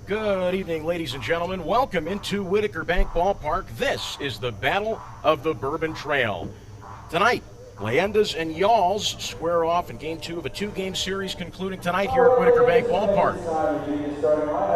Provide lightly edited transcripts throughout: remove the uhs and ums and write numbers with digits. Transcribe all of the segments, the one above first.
Good evening, ladies and gentlemen. Welcome into Whitaker Bank Ballpark. This is the Battle of the Bourbon Trail. Tonight, Leyendas and Yalls square off in Game 2 of a two-game series concluding tonight here at Whitaker Bank Ballpark.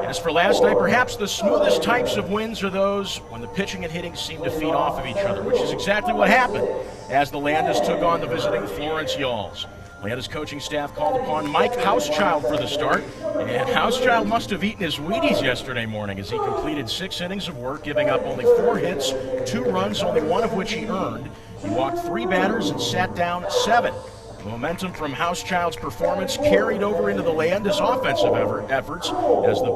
As for last night, perhaps the smoothest types of wins are those when the pitching and hitting seem to feed off of each other, which is exactly what happened as the Leyendas took on the visiting Florence Yalls. Leyendas coaching staff called upon Mike Housechild for the start, and Housechild must have eaten his Wheaties yesterday morning as he completed 6 innings of work, giving up only 4 hits, 2 runs, only one of which he earned. He walked 3 batters and sat down 7. The momentum from Housechild's performance carried over into the Leyendas' offensive efforts as the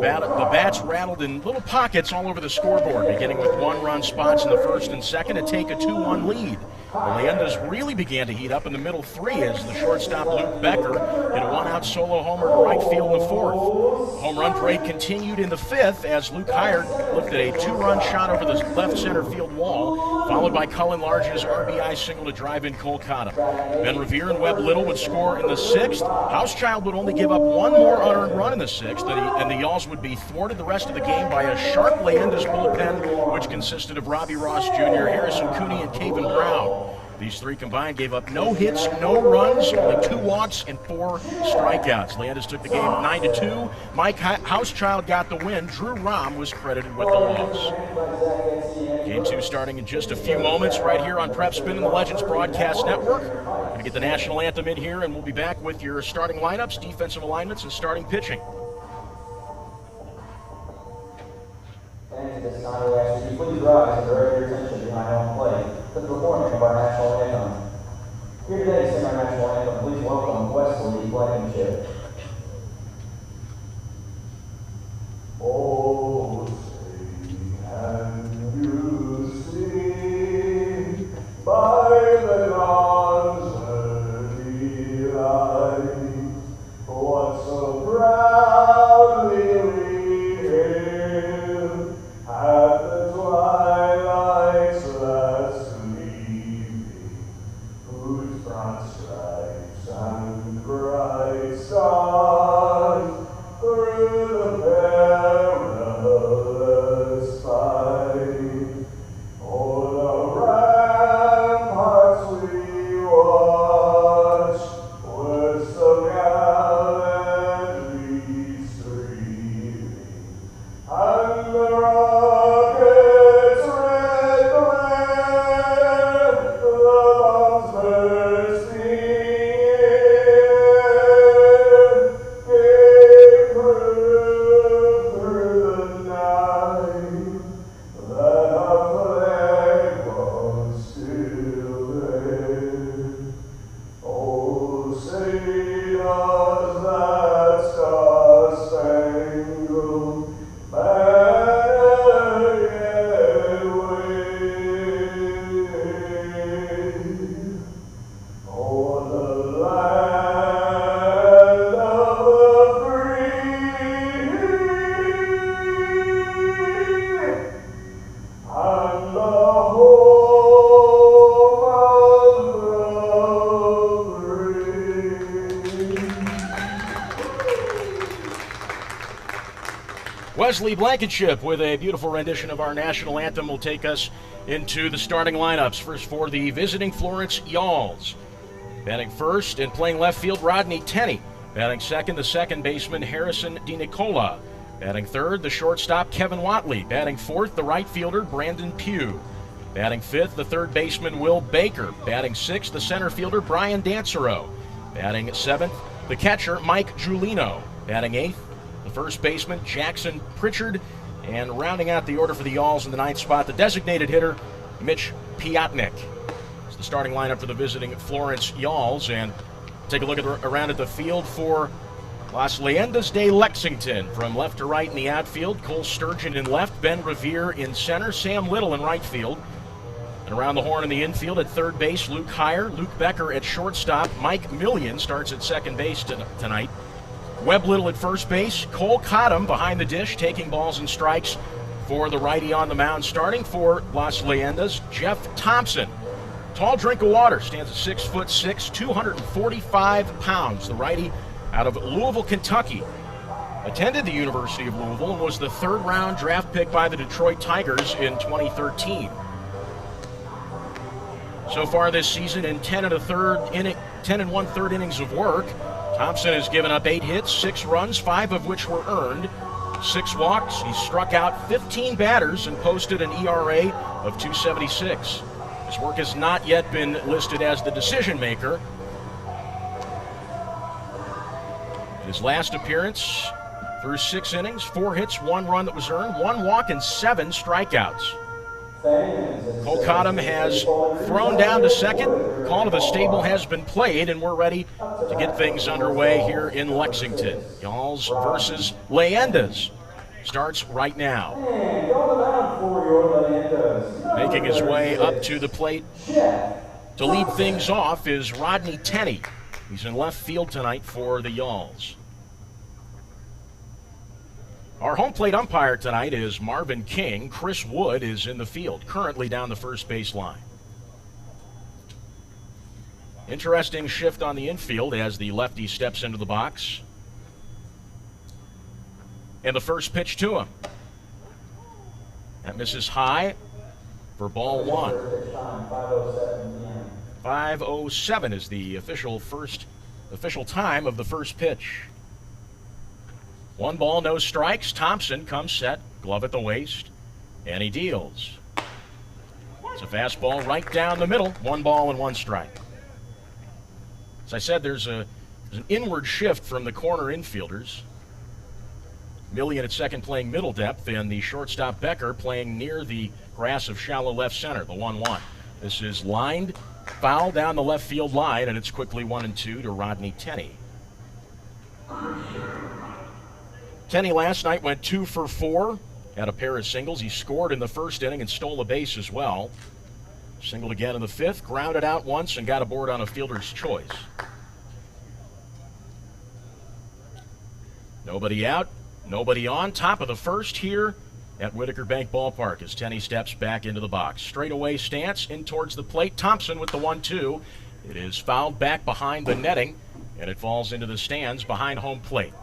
bats rattled in little pockets all over the scoreboard, beginning with 1-run spots in the first and second to take a 2-1 lead. The Leyendas really began to heat up in the middle 3 as the shortstop Luke Becker hit a 1-out solo homer to right field in the 4th. The home run parade continued in the 5th as Luke Hyatt lifted a 2-run shot over the left center field wall, followed by Cullen Large's RBI single to drive in Cole Cottom. Ben Revere and Webb Little would score in the 6th. Housechild would only give up 1 more unearned run in the 6th, and the Yalls would be thwarted the rest of the game by a sharp Leyendas bullpen, which consisted of Robbie Ross Jr., Harrison Cooney, and Caven Brown. These 3 combined gave up no hits, no runs, only 2 walks, and 4 strikeouts. Leyendas took the game 9-2. Mike Housechild got the win. Drew Rahm was credited with the loss. Game 2 starting in just a few moments right here on Prep Spin and the Legends Broadcast Network. Going to get the national anthem in here, and we'll be back with your starting lineups, defensive alignments, and starting pitching. And at this time, we ask that you please rise and direct your attention behind home plate to the performing of our national anthem. Here today to sing our national anthem, please welcome Wesley Blankenship. Oh, sing and you sing by the dawn's early light, what so proudly we hailed at the twilight's last gleaming, whose broad stripes and bright stars through the perilous fight, o'er the ramparts we watched, were so gallantly streaming, and the rocket's red glare, the bombs bursting in, gave proof through the night that our flag was still there. Oh, say does that star-spangled banner yet wave o'er the land of the free and the home of the brave. Wesley Blankenship with a beautiful rendition of our national anthem will take us into the starting lineups. First for the visiting Florence Yalls. Batting first and playing left field, Rodney Tenney. Batting second, the second baseman, Harrison DiNicola. Batting third, the shortstop, Kevin Whatley. Batting fourth, the right fielder, Brandon Pugh. Batting fifth, the third baseman, Will Baker. Batting sixth, the center fielder, Brian Dancero. Batting seventh, the catcher, Mike Giulino. Batting eighth, the first baseman, Jackson Pritchard. And rounding out the order for the Yalls in the ninth spot, the designated hitter, Mitch Piotnik. It's the starting lineup for the visiting Florence Yalls. And take a look around at the field for Las Leyendas de Lexington. From left to right in the outfield, Cole Sturgeon in left, Ben Revere in center, Sam Little in right field. And around the horn in the infield at third base, Luke Hyatt, Luke Becker at shortstop, Mike Million starts at second base tonight. Webb Little at first base, Cole Cottom behind the dish, taking balls and strikes for the righty on the mound. Starting for Las Leyendas, Jeff Thompson. Tall drink of water, stands at 6'6", 245 pounds. The righty out of Louisville, Kentucky. attended the University of Louisville and was the third-round draft pick by the Detroit Tigers in 2013. So far this season, in 10 1/3 innings of work, Thompson has given up 8 hits, 6 runs, 5 of which were earned, 6 walks. He struck out 15 batters and posted an ERA of 2.76. His work has not yet been listed as the decision maker. His last appearance, through 6 innings, 4 hits, 1 run that was earned, 1 walk, and 7 strikeouts. Cole Cottom has thrown down to second. Call to the stable has been played, and we're ready to get things underway here in Lexington. Yalls versus Leyendas starts right now. Making his way up to the plate to lead things off is Rodney Tenney. He's in left field tonight for the Yalls. Our home plate umpire tonight is Marvin King. Chris Wood is in the field, currently down the first base line. Interesting shift on the infield as the lefty steps into the box. And the first pitch to him. That misses high for ball 1. 5:07 is the official time of the first pitch. 1 ball, no strikes. Thompson comes set, glove at the waist, and he deals. It's a fastball right down the middle. 1 ball and 1 strike. As I said, there's an inward shift from the corner infielders. Millian at second playing middle depth, and the shortstop Becker playing near the grass of shallow left center, the 1-1. This is lined foul down the left field line, and it's quickly 1-2 to Rodney Tenney. Tenney last night went 2 for 4, had a pair of singles. He scored in the first inning and stole a base as well. Singled again in the 5th, grounded out once, and got aboard on a fielder's choice. Nobody out, nobody on. Top of the first here at Whitaker Bank Ballpark as Tenney steps back into the box. Straightaway stance in towards the plate. Thompson with the 1-2. It is fouled back behind the netting, and it falls into the stands behind home plate.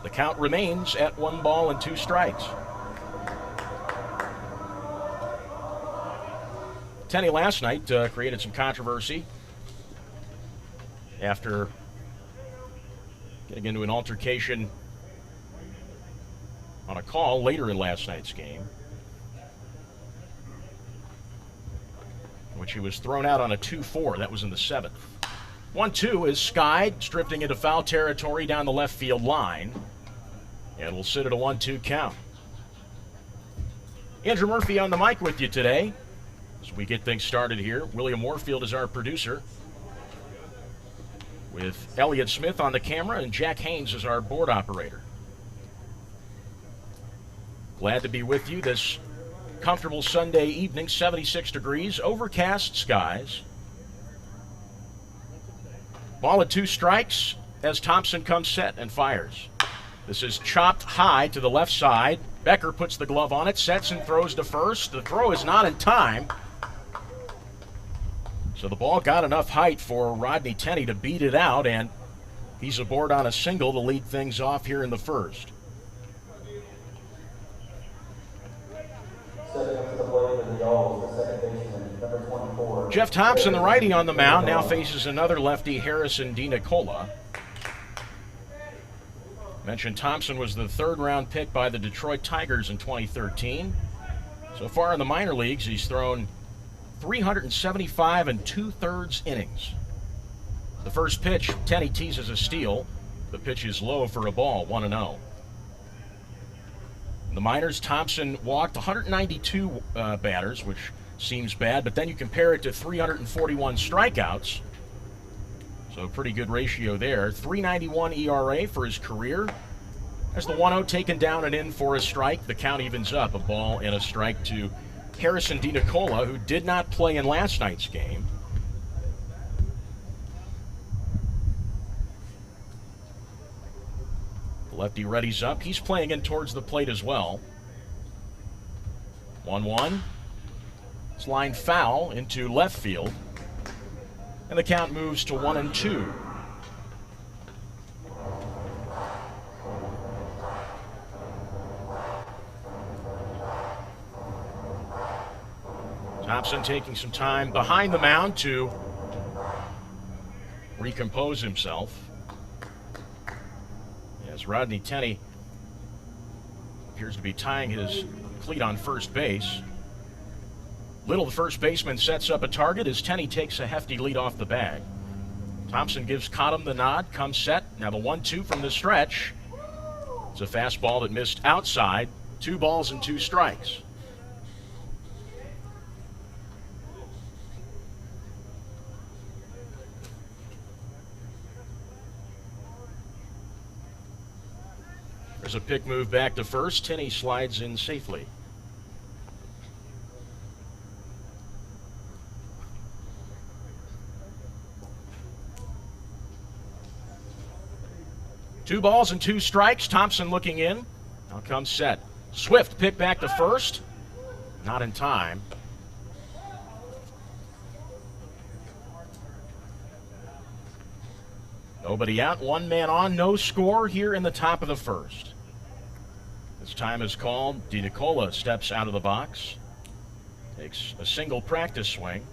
The count remains at 1 ball and 2 strikes. Tenney last night created some controversy after getting into an altercation on a call later in last night's game, in which he was thrown out on a 2-4. That was in the 7th. 1-2 is skied, drifting into foul territory down the left field line, and we'll sit at a 1-2 count. Andrew Murphy on the mic with you today as we get things started here. William Warfield is our producer, with Elliott Smith on the camera, and Jack Haynes is our board operator. Glad to be with you this comfortable Sunday evening, 76 degrees, overcast skies. Ball at 2 strikes as Thompson comes set and fires. This is chopped high to the left side. Becker puts the glove on it, sets and throws to first. The throw is not in time. So the ball got enough height for Rodney Tenney to beat it out, and he's aboard on a single to lead things off here in the first. Stepping up to the plate for the Yalls, the second baseman, number 24. Jeff Thompson, the righty on the mound, now faces another lefty, Harrison DiNicola. Mentioned Thompson was the 3rd-round pick by the Detroit Tigers in 2013. So far in the minor leagues, he's thrown 375 2/3 innings. The first pitch, Tenney teases a steal. The pitch is low for a ball, 1-0. In the minors, Thompson walked 192 batters, which seems bad, but then you compare it to 341 strikeouts. So a pretty good ratio there. 3.91 ERA for his career. As the 1-0 taken down and in for a strike, the count evens up. A ball and a strike to Harrison DiNicola, who did not play in last night's game. The lefty readies up. He's playing in towards the plate as well. 1-1. It's lined foul into left field. And the count moves to 1-2. Thompson taking some time behind the mound to recompose himself. As Rodney Tenney appears to be tying his cleat on first base. Little, the first baseman, sets up a target as Tenney takes a hefty lead off the bag. Thompson gives Cottom the nod, comes set. Now the 1-2 from the stretch. It's a fastball that missed outside. 2 balls and 2 strikes. There's a pick move back to first. Tenney slides in safely. Two balls and 2 strikes. Thompson looking in. Now comes set. Swift pick back to first. Not in time. Nobody out. 1 man on. No score here in the top of the first. This time is called. DiNicola steps out of the box. Takes a single practice swing.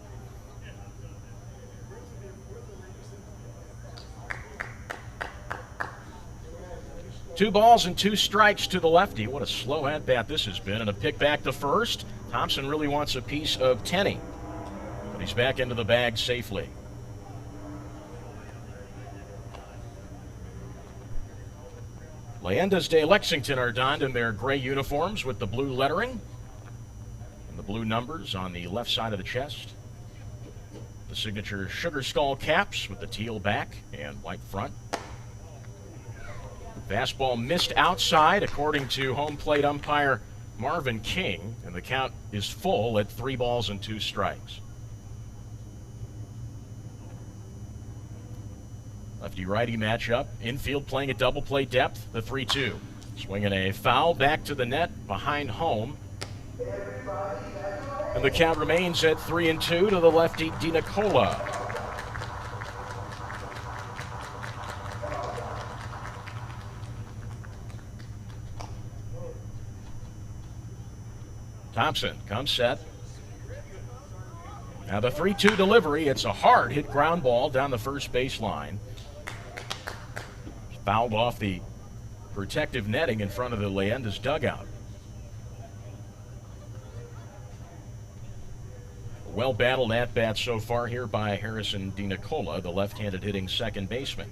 Two balls and 2 strikes to the lefty. What a slow at-bat this has been. And a pick back to first. Thompson really wants a piece of Tenney. But he's back into the bag safely. Leyendas de Lexington are donned in their gray uniforms with the blue lettering and the blue numbers on the left side of the chest. The signature sugar skull caps with the teal back and white front. Fastball missed outside, according to home plate umpire Marvin King, and the count is full at 3 balls and 2 strikes. Lefty-righty matchup. Infield playing at double play depth, the 3-2. Swinging a foul back to the net behind home. And the count remains at 3-2 to the lefty DiNicola. Thompson comes set. Now the 3-2 delivery. It's a hard hit ground ball down the first base line. Fouled off the protective netting in front of the Leyendas dugout. Well battled at bat so far here by Harrison DiNicola, the left-handed hitting second baseman.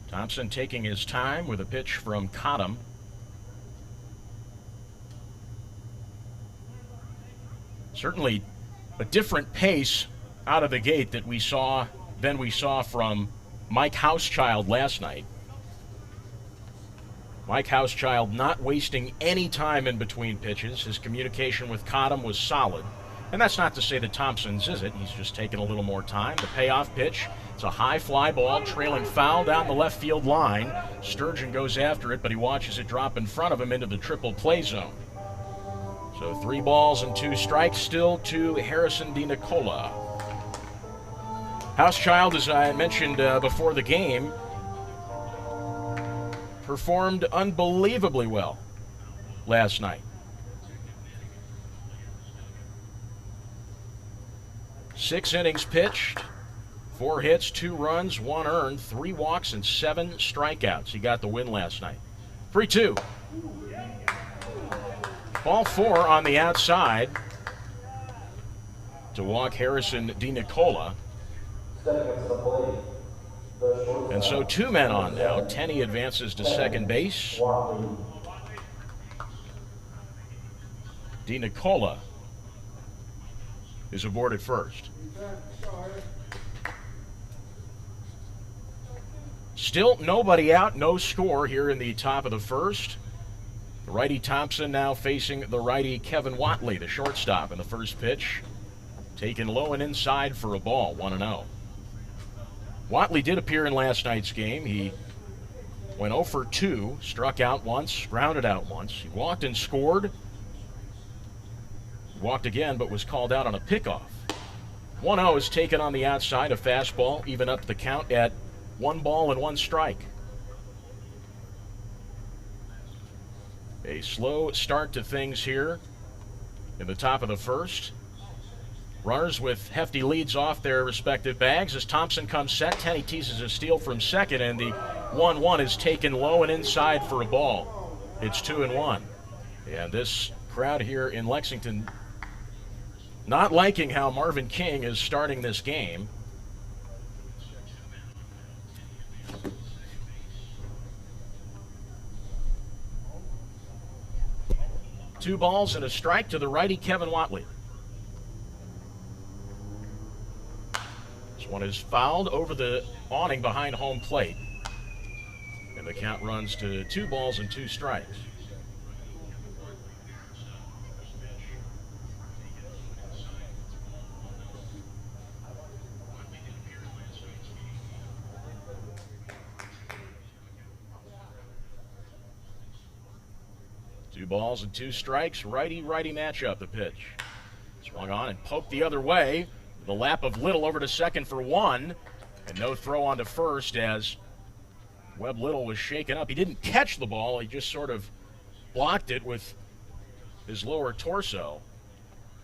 Thompson taking his time with a pitch from Cottom. Certainly a different pace out of the gate than we saw from Mike Housechild last night. Mike Housechild not wasting any time in between pitches. His communication with Cottom was solid. And that's not to say that Thompson's isn't. He's just taking a little more time. The payoff pitch, it's a high fly ball, trailing foul down the left field line. Sturgeon goes after it, but he watches it drop in front of him into the triple play zone. So 3 balls and 2 strikes still to Harrison DiNicola. Housechild, as I mentioned before the game, performed unbelievably well last night. 6 innings pitched, 4 hits, 2 runs, 1 earned, 3 walks, and 7 strikeouts. He got the win last night. 3-2. Ball 4 on the outside to walk Harrison DiNicola. And so 2 men on now. Tenney advances to second base. DiNicola is aboard at first. Still nobody out, no score here in the top of the first. The righty Thompson now facing the righty Kevin Whatley, the shortstop, in the first pitch. Taken low and inside for a ball, 1-0. Whatley did appear in last night's game. He went 0 for 2, struck out once, grounded out once. He walked and scored. He walked again, but was called out on a pickoff. 1-0 is taken on the outside, a fastball, even up the count at 1 ball and 1 strike. A slow start to things here in the top of the first. Runners with hefty leads off their respective bags as Thompson comes set. Tenney teases a steal from second, and the 1-1 is taken low and inside for a ball. It's 2-1. And this crowd here in Lexington not liking how Marvin King is starting this game. Two balls and a strike to the righty, Kevin Whatley. This one is fouled over the awning behind home plate. And the count runs to 2 balls and 2 strikes. Two balls and 2 strikes. Righty-righty matchup, the pitch. Swung on and poked the other way. The lap of Little over to second for 1. And no throw on to first as Webb Little was shaken up. He didn't catch the ball. He just sort of blocked it with his lower torso.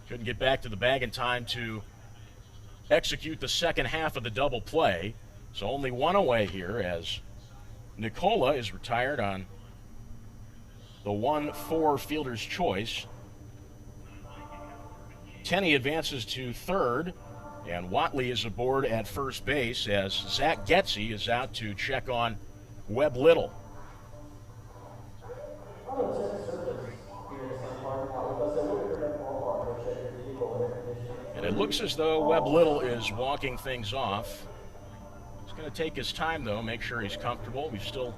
Couldn't get back to the bag in time to execute the second half of the double play. So only 1 away here as Nicola is retired on the 1-4 fielder's choice. Tenney advances to third, and Whatley is aboard at first base as Zach Getze is out to check on Webb Little. And it looks as though Webb Little is walking things off. He's going to take his time, though, make sure he's comfortable. We've still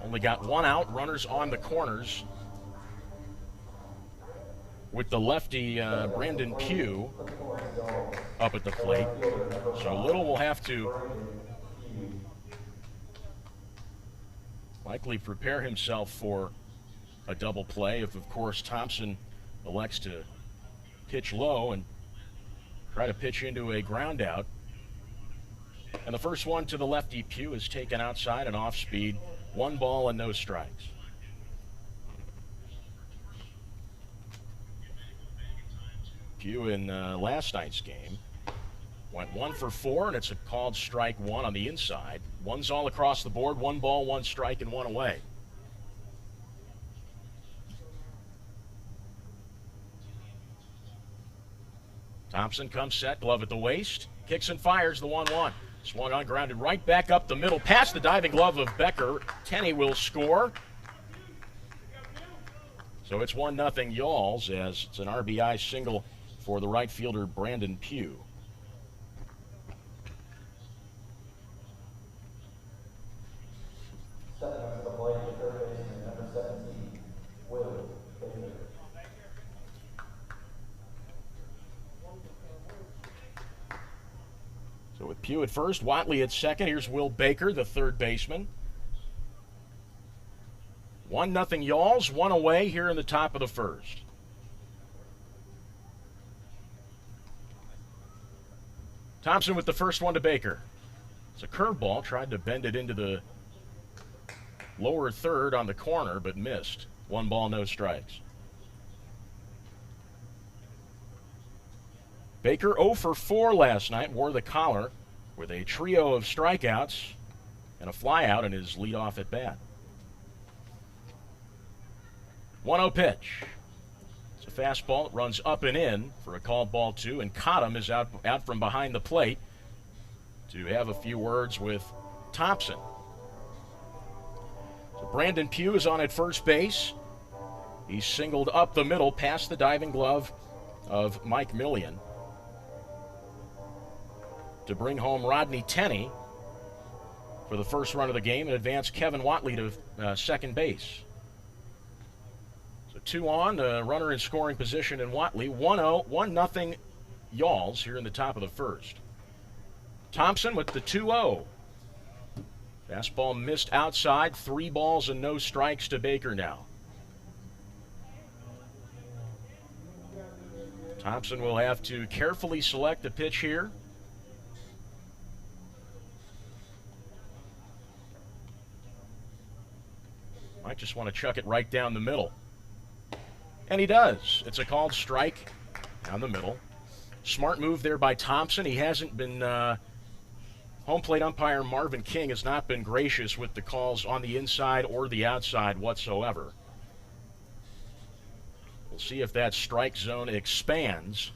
only got 1 out, runners on the corners, with the lefty Brandon Pugh up at the plate. So Little will have to likely prepare himself for a double play if, of course, Thompson elects to pitch low and try to pitch into a ground out. And the first one to the lefty Pugh is taken outside and off speed. 1 ball and no strikes. Pugh in last night's game went 1 for 4, and it's a called strike 1 on the inside. 1's all across the board. 1 ball, 1 strike, and 1 away. Thompson comes set, glove at the waist, kicks and fires the 1-1. Swung on, grounded right back up the middle, past the diving glove of Becker. Tenney will score. So it's 1-0 Yalls as it's an RBI single for the right fielder Brandon Pugh. Stepping up to the plate, third baseman, number 17, Will Baker. So with Pugh at first, Whatley at second. Here's Will Baker, the third baseman. 1-0 Yalls, 1 away here in the top of the first. Thompson with the first one to Baker. It's a curveball, tried to bend it into the lower third on the corner, but missed. 1 ball, no strikes. Baker 0 for 4 last night, wore the collar with a trio of strikeouts and a flyout in his leadoff at bat. 1-0 pitch. It's a fastball. It runs up and in for a called ball 2, and Cottom is out from behind the plate to have a few words with Thompson. So Brandon Pugh is on at first base. He's singled up the middle past the diving glove of Mike Millian to bring home Rodney Tenney for the first run of the game and advance Kevin Whatley to second base. So 2 on, runner in scoring position in Whatley. 1-0 Yalls here in the top of the first. Thompson with the 2-0. Fastball missed outside. 3 balls and no strikes to Baker now. Thompson will have to carefully select a pitch here. Might just want to chuck it right down the middle. And he does. It's a called strike down the middle. Smart move there by Thompson. He hasn't been, home plate umpire Marvin King has not been gracious with the calls on the inside or the outside whatsoever. We'll see if that strike zone expands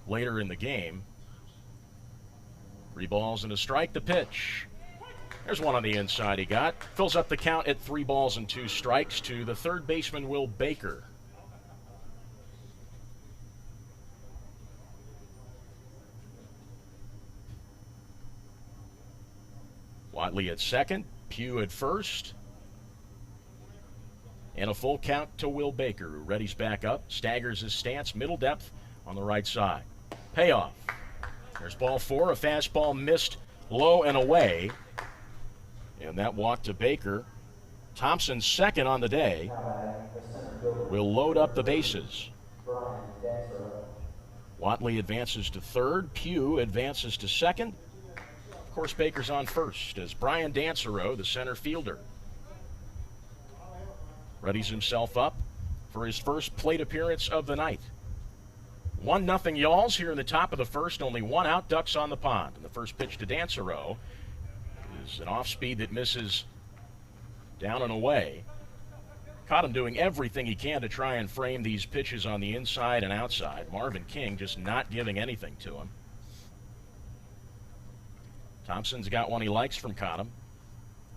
later in the game. 3 balls and a strike, the pitch. There's one on the inside he got. Fills up the count at 3 balls and 2 strikes to the third baseman, Will Baker. Watley at second, Pugh at first. And a full count to Will Baker, who readies back up, staggers his stance, middle depth on the right side. Payoff. There's ball 4, a fastball missed low and away. And that walk to Baker. Thompson second on the day. Will load up the bases. Watley advances to third. Pugh advances to second. Of course, Baker's on first as Brian Dansereau, the center fielder, readies himself up for his first plate appearance of the night. 1-0 Yalls here in the top of the first. Only 1 out, Ducks on the pond. And the first pitch to Dansereau is an off-speed that misses down and away. Caught him doing everything he can to try and frame these pitches on the inside and outside. Marvin King just not giving anything to him. Thompson's got one he likes from Cottom.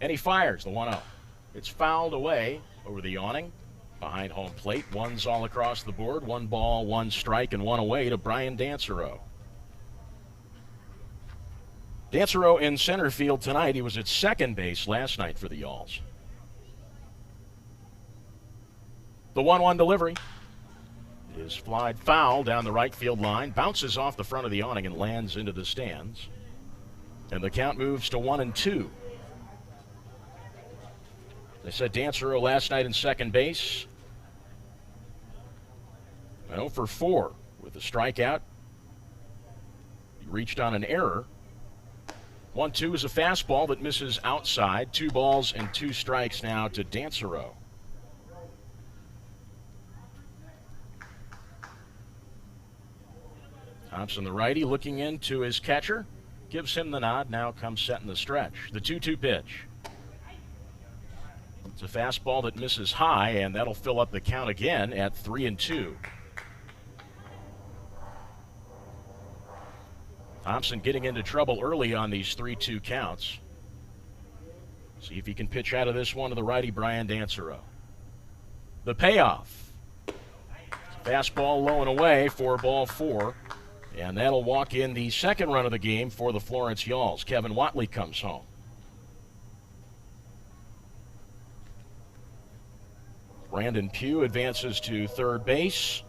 And he fires the 1-0. It's fouled away over the awning behind home plate. 1's all across the board. 1 ball, 1 strike, and 1 away to Brian Dansereau. Dansereau in center field tonight. He was at second base last night for the Yalls. The 1-1 delivery is flied foul down the right field line. Bounces off the front of the awning and lands into the stands. And the count moves to 1-2. They said Dansereau last night in second base. 0 for 4 with a strikeout. He reached on an error. 1-2 is a fastball that misses outside. 2 balls and 2 strikes now to Dansereau. Thompson, the righty, looking into his catcher. Gives him the nod, now comes setting the stretch. The 2-2 pitch. It's a fastball that misses high, and that'll fill up the count again at 3-2. Thompson getting into trouble early on these 3-2 counts. See if he can pitch out of this one to the righty, Brian Dansereau. The payoff. Fastball low and away for ball 4. And that'll walk in the second run of the game for the Florence Yalls. Kevin Watley comes home. Brandon Pugh advances to third base.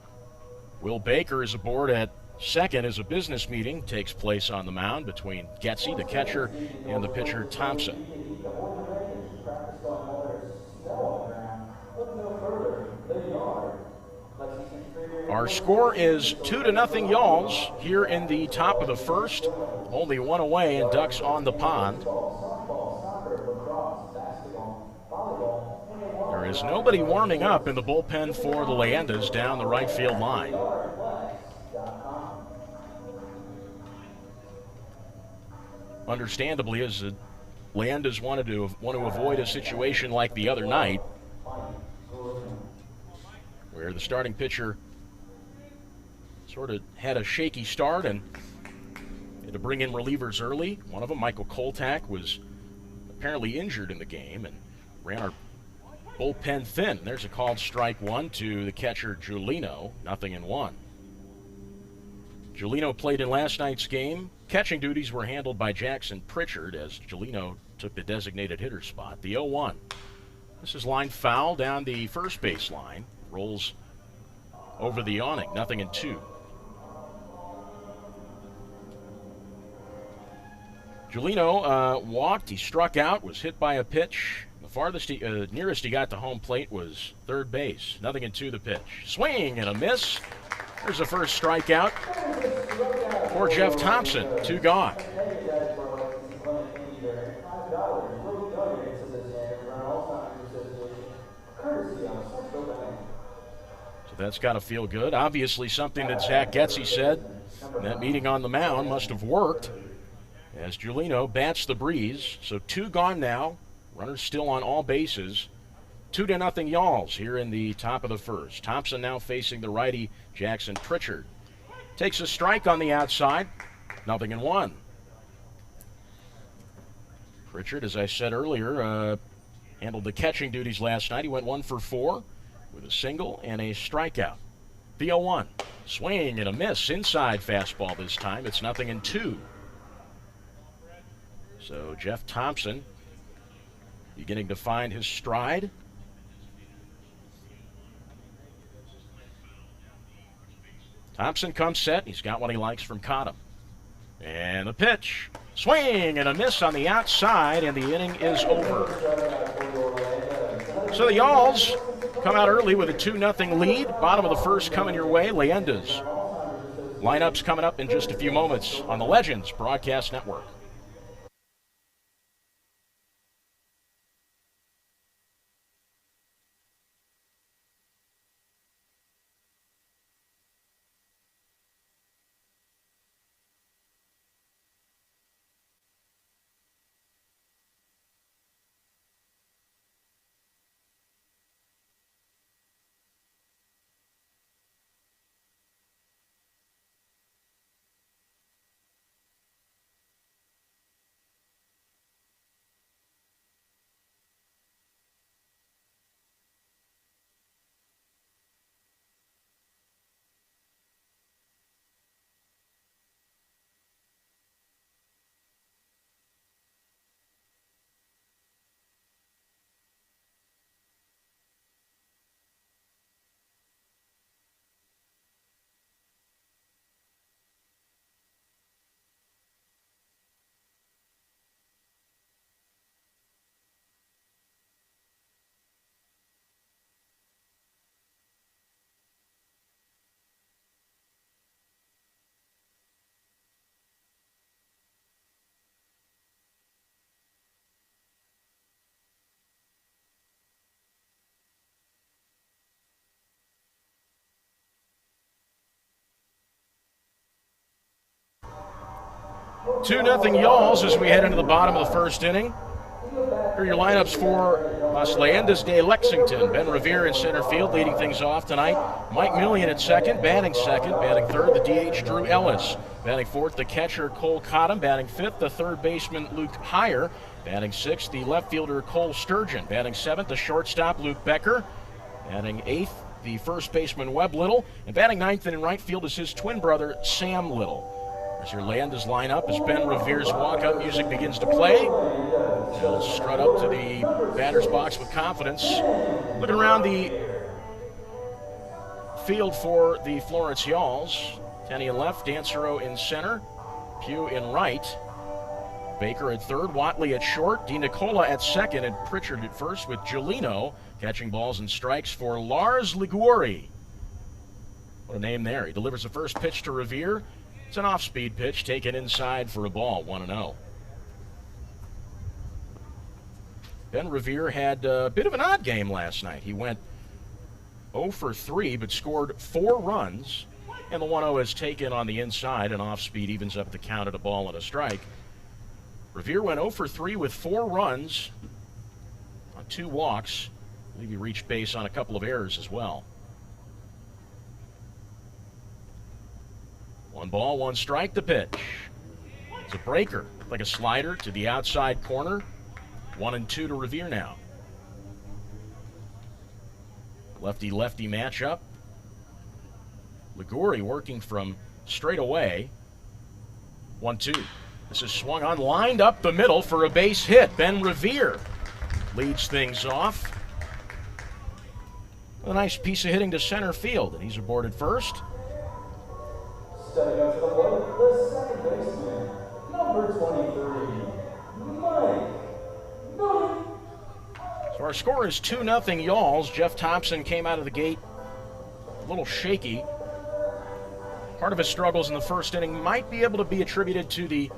Will Baker is aboard at second as a business meeting takes place on the mound between Getzy, the catcher, and the pitcher Thompson. Our score is 2-0 Yalls here in the top of the first. Only 1 away and Ducks on the pond. There is nobody warming up in the bullpen for the Leyendas down the right field line. Understandably, as the Leyendas want to avoid a situation like the other night, where the starting pitcher sort of had a shaky start and had to bring in relievers early. One of them, Michael Koltak, was apparently injured in the game and ran our bullpen thin. There's a called strike 1 to the catcher Giulino, 0-1. Giulino played in last night's game. Catching duties were handled by Jackson Pritchard as Giulino took the designated hitter spot. The 0-1. This is lined foul down the first base line. Rolls over the awning, 0-2. Giulino walked, he struck out, was hit by a pitch. The farthest, nearest he got to home plate was third base. 0-2 the pitch. Swing and a miss. There's the first strikeout for Jeff Thompson. 2 gone. That's got to feel good. Obviously something that Zach Getzey said in that meeting on the mound must have worked, as Giolino bats the breeze. So 2 gone now. Runners still on all bases. 2-0 Yalls here in the top of the first. Thompson now facing the righty Jackson Pritchard. Takes a strike on the outside. 0-1. Pritchard, as I said earlier, handled the catching duties last night. He went 1 for 4 with a single and a strikeout. The 0-1. Swing and a miss. Inside fastball this time. It's 0-2. So Jeff Thompson beginning to find his stride. Thompson comes set. He's got what he likes from Cottom. And the pitch. Swing and a miss on the outside, and the inning is over. So the Yalls come out early with a 2-0 lead. Bottom of the first coming your way. Leyendas. Lineups coming up in just a few moments on the Legends Broadcast Network. Two nothing Yalls as we head into the bottom of the first inning. Here are your lineups for Las Leyendas de Lexington. Ben Revere in center field leading things off tonight. Mike Millian at second, batting third, the DH Drew Ellis. Batting fourth, the catcher Cole Cottom. Batting fifth, the third baseman Luke Heyer. Batting sixth, the left fielder Cole Sturgeon. Batting seventh, the shortstop Luke Becker. Batting eighth, the first baseman Webb Little. And batting ninth and in right field is his twin brother Sam Little. There's your Leyendas lineup as Ben Revere's walk-up music begins to play. He'll strut up to the batter's box with confidence. Looking around the field for the Florence Yalls. Tenney in left, Dancero in center, Pugh in right, Baker at third, Watley at short, DiNicola at second, and Pritchard at first, with Giolino catching balls and strikes for Lars Liguori. What a name there. He delivers the first pitch to Revere. It's an off-speed pitch taken inside for a ball, 1-0. Ben Revere had a bit of an odd game last night. He went 0 for 3, but scored 4 runs, and the 1-0 is taken on the inside, and off-speed evens up the count at a ball and a strike. Revere went 0 for 3 with 4 runs on 2 walks. I believe he reached base on a couple of errors as well. 1 ball, 1 strike, the pitch. It's a breaker, like a slider to the outside corner. 1-2 to Revere now. Lefty-lefty matchup. Liguori working from straight away. 1-2. This is swung on, lined up the middle for a base hit. Ben Revere leads things off. A nice piece of hitting to center field, and he's aboard at first. Stepping up to the plate, the second baseman, number 23, Mike Millian. So our score is 2-0 Yalls. Jeff Thompson came out of the gate a little shaky. Part of his struggles in the first inning might be able to be attributed to the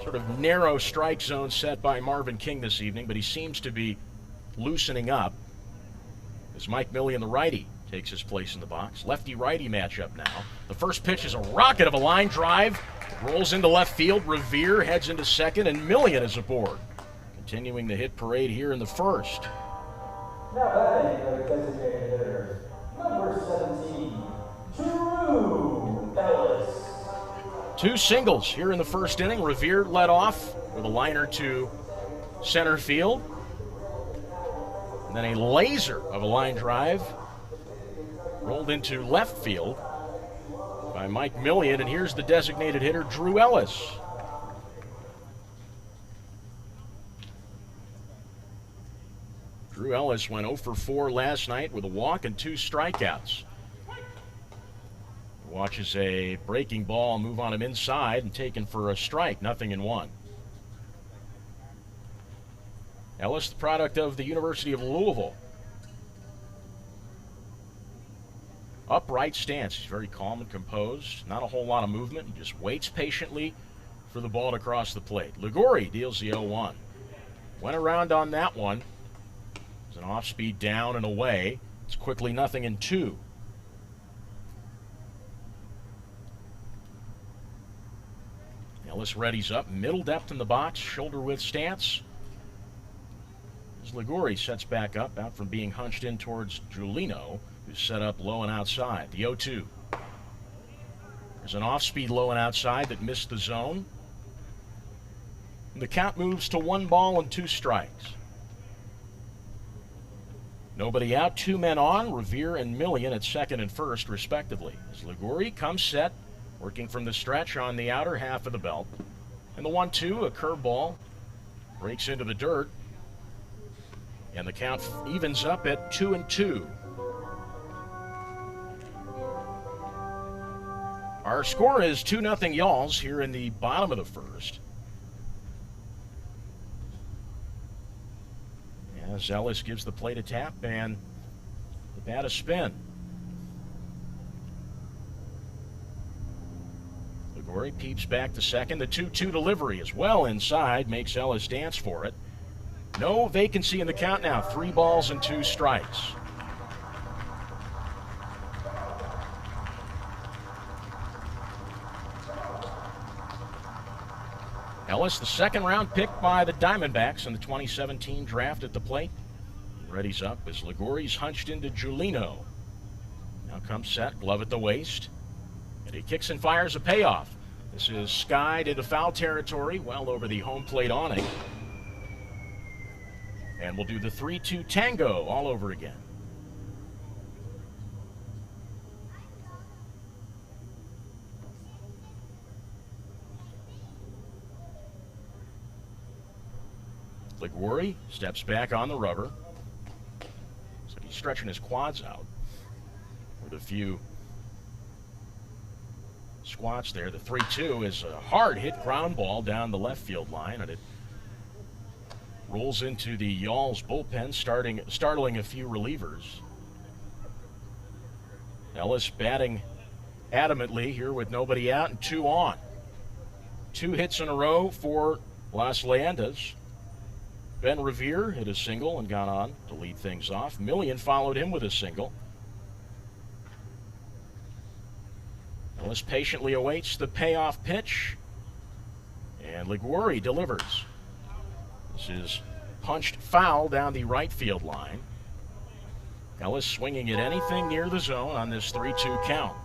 sort of narrow strike zone set by Marvin King this evening, but he seems to be loosening up as Mike Millian, the righty, takes his place in the box. Lefty-righty matchup now. The first pitch is a rocket of a line drive. Rolls into left field. Revere heads into second, and Millian is aboard. Continuing the hit parade here in the first. Now batting the designated hitter, number 17, Drew Ellis. 2 singles here in the first inning. Revere led off with a liner to center field. And then a laser of a line drive rolled into left field by Mike Millian. And here's the designated hitter, Drew Ellis. Drew Ellis went 0 for 4 last night with a walk and 2 strikeouts. Watches a breaking ball move on him inside and taken for a strike, 0-1. Ellis, the product of the University of Louisville. Upright stance. He's very calm and composed. Not a whole lot of movement. He just waits patiently for the ball to cross the plate. Liguri deals the 0-1. Went around on that one. It's an off-speed down and away. It's quickly 0-2. Ellis readies up, middle depth in the box, shoulder width stance. As Liguri sets back up, out from being hunched in towards Giulino, who's set up low and outside. The 0-2. There's an off-speed low and outside that missed the zone. And the count moves to 1 ball and 2 strikes. Nobody out, 2 men on, Revere and Millian at second and first, respectively. As Liguri comes set, working from the stretch on the outer half of the belt. And the 1-2, a curveball, breaks into the dirt. And the count evens up at 2-2. Our score is 2-0 Yalls here in the bottom of the first. As Ellis gives the plate a tap and the bat a spin. Liguri peeps back to second. The 2-2 delivery is well inside, makes Ellis dance for it. No vacancy in the count now. 3 balls and 2 strikes. Ellis, the second round pick by the Diamondbacks in the 2017 draft at the plate. Readies up as Liguri's hunched into Giulino. Now comes set, glove at the waist. And he kicks and fires a payoff. This is skied into foul territory, well over the home plate awning. And we'll do the 3-2 tango all over again. Liguri steps back on the rubber. So he's stretching his quads out with a few squats there. The 3-2 is a hard hit ground ball down the left field line, and it rolls into the Yalls bullpen, startling a few relievers. Ellis batting adamantly here with nobody out and 2 on. 2 hits in a row for Las Leyendas. Ben Revere hit a single and got on to lead things off. Millian followed him with a single. Ellis patiently awaits the payoff pitch, and Liguri delivers. This is punched foul down the right field line. Ellis swinging at anything near the zone on this 3-2 count.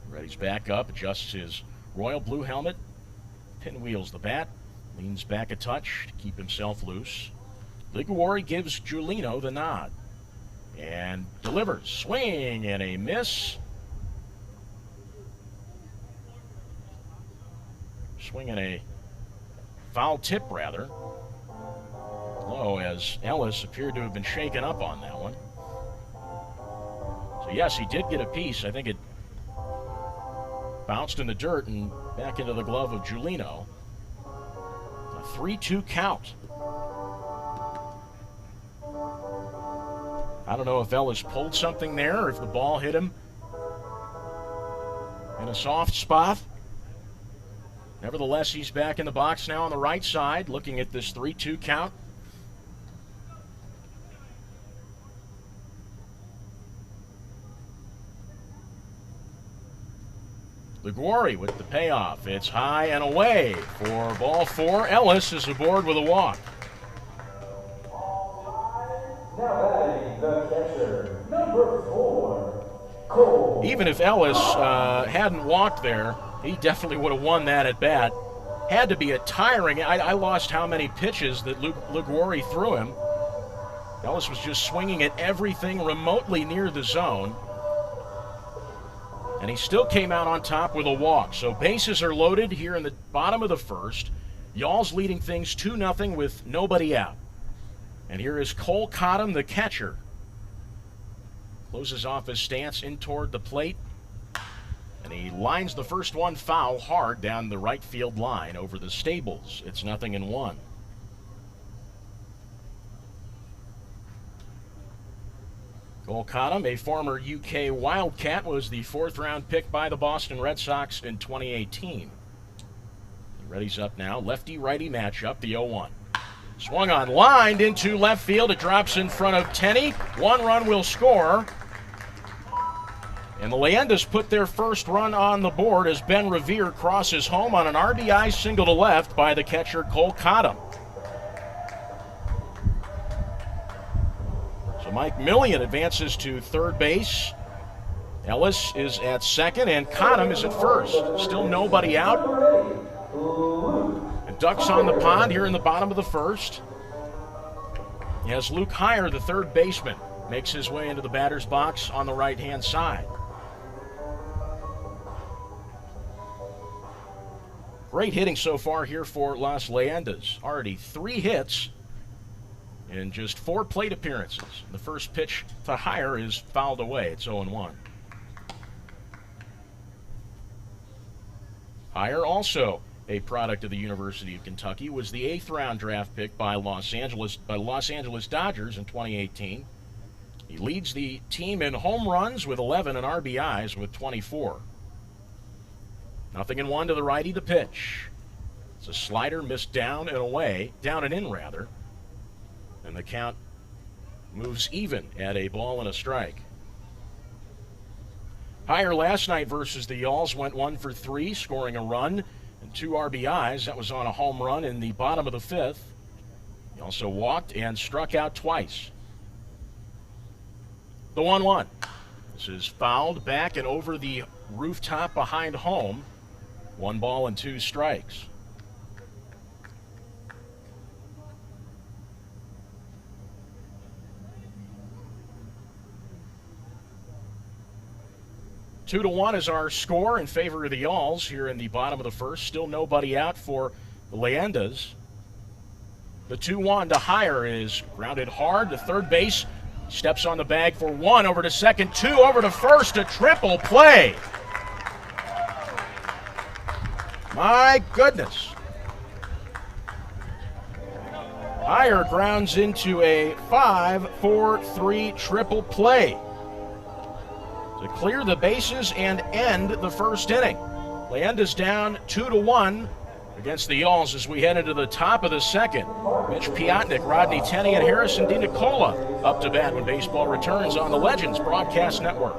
Ready's back up, adjusts his royal blue helmet, pinwheels the bat, leans back a touch to keep himself loose. Liguri gives Giulino the nod and delivers. Swing and a miss. Swing and a foul tip, rather. Low, as Ellis appeared to have been shaken up on that one. So yes, he did get a piece. I think it bounced in the dirt and back into the glove of Giulino. A 3-2 count. I don't know if Ellis pulled something there or if the ball hit him in a soft spot. Nevertheless, he's back in the box now on the right side, looking at this 3-2 count. Liguori with the payoff. It's high and away for ball 4. Ellis is aboard with a walk. Now batting, the catcher, number 4, Cole. Even if Ellis hadn't walked there, he definitely would have won that at bat. Had to be a tiring. I lost how many pitches that Liguori threw him. Ellis was just swinging at everything remotely near the zone. And he still came out on top with a walk. So bases are loaded here in the bottom of the first. Yalls leading things 2-0 with nobody out. And here is Cole Cottom, the catcher. Closes off his stance in toward the plate. And he lines the first one foul hard down the right field line over the Stables. It's 0-1. Cole Cottom, a former UK Wildcat, was the 4th-round pick by the Boston Red Sox in 2018. He readies up now. Lefty-righty matchup, the 0-1. Swung on, lined into left field. It drops in front of Tenney. 1 run will score. And the Leyendas put their first run on the board as Ben Revere crosses home on an RBI single to left by the catcher Cole Cottom. So Mike Millian advances to third base. Ellis is at second, and Cottom is at first. Still nobody out. And ducks on the pond here in the bottom of the first. As Luke Heyer, the third baseman, makes his way into the batter's box on the right-hand side. Great hitting so far here for Las Leyendas. Already 3 hits in just 4 plate appearances. The first pitch to Heyer is fouled away. It's 0-1. Heyer, also a product of the University of Kentucky, was the 8th-round draft pick by Los Angeles Dodgers in 2018. He leads the team in home runs with 11 and RBIs with 24. 0-1 to the righty, the pitch. It's a slider missed down and in rather. And the count moves even at a ball and a strike. Heyer last night versus the Yalls went 1 for 3, scoring a run and 2 RBIs. That was on a home run in the bottom of the 5th. He also walked and struck out twice. The 1-1. This is fouled back and over the rooftop behind home. 1 ball and 2 strikes. Two to 1 is our score in favor of the Yalls here in the bottom of the first. Still nobody out for the Leyendas. The 2-1 to Heyer is grounded hard to third base. Steps on the bag for 1, over to second, 2 over to first, a triple play. My goodness. Heyer grounds into a 5-4-3 triple play to clear the bases and end the first inning. Leyendas down 2-1 against the Yalls as we head into the top of the second. Mitch Piotnik, Rodney Tenney, and Harrison DiNicola up to bat when baseball returns on the Legends Broadcast Network.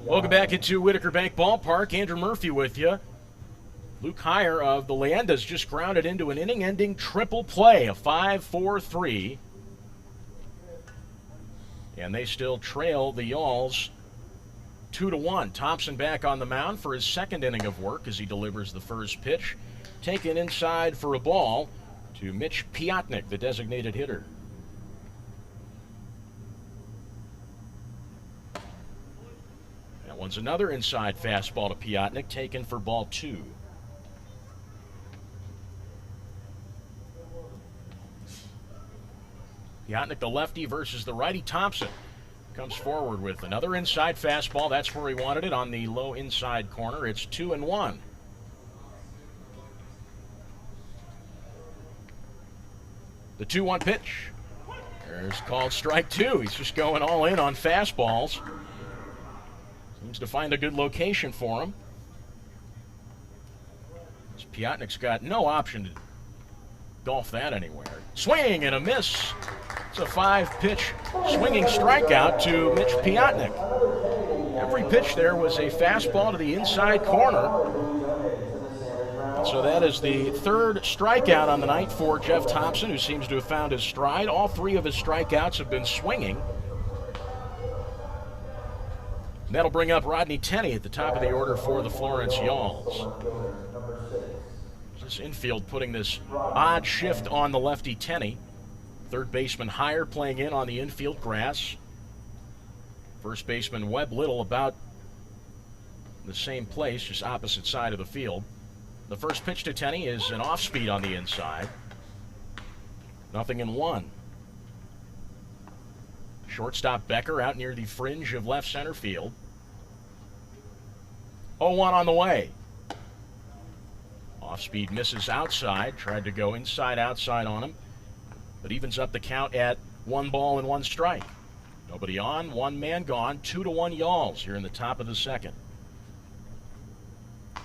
Welcome back into Whitaker Bank Ballpark. Andrew Murphy with you. Luke Heyer of the Leyendas just grounded into an inning-ending triple play, a 5-4-3. And they still trail the Yalls 2-1. Thompson back on the mound for his second inning of work as he delivers the first pitch. Taken inside for a ball to Mitch Piotnik, the designated hitter. That one's another inside fastball to Piotnik, taken for ball 2. Piotnik, the lefty, versus the righty. Thompson comes forward with another inside fastball. That's where he wanted it, on the low inside corner. It's 2-1. The 2-1 pitch. There's called strike 2. He's just going all in on fastballs. Seems to find a good location for him. Piotnik's got no option to golf that anywhere. Swing and a miss. It's a 5-pitch swinging strikeout to Mitch Piotnik. Every pitch there was a fastball to the inside corner. So that is the third strikeout on the night for Jeff Thompson, who seems to have found his stride. All 3 of his strikeouts have been swinging. And that'll bring up Rodney Tenney at the top of the order for the Florence Yalls. This infield putting this odd shift on the lefty Tenney. Third baseman Heyer playing in on the infield grass. First baseman Webb Little about the same place, just opposite side of the field. The first pitch to Tenney is an off-speed on the inside. 0-1. Shortstop Becker out near the fringe of left center field. 0-1 on the way. Off-speed misses outside. Tried to go inside-outside on him, but evens up the count at 1 ball and 1 strike. Nobody on, 1 man gone. 2-1 Yalls here in the top of the second.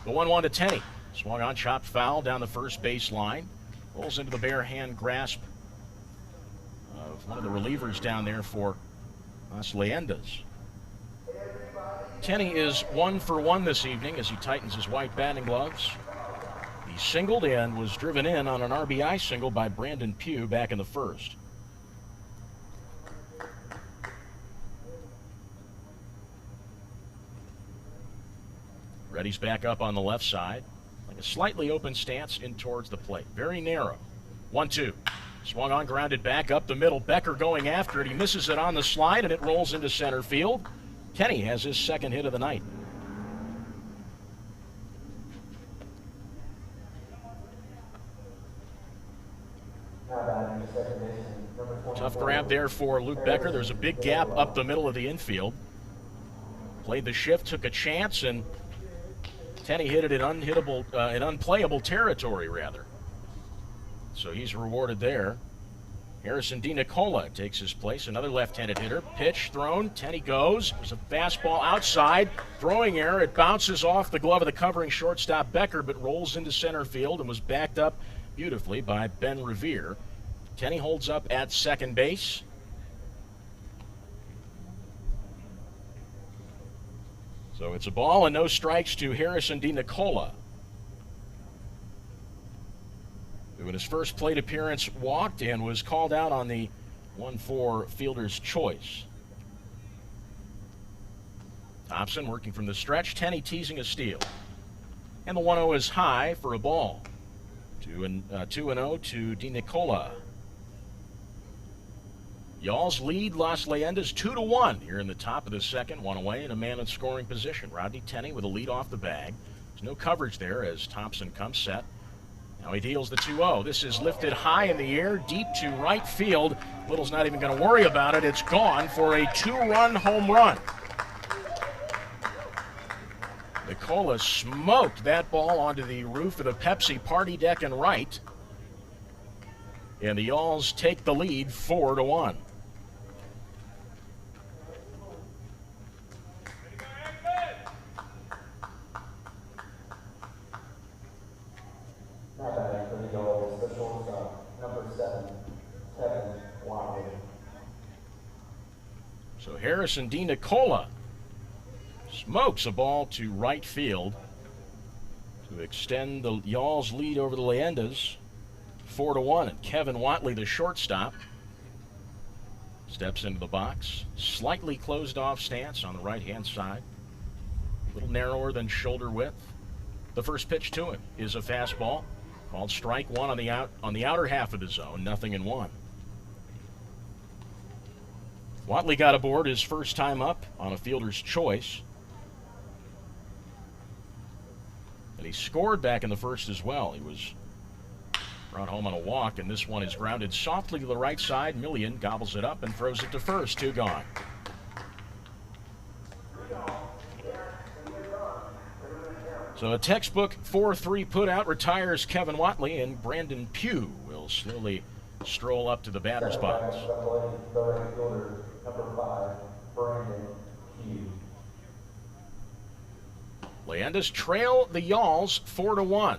The 1-1 to Tenney. Swung on, chopped foul down the first base line. Rolls into the bare hand grasp of one of the relievers down there for us Leyendas. Tenney is 1 for 1 this evening as he tightens his white batting gloves. He singled and was driven in on an RBI single by Brandon Pugh back in the first. Reddy's back up on the left side. Like a slightly open stance in towards the plate. Very narrow. 1-2. Swung on, grounded back up the middle. Becker going after it. He misses it on the slide, and it rolls into center field. Tenney has his second hit of the night. Tough grab there for Luke Becker. There's a big gap up the middle of the infield. Played the shift, took a chance, and Tenney hit it in unplayable territory, rather. So he's rewarded there. Harrison DiNicola takes his place, another left-handed hitter. Pitch thrown, Tenney goes. There's a fastball outside. Throwing error, it bounces off the glove of the covering shortstop Becker, but rolls into center field and was backed up beautifully by Ben Revere. Tenney holds up at second base. So it's a ball and no strikes to Harrison DiNicola, who in his first plate appearance walked and was called out on the 1-4 fielder's choice. Thompson working from the stretch. Tenney teasing a steal. And the 1-0 is high for a ball. 2-0 to DiNicola. Yalls lead Las Leyendas 2-1 here in the top of the second. 1 away and a man in scoring position. Rodney Tenney with a lead off the bag. There's no coverage there as Thompson comes set. Now he deals the 2-0. This is lifted high in the air, deep to right field. Little's not even going to worry about it. It's gone for a 2-run home run. Nicola smoked that ball onto the roof of the Pepsi party deck and right. And the Yalls take the lead 4-1. Now batting for the Yalls, the shortstop, number 7, Kevin Wiley. So Harrison DiNicola Smokes a ball to right field to extend the Yalls lead over the Leyendas 4-1. And Kevin Watley, the shortstop, steps into the box. Slightly closed off stance on the right-hand side. A little narrower than shoulder width. The first pitch to him is a fastball called strike one on the outer half of the zone, 0-1. Watley got aboard his first time up on a fielder's choice. And he scored back in the first as well. He was brought home on a walk, and this one is grounded softly to the right side. Million gobbles it up and throws it to first. 2 gone. So a textbook 4-3 putout retires Kevin Watley, and Brandon Pugh will slowly stroll up to the batter's box. Leyendas trail the Yalls 4-1.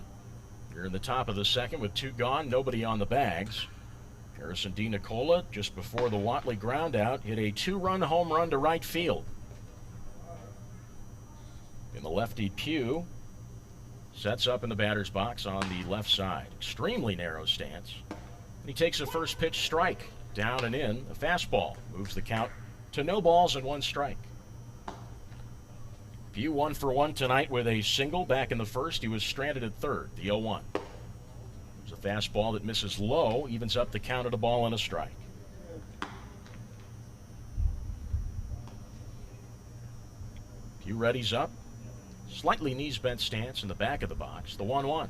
You're in the top of the second with 2 gone, nobody on the bags. Harrison D. Nicola, just before the Watley ground out, hit a 2-run home run to right field. And the lefty Pugh sets up in the batter's box on the left side. Extremely narrow stance. And he takes a first pitch strike, down and in. A fastball moves the count to no balls and 1 strike. Pugh 1 for 1 tonight with a single back in the first. He was stranded at third, the 0-1. There's a fastball that misses low, evens up the count at a ball and a strike. Pugh readies up. Slightly knees bent stance in the back of the box, the 1-1.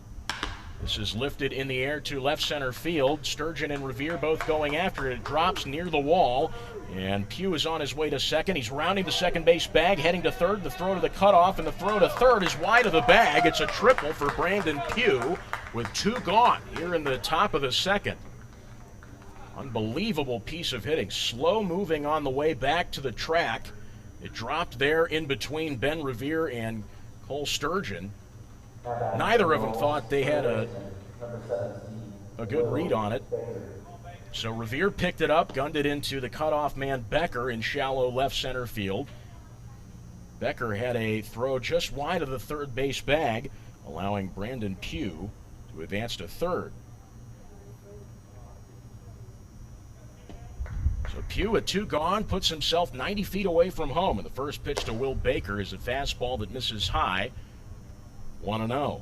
This is lifted in the air to left center field. Sturgeon and Revere both going after it. It drops near the wall, and Pugh is on his way to second. He's rounding the second base bag, heading to third. The throw to the cutoff, and the throw to third is wide of the bag. It's a triple for Brandon Pugh with 2 gone here in the top of the second. Unbelievable piece of hitting. Slow moving on the way back to the track. It dropped there in between Ben Revere and Cole Sturgeon. Neither of them thought they had a good read on it. So Revere picked it up, gunned it into the cutoff man Becker in shallow left center field. Becker had a throw just wide of the third base bag, allowing Brandon Pugh to advance to third. So Pugh at 2 gone puts himself 90 feet away from home, and the first pitch to Will Baker is a fastball that misses high. 1-0.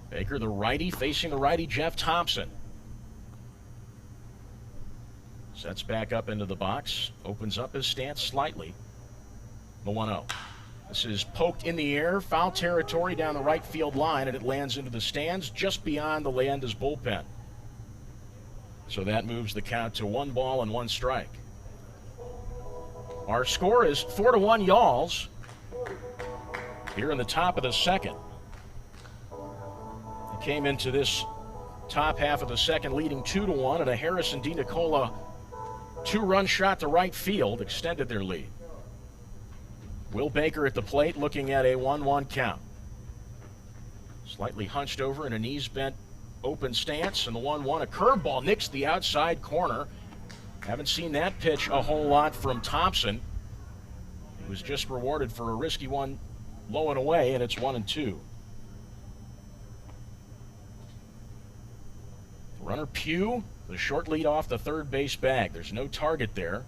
Baker, the righty, facing the righty Jeff Thompson. Sets back up into the box, opens up his stance slightly. The 1-0. This is poked in the air, foul territory down the right field line, and it lands into the stands just beyond the Leyendas bullpen. So that moves the count to 1 ball and 1 strike. Our score is 4-1 Yalls here in the top of the second. It came into this top half of the second leading 2-1, and a Harrison D. Nicola 2-run shot to right field extended their lead. Will Baker at the plate looking at a 1-1 count. Slightly hunched over in a knees bent open stance, and the 1-1, a curveball nicks the outside corner. Haven't seen that pitch a whole lot from Thompson. He was just rewarded for a risky one low and away, and it's 1-2. Runner Pugh, the short lead off the third base bag. There's no target there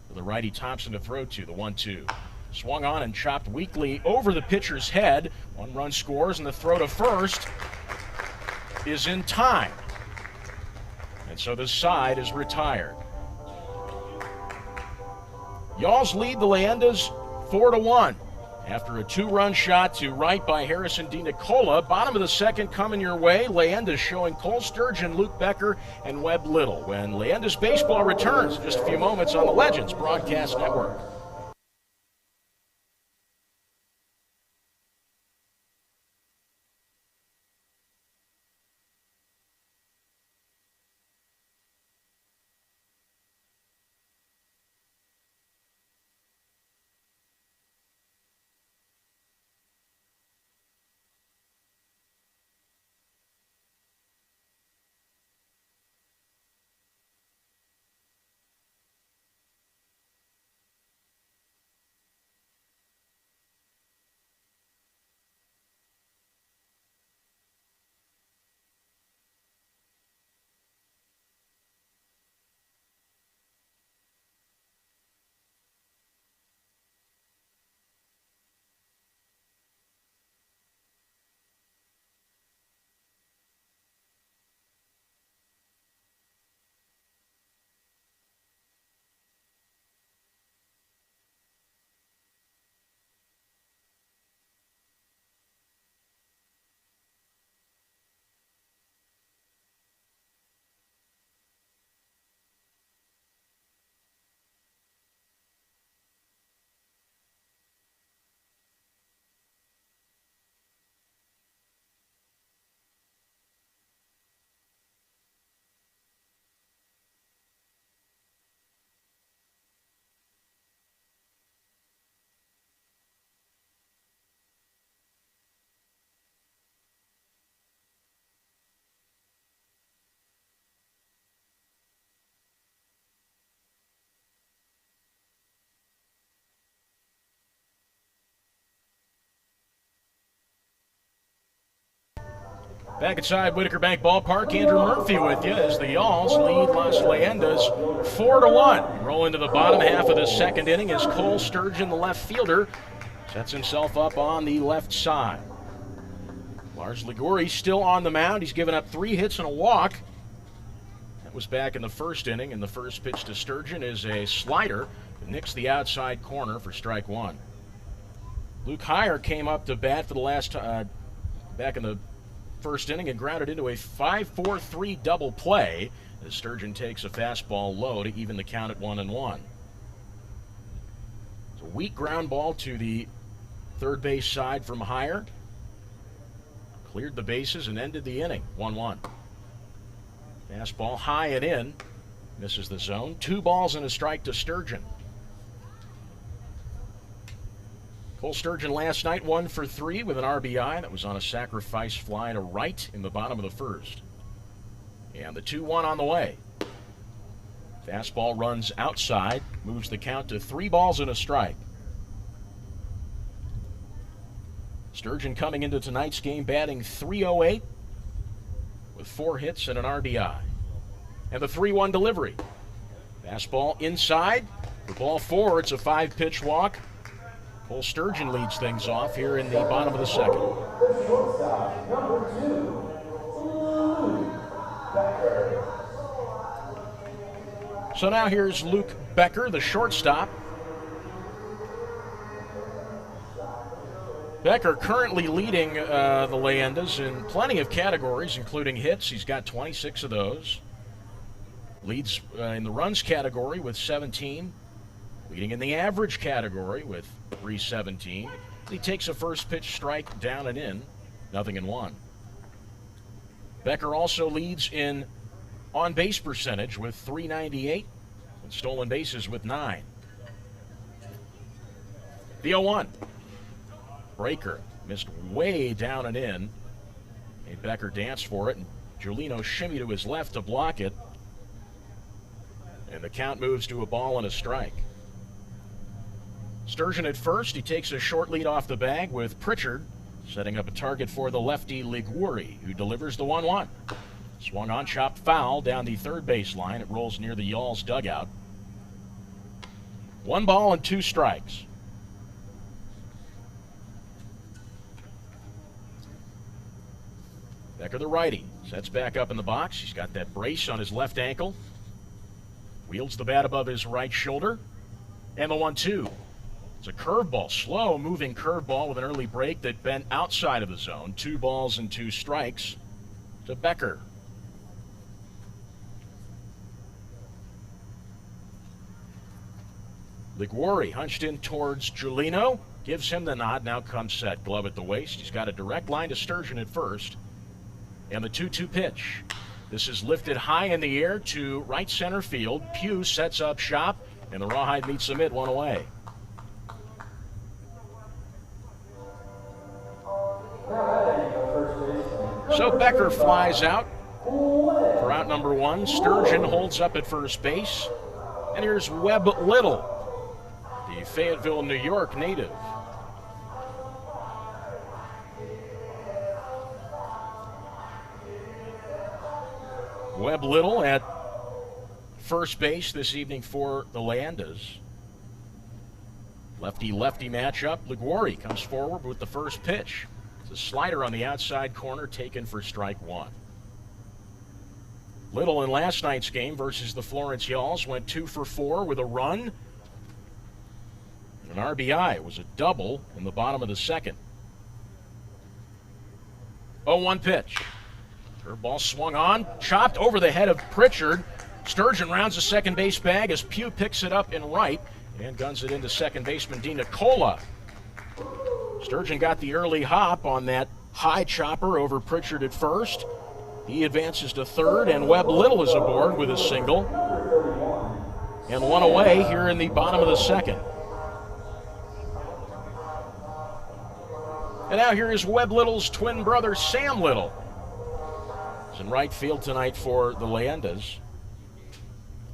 for the righty Thompson to throw to. The 1-2. Swung on and chopped weakly over the pitcher's head. 1 run scores, and the throw to first is in time. And so the side is retired. Yalls lead the Leyendas 4-1. After a 2-run shot to right by Harrison D. Nicola. Bottom of the second coming your way. Leyendas showing Cole Sturgeon, Luke Becker, and Webb Little when Leyendas baseball returns in just a few moments on the Legends Broadcast Network. Back inside Whitaker Bank Ballpark, Andrew Murphy with you as the Yalls lead Las Leyendas 4-1. Roll into the bottom half of the second inning as Cole Sturgeon, the left fielder, sets himself up on the left side. Lars Liguri still on the mound. He's given up 3 hits and a walk. That was back in the first inning, and the first pitch to Sturgeon is a slider that nicks the outside corner for strike 1. Luke Heyer came up to bat for the last back in the first inning and grounded into a 5-4-3 double play as Sturgeon takes a fastball low to even the count at 1-1. It's a weak ground ball to the third base side from Heyer. Cleared the bases and ended the inning, 1-1. Fastball high and in, misses the zone. 2 balls and a strike to Sturgeon. Cole Sturgeon last night 1 for 3 with an RBI. That was on a sacrifice fly to right in the bottom of the first. And the 2-1 on the way. Fastball runs outside, moves the count to 3 balls and a strike. Sturgeon coming into tonight's game batting .308 with 4 hits and an RBI. And the 3-1 delivery. Fastball inside, the ball forward. It's a 5-pitch walk. Cole Sturgeon leads things off here in the bottom of the second. So now here's Luke Becker, the shortstop. Becker currently leading the Leyendas in plenty of categories, including hits. He's got 26 of those. Leads in the runs category with 17. Leading in the average category with 317. He takes a first pitch strike down and in, 0-1. Becker also leads in on-base percentage with 398 and stolen bases with 9. The 0-1. Breaker missed way down and in. Made Becker dance for it, and Giulino shimmy to his left to block it. And the count moves to a ball and a strike. Sturgeon at first. He takes a short lead off the bag with Pritchard, setting up a target for the lefty Liguri, who delivers the 1-1. Swung on, chopped foul down the third base line. It rolls near the Yalls dugout. 1 ball and 2 strikes. Becker, the righty, sets back up in the box. He's got that brace on his left ankle. Wields the bat above his right shoulder. And the 1-2. It's a curveball, slow-moving curveball with an early break that bent outside of the zone. 2 balls and 2 strikes to Becker. Liguri hunched in towards Giulino. Gives him the nod. Now comes set. Glove at the waist. He's got a direct line to Sturgeon at first. And the 2-2 pitch. This is lifted high in the air to right center field. Pugh sets up shop, and the rawhide meets the mid, 1 away. So Becker flies out for out number 1. Sturgeon holds up at first base. And here's Webb Little, the Fayetteville, New York native. Webb Little at first base this evening for the Leyendas. Lefty-lefty matchup. Liguri comes forward with the first pitch. It's a slider on the outside corner taken for strike 1. Little in last night's game versus the Florence Yalls went 2 for 4 with a run. An RBI. It was a double in the bottom of the second. 0-1 pitch. Curveball swung on, chopped over the head of Pritchard. Sturgeon rounds the second base bag as Pugh picks it up in right and guns it into second baseman Dean Nicola. Sturgeon got the early hop on that high chopper over Pritchard at first. He advances to third, and Webb Little is aboard with a single. And 1 away here in the bottom of the second. And now here is Webb Little's twin brother, Sam Little. He's in right field tonight for the Leyendas.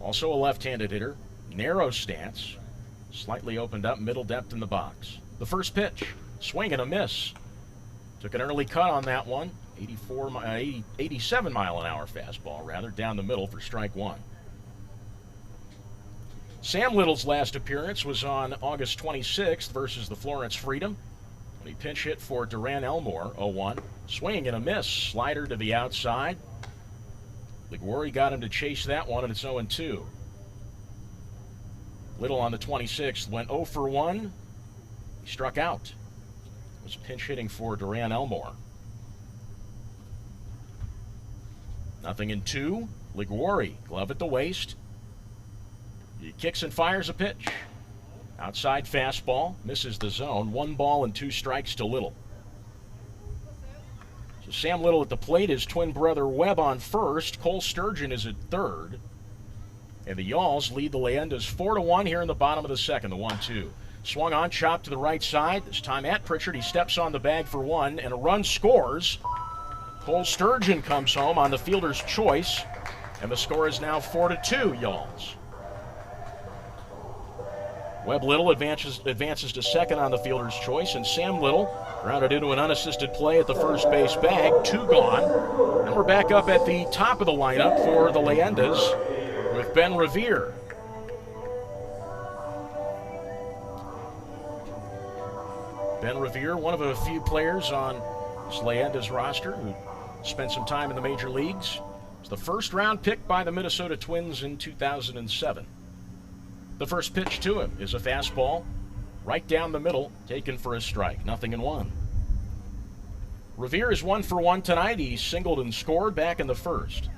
Also a left-handed hitter. Narrow stance. Slightly opened up, middle depth in the box. The first pitch. Swing and a miss. Took an early cut on that one. 87 mile an hour fastball, rather, down the middle for strike one. Sam Little's last appearance was on August 26th versus the Florence Freedom, when he pinch hit for Duran Elmore, 0-1. Swing and a miss, slider to the outside. Liguori got him to chase that one, and it's 0-2. Little on the 26th went 0 for 1. He struck out. Was pinch hitting for Duran Elmore. 0-2. Liguori, glove at the waist. He kicks and fires a pitch. Outside fastball, misses the zone. 1 ball and 2 strikes to Little. So Sam Little at the plate, his twin brother Webb on first. Cole Sturgeon is at third. And the Yalls lead the Leyendas 4-1 here in the bottom of the second, the 1-2. Swung on, chopped to the right side. This time at Pritchard, he steps on the bag for 1, and a run scores. Cole Sturgeon comes home on the fielder's choice, and the score is now 4-2, Yalls. Webb Little advances to second on the fielder's choice, and Sam Little grounded into an unassisted play at the first base bag. 2 gone. And we're back up at the top of the lineup for the Leyendas with Ben Revere. Ben Revere, one of a few players on this Leyendas roster who spent some time in the major leagues. Was the first round pick by the Minnesota Twins in 2007. The first pitch to him is a fastball, right down the middle, taken for a strike. 0-1. Revere is 1 for 1 tonight. He singled and scored back in the first.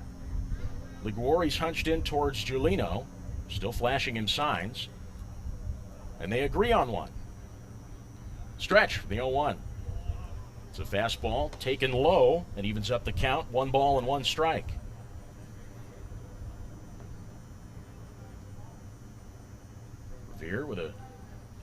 Liguori's hunched in towards Giulino, still flashing him signs, and they agree on one. Stretch for the 0-1. It's a fastball taken low and evens up the count. 1 ball and 1 strike. Revere with a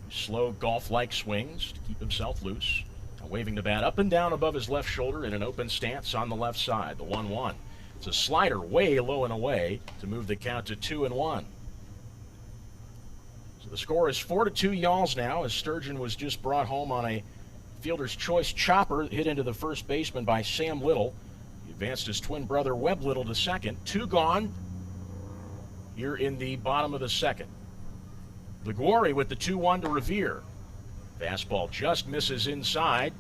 slow golf-like swings to keep himself loose. Now waving the bat up and down above his left shoulder in an open stance on the left side, the 1-1. It's a slider way low and away to move the count to 2-1. So the score is 4-2 Yalls now, as Sturgeon was just brought home on a fielder's choice chopper hit into the first baseman by Sam Little. He advanced his twin brother Webb Little to second. 2 gone here in the bottom of the second. Liguori with the 2-1 to Revere. Fastball just misses inside.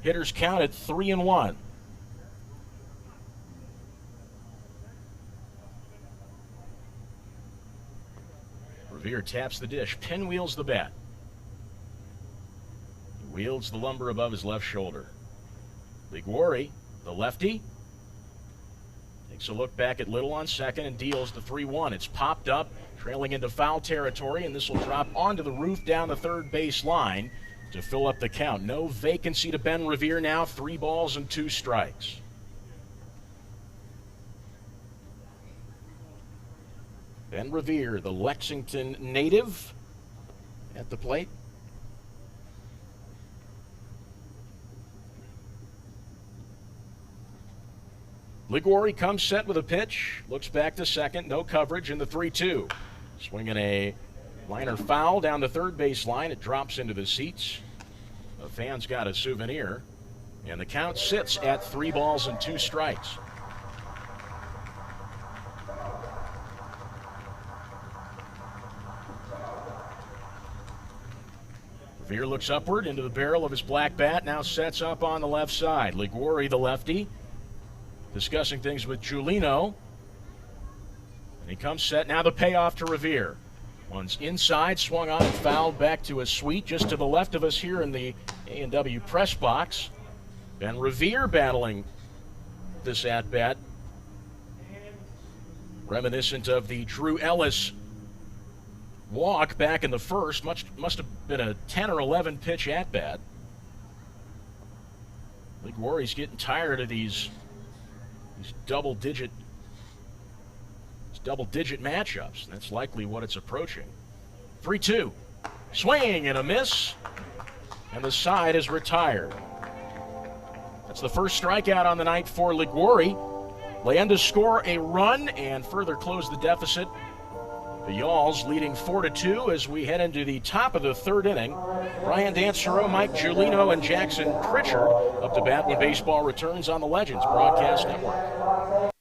Hitters count at 3-1. Revere taps the dish, pinwheels the bat. He wields the lumber above his left shoulder. Liguori, the lefty, takes a look back at Little on second and deals the 3-1. It's popped up, trailing into foul territory, and this will drop onto the roof down the third base line to fill up the count. No vacancy to Ben Revere now, 3 balls and 2 strikes. Ben Revere, the Lexington native, at the plate. Liguori comes set with a pitch, looks back to second, no coverage in the 3-2. Swinging a liner foul down the third base line. It drops into the seats. The fans got a souvenir, and the count sits at 3 balls and 2 strikes. Revere looks upward into the barrel of his black bat, now sets up on the left side. Liguori, the lefty, discussing things with Giulino. And he comes set. Now the payoff to Revere. One's inside, swung on and fouled back to a sweet just to the left of us here in the A&W press box. Ben Revere battling this at-bat, reminiscent of the Drew Ellis walk back in the first. Must have been a 10 or 11 pitch at-bat. Liguori's getting tired of these double-digit matchups. That's likely what it's approaching. 3-2. Swing and a miss. And the side is retired. That's the first strikeout on the night for Liguori. Leyendas score a run and further close the deficit The Yalls leading 4-2 as we head into the top of the third inning. Brian Dancero, Mike Giulino, and Jackson Pritchard up to bat when baseball returns on the Legends Broadcast Network.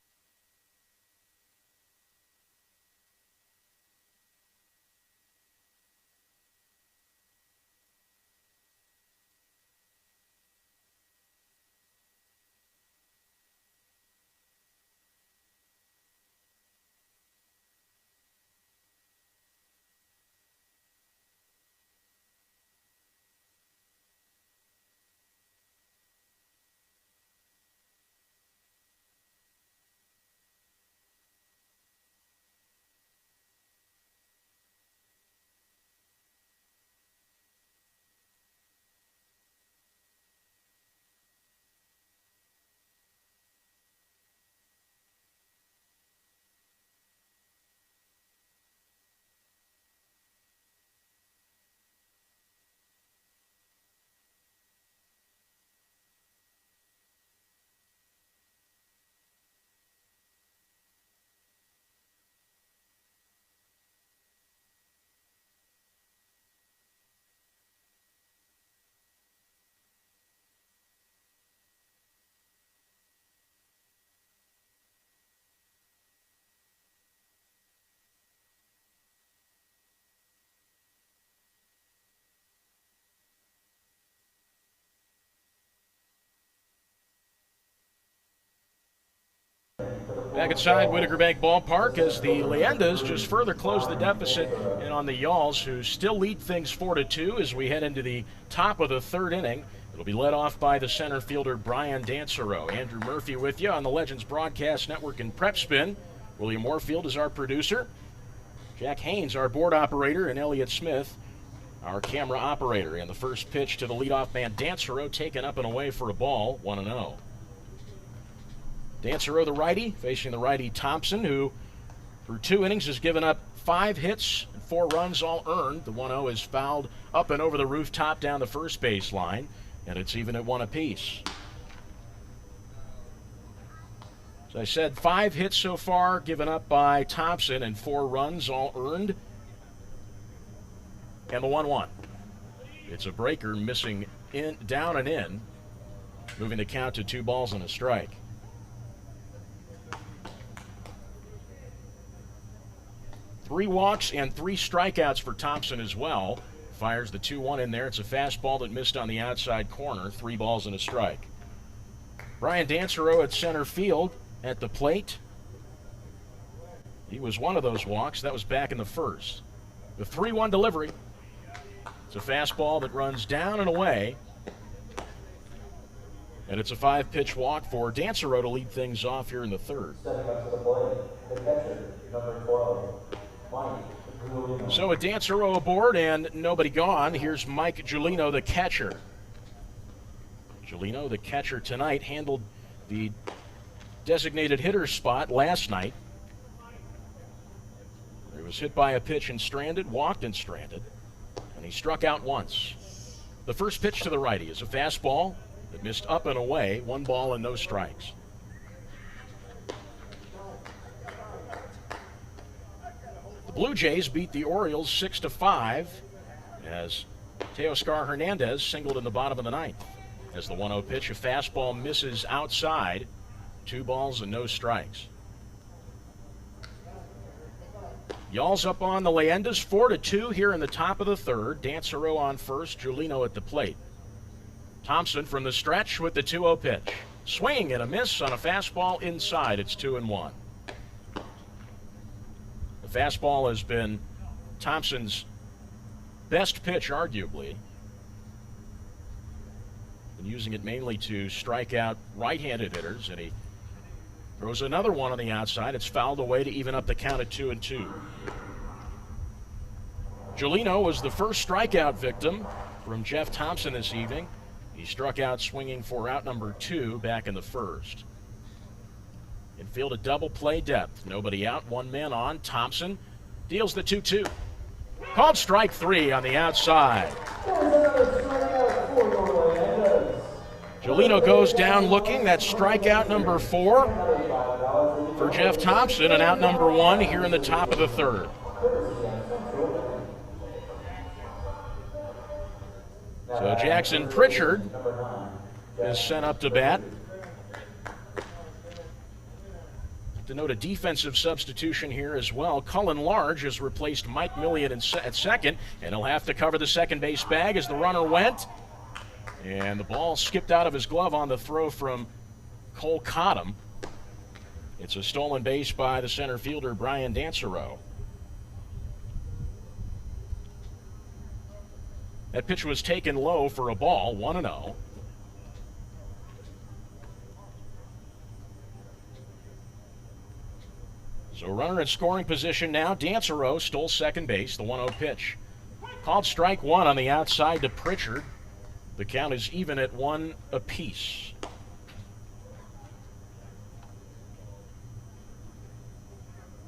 Back inside Whitaker Bank Ballpark as the Leyendas just further close the deficit in on the Yalls, who still lead things 4-2 as we head into the top of the third inning. It'll be led off by the center fielder Brian Dancero. Andrew Murphy with you on the Legends Broadcast Network in Prep Spin. William Warfield is our producer. Jack Haynes, our board operator, and Elliott Smith, our camera operator. And the first pitch to the leadoff man Dancero, taken up and away for a ball, 1-0. Dancero, the righty, facing the righty Thompson, who through 2 innings has given up 5 hits and 4 runs, all earned. The 1-0 is fouled up and over the rooftop down the first base line, and it's even at 1 apiece. As I said, 5 hits so far given up by Thompson and 4 runs, all earned. And the 1-1. It's a breaker missing in, down and in, moving the count to 2 balls and a strike. Three walks and 3 strikeouts for Thompson as well. Fires the 2-1 in there. It's a fastball that missed on the outside corner. 3 balls and a strike. Brian Dancero at center field at the plate. He was one of those walks. That was back in the first. The 3-1 delivery. It's a fastball that runs down and away. And it's a 5-pitch walk for Dancero to lead things off here in the third. Stepping up to the plate, the catcher, number 12. So with Dancero aboard and nobody gone, here's Mike Giulino, the catcher. Giulino, the catcher tonight, handled the designated hitter spot last night. He was hit by a pitch and stranded, walked and stranded, and he struck out once. The first pitch to the righty is a fastball that missed up and away, 1 ball and no strikes. The Blue Jays beat the Orioles 6-5 as Teoscar Hernandez singled in the bottom of the 9th. As the 1-0 pitch, a fastball misses outside, 2 balls and no strikes. Yalls up on the Leyendas 4-2 here in the top of the third. Dancero on first, Giulino at the plate. Thompson from the stretch with the 2-0 pitch. Swing and a miss on a fastball inside. It's 2-1. The fastball has been Thompson's best pitch, arguably. Been using it mainly to strike out right-handed hitters, and he throws another one on the outside. It's fouled away to even up the count at 2-2. Giulino was the first strikeout victim from Jeff Thompson this evening. He struck out swinging for out number 2 back in the first. Infield a double play depth. Nobody out, 1 man on. Thompson deals the 2-2. Called strike 3 on the outside. Giulino goes down looking. That's strikeout number 4 for Jeff Thompson, and out number 1 here in the top of the third. So Jackson Pritchard Number 9. is sent up to bat. To note a defensive substitution here as well. Cullen Large has replaced Mike Millian at second, and he'll have to cover the second base bag as the runner went. And the ball skipped out of his glove on the throw from Cole Cottom. It's a stolen base by the center fielder, Brian Dansereau. That pitch was taken low for a ball, 1-0. So runner in scoring position now. Dansereau stole second base, the 1-0 pitch. Called strike one on the outside to Pritchard. The count is even at 1 apiece.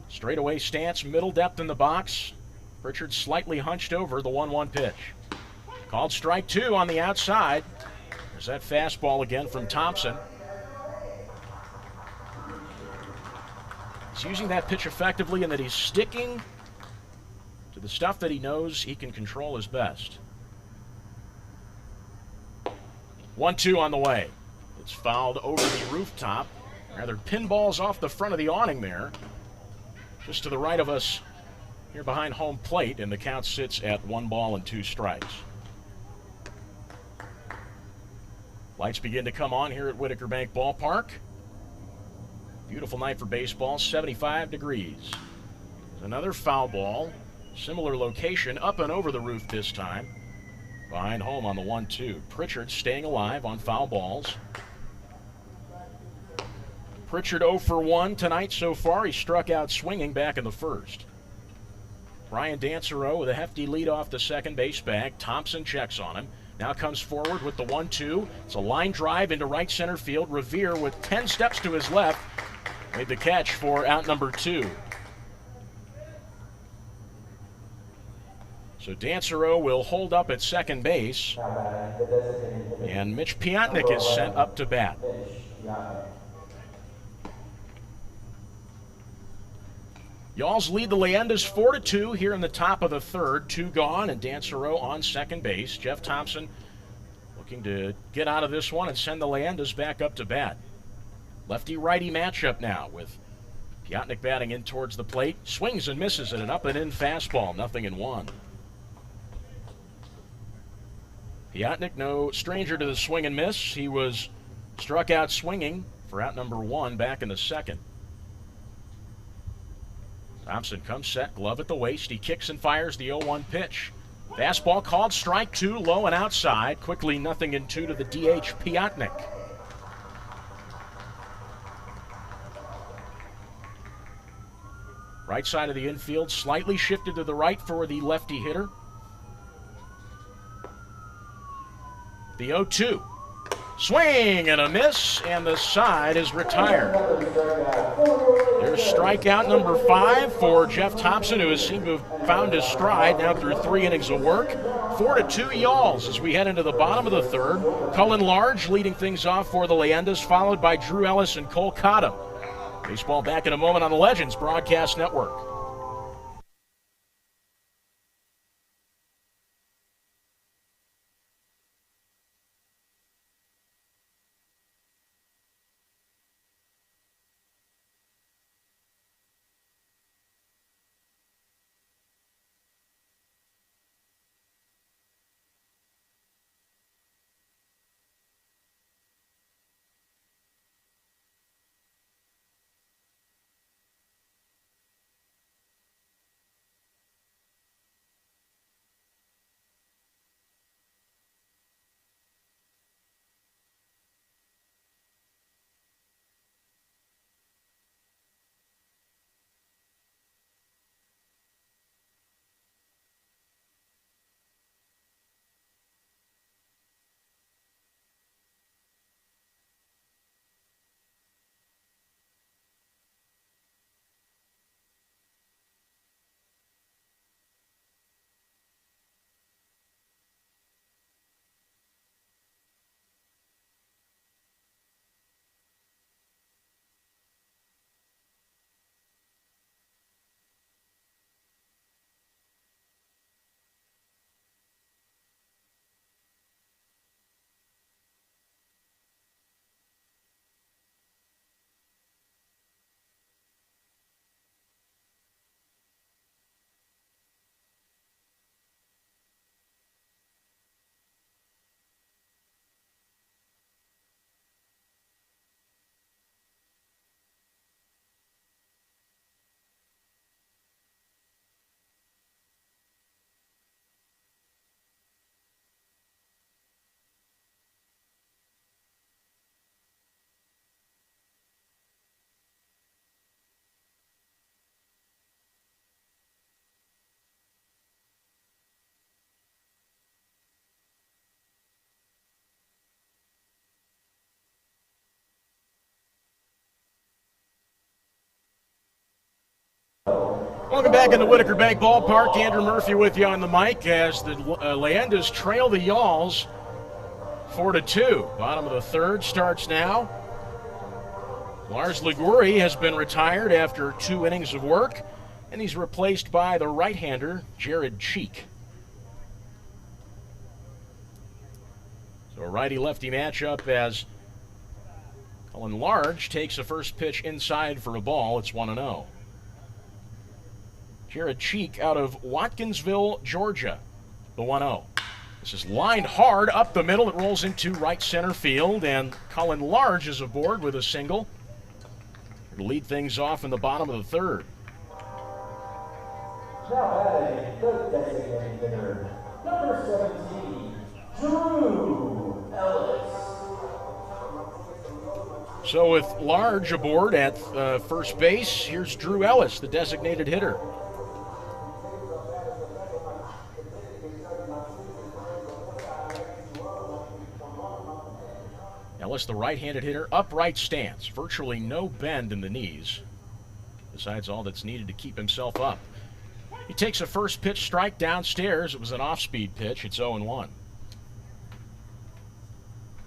Straightaway stance, middle depth in the box. Pritchard slightly hunched over the 1-1 pitch. Called strike two on the outside. There's that fastball again from Thompson. He's using that pitch effectively in that he's sticking to the stuff that he knows he can control his best. 1-2 on the way. It's fouled over the rooftop. Rather pinballs off the front of the awning there. Just to the right of us here behind home plate, and the count sits at 1-2 strikes. Lights begin to come on here at Whitaker Bank Ballpark. Beautiful night for baseball, 75 degrees. Another foul ball, similar location, up and over the roof this time. Behind home on the 1-2. Pritchard staying alive on foul balls. Pritchard 0 for 1 tonight so far. He struck out swinging back in the first. Brian Dansereau with a hefty lead off the second base bag. Thompson checks on him. Now comes forward with the 1-2. It's a line drive into right center field. Revere with 10 steps to his left made the catch for out number 2. So Dansereau will hold up at second base. And Mitch Piotnik is sent up to bat. Yalls lead the Leyendas 4-2 here in the top of the third. 2 gone, and Dansereau on second base. Jeff Thompson looking to get out of this one and send the Leyendas back up to bat. Lefty-righty matchup now with Piotnik batting in towards the plate. Swings and misses at an up-and-in fastball. 0-1. Piotnik, no stranger to the swing and miss. He was struck out swinging for out number 1 back in the second. Thompson comes set, glove at the waist. He kicks and fires the 0-1 pitch. Fastball called strike 2, low and outside. Quickly 0-2 to the DH, Piotnik. Right side of the infield, slightly shifted to the right for the lefty hitter. The 0-2. Swing and a miss, and the side is retired. There's strikeout number 5 for Jeff Thompson, who has seemed to have found his stride now through 3 innings of work. 4-2 Yalls as we head into the bottom of the third. Cullen Large leading things off for the Leyendas, followed by Drew Ellis and Cole Cottom. Baseball back in a moment on the Legends Broadcast Network. Welcome back into Whitaker Bank Ballpark. Andrew Murphy with you on the mic as the Leyendas trail the Yalls 4-2. Bottom of the third starts now. Lars Liguri has been retired after 2 innings of work, and he's replaced by the right-hander, Jared Cheek. So a righty-lefty matchup as Cullen Large takes the first pitch inside for a ball. It's 1-0. Jared Cheek out of Watkinsville, Georgia, the 1-0. This is lined hard up the middle. It rolls into right center field, and Cullen Large is aboard with a single. It'll lead things off in the bottom of the third. Now batting, the designated hitter, number 17, Drew Ellis. So with Large aboard at first base, here's Drew Ellis, the designated hitter. Ellis, the right-handed hitter, upright stance, virtually no bend in the knees, besides all that's needed to keep himself up. He takes a first pitch strike downstairs. It was an off-speed pitch. It's 0-1.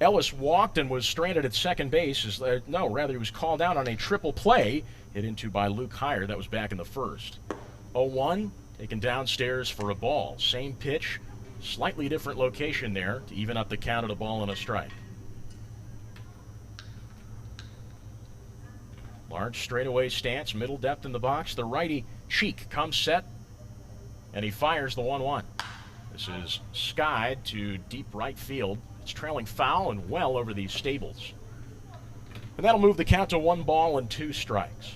Ellis walked and was stranded at second base. He was called out on a triple play hit into by Luke Heyer. That was back in the first. 0-1, taken downstairs for a ball. Same pitch, slightly different location there to even up the count of the ball and a strike. Large straightaway stance, middle depth in the box. The righty Cheek comes set, and he fires the 1-1. This is skied to deep right field. It's trailing foul and well over these stables. And that'll move the count to 1 ball and 2 strikes.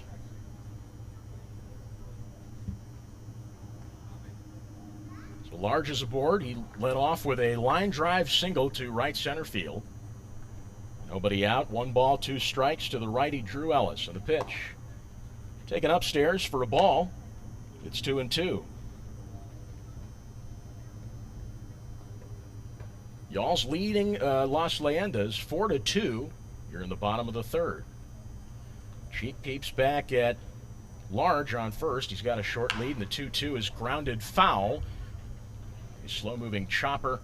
So Large is aboard. He led off with a line drive single to right center field. Nobody out. 1 ball, 2 strikes to the righty Drew Ellis. And the pitch taken upstairs for a ball. It's 2-2. Yalls leading Los Leyendas 4-2 here in the bottom of the third. Cheek peeps back at Large on first. He's got a short lead, and the 2-2 is grounded foul. A slow-moving chopper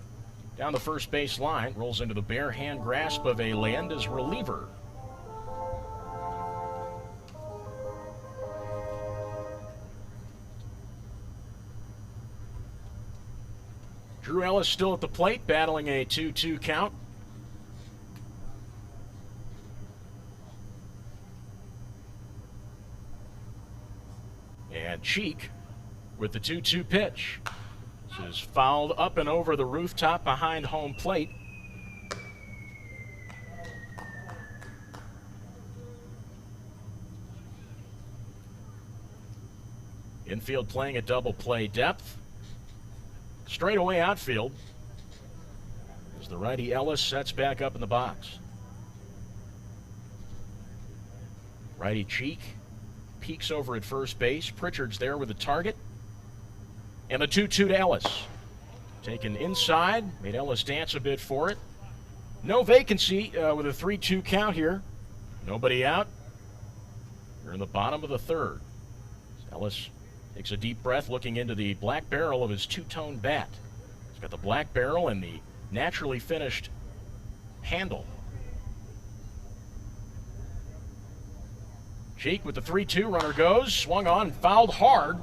down the first base line, rolls into the bare hand grasp of a Leyendas reliever. Drew Ellis still at the plate, battling a 2-2 count. And Cheek with the 2-2 pitch. This is fouled up and over the rooftop behind home plate. Infield playing a double play depth. Straightaway outfield as the righty Ellis sets back up in the box. Righty Cheek peeks over at first base. Pritchard's there with the target. And the 2-2 to Ellis. Taken inside, made Ellis dance a bit for it. No vacancy with a 3-2 count here. Nobody out. We're in the bottom of the third. Ellis takes a deep breath, looking into the black barrel of his two-tone bat. He's got the black barrel and the naturally finished handle. Cheek with the 3-2, runner goes, swung on, fouled hard.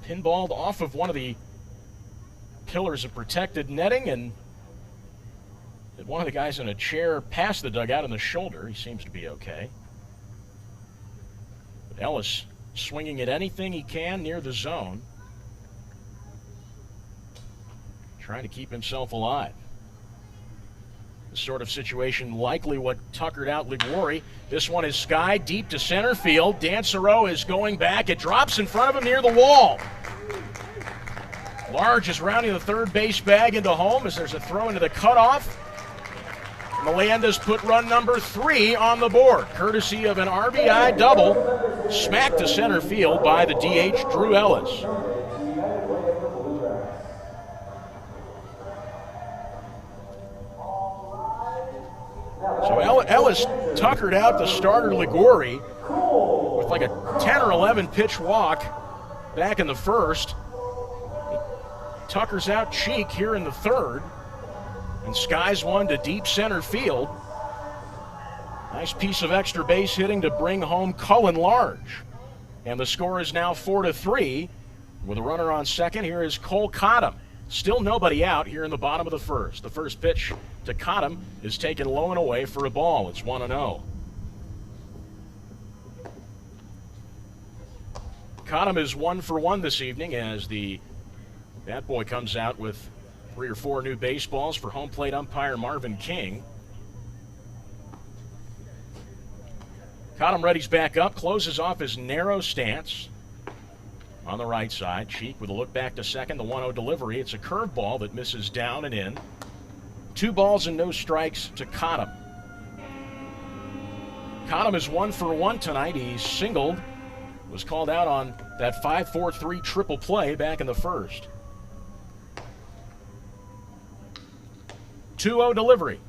Pinballed off of one of the pillars of protected netting and hit one of the guys in a chair past the dugout in the shoulder. He seems to be okay. But Ellis swinging at anything he can near the zone, trying to keep himself alive. This sort of situation likely what tuckered out Liguri. This one is skied deep to center field. Dansereau is going back. It drops in front of him near the wall. Large is rounding the third base bag into home as there's a throw into the cutoff. And the Leyendas put run number 3 on the board, courtesy of an RBI double, smacked to center field by the DH Drew Ellis. So Ellis tuckered out the starter Liguri with like a 10 or 11 pitch walk back in the first. Tuckers out Cheek here in the third and skies one to deep center field. Nice piece of extra base hitting to bring home Cullen Large. And the score is now 4-3 with a runner on second. Here is Cole Cottom. Still nobody out here in the bottom of the first. The first pitch to Cottom is taken low and away for a ball. It's 1-0. Cottom is 1 for 1 this evening as the bat boy comes out with 3 or 4 new baseballs for home plate umpire Marvin King. Cottom readies back up, closes off his narrow stance on the right side. Cheek with a look back to second, the 1-0 delivery. It's a curveball that misses down and in. 2 balls and no strikes to Cottom. Cottom is 1 for 1 tonight. He singled, was called out on that 5-4-3 triple play back in the first. 2-0 delivery.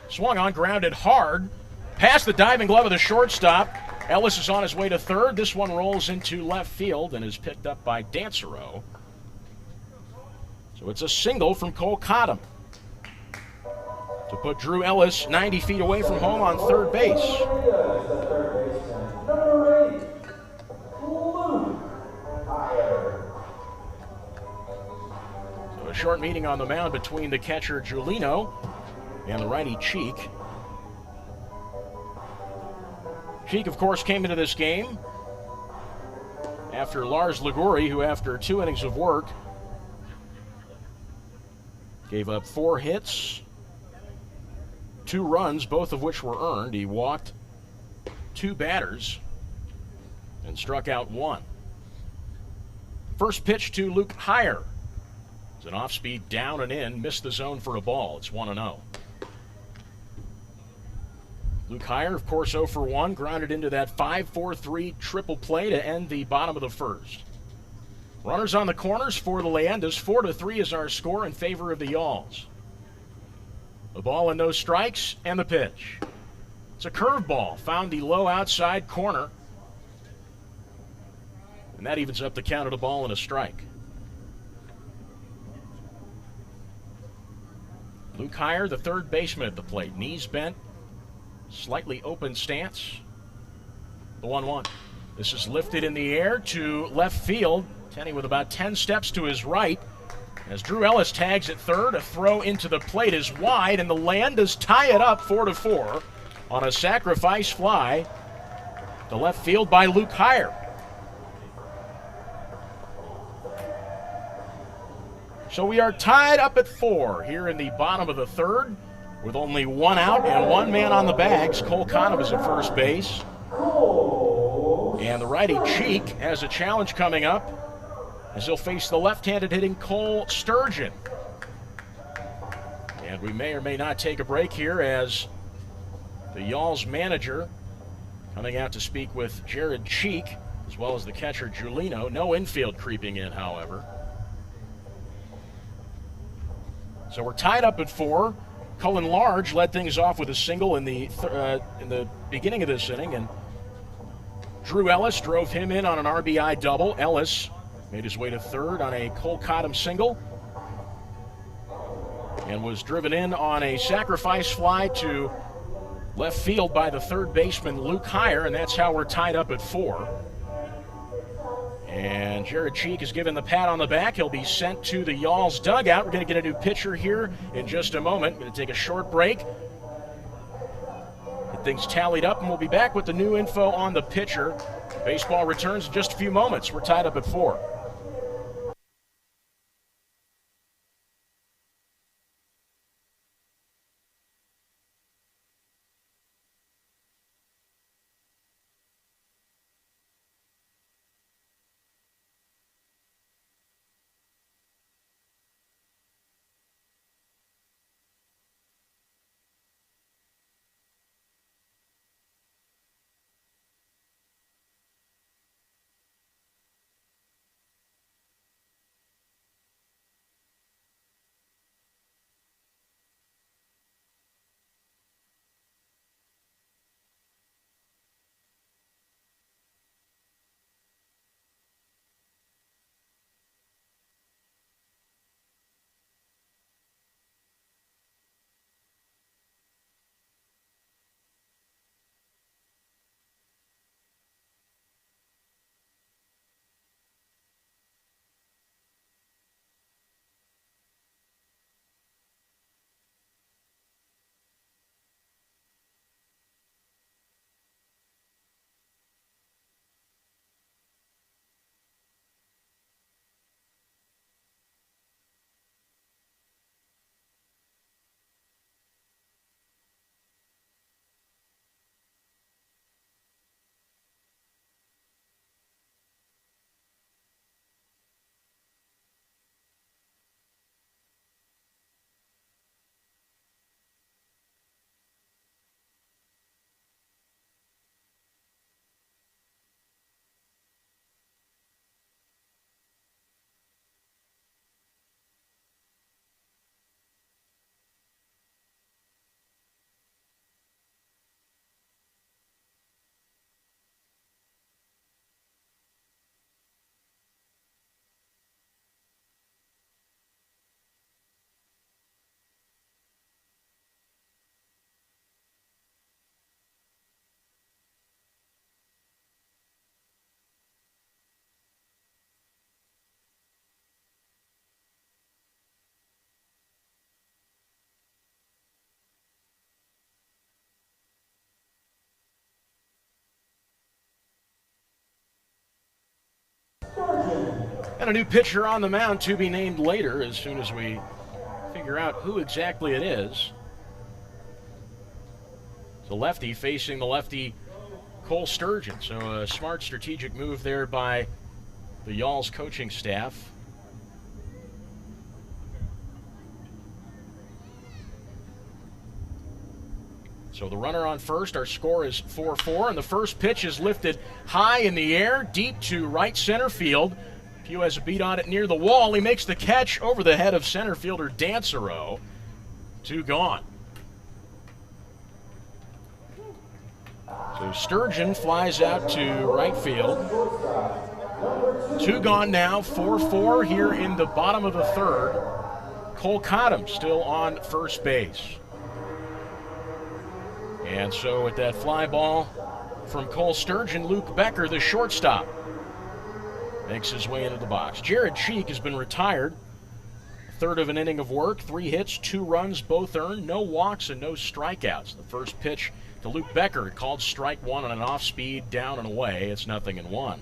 Swung on, grounded hard. Past the diving glove of the shortstop. Ellis is on his way to third. This one rolls into left field and is picked up by Dansereau. So it's a single from Cole Cottom to put Drew Ellis 90 feet away from home on third base. So a short meeting on the mound between the catcher Giulino and the righty Cheek. Cheek, of course, came into this game after Lars Liguri, who after 2 innings of work gave up 4 hits, 2 runs, both of which were earned. He walked 2 batters and struck out 1. First pitch to Luke Heyer. It's an off-speed down and in, missed the zone for a ball. It's 1-0. Luke Heyer, of course, 0 for 1, grounded into that 5-4-3 triple play to end the bottom of the first. Runners on the corners for the Leyendas. 4-3 is our score in favor of the Yalls. The ball and no strikes, and the pitch. It's a curveball, found the low outside corner. And that evens up the count of the ball and a strike. Luke Heyer, the third baseman at the plate. Knees bent, slightly open stance. The 1-1. This is lifted in the air to left field. Tenney with about 10 steps to his right. As Drew Ellis tags at third, a throw into the plate is wide, and the Leyendas tie it up 4-4 on a sacrifice fly to left field by Luke Heyer. So we are tied up at 4 here in the bottom of the third with only 1 out and 1 man on the bags. Cole Cottom is at first base. And the righty Cheek has a challenge coming up as he'll face the left-handed hitting Cole Sturgeon. And we may or may not take a break here as the Yalls manager coming out to speak with Jared Cheek as well as the catcher Giulino. No infield creeping in, however. So we're tied up at 4. Cullen Large led things off with a single in the beginning of this inning, and Drew Ellis drove him in on an RBI double. Ellis made his way to third on a Cole Cottom single and was driven in on a sacrifice fly to left field by the third baseman Luke Heyer, and that's how we're tied up at 4. And Jared Cheek is given the pat on the back. He'll be sent to the Yalls dugout. We're going to get a new pitcher here in just a moment. Going to take a short break. Get things tallied up, and we'll be back with the new info on the pitcher. Baseball returns in just a few moments. We're tied up at 4. And a new pitcher on the mound to be named later as soon as we figure out who exactly it is. The lefty facing the lefty Cole Sturgeon. So a smart strategic move there by the Yalls coaching staff. So the runner on first, our score is 4-4, and the first pitch is lifted high in the air, deep to right center field. Pugh has a beat on it near the wall. He makes the catch over the head of center fielder Dansereau. 2 gone. So Sturgeon flies out to right field. 2 gone now, 4-4 here in the bottom of the third. Cole Cottom still on first base. And so with that fly ball from Cole Sturgeon, Luke Becker, the shortstop, makes his way into the box. Jared Cheek has been retired. A third of an inning of work, 3 hits, 2 runs, both earned, no walks and no strikeouts. The first pitch to Luke Becker, called strike 1 on an off-speed, down and away. It's 0-1.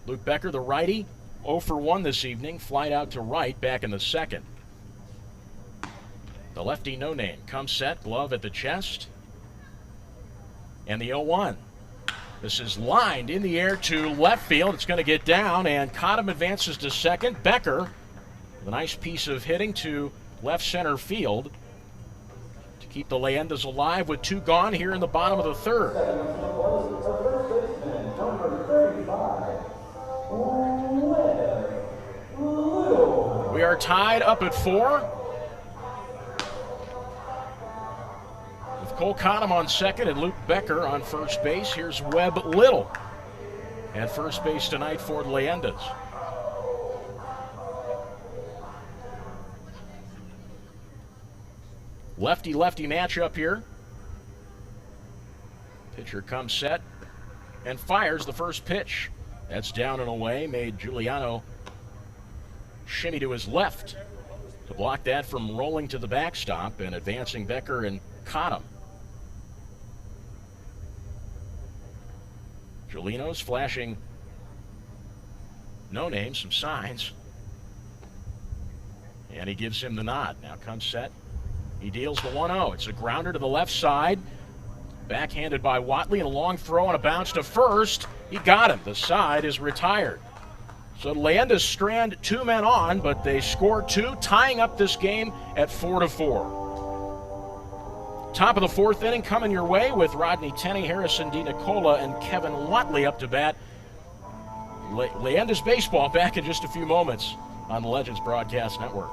Luke Becker, the righty, 0 for 1 this evening, flied out to right back in the second. The lefty no-name comes set, glove at the chest, and the 0-1. This is lined in the air to left field. It's going to get down, and Cottom advances to second. Becker with a nice piece of hitting to left center field to keep the Leyendas alive with 2 gone here in the bottom of the third. We are tied up at 4. Cole Cottom on second and Luke Becker on first base. Here's Webb Little at first base tonight for the Leyendas. Lefty-lefty matchup here. Pitcher comes set and fires the first pitch. That's down and away. Made Giuliano shimmy to his left to block that from rolling to the backstop and advancing Becker and Cottom. Giuliano's flashing no name, some signs. And he gives him the nod. Now comes set. He deals the 1-0. It's a grounder to the left side. Backhanded by Watley, and a long throw and a bounce to first. He got him. The side is retired. So the Leyendas strand 2 men on, but they score 2, tying up this game at 4-4. Top of the 4th inning coming your way with Rodney Tenney, Harrison DiNicola, and Kevin Watley up to bat. Leyendas baseball back in just a few moments on the Legends Broadcast Network.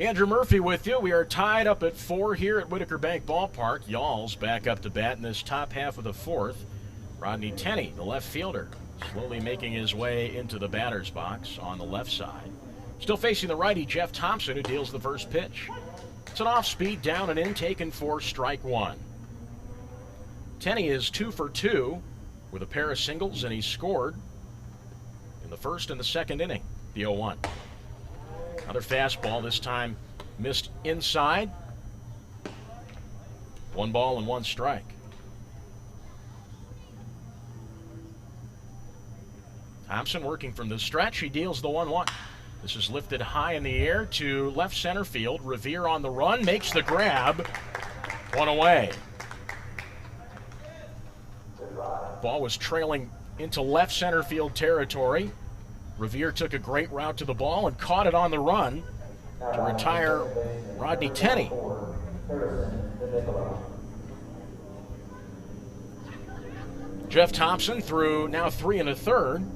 Andrew Murphy with you. We are tied up at 4 here at Whitaker Bank Ballpark. Yalls back up to bat in this top half of the fourth. Rodney Tenney, the left fielder, slowly making his way into the batter's box on the left side. Still facing the righty, Jeff Thompson, who deals the first pitch. It's an off-speed, down and in, taken for strike one. Tenney is 2 for 2 with a pair of singles, and he scored in the first and the second inning, the 0-1. Another fastball, this time missed inside. 1 ball and 1 strike. Thompson working from the stretch. He deals the 1-1. This is lifted high in the air to left center field. Revere on the run, makes the grab. 1 away. Ball was trailing into left center field territory. Revere took a great route to the ball and caught it on the run to retire Rodney Tenney. Jeff Thompson threw now 3 1/3.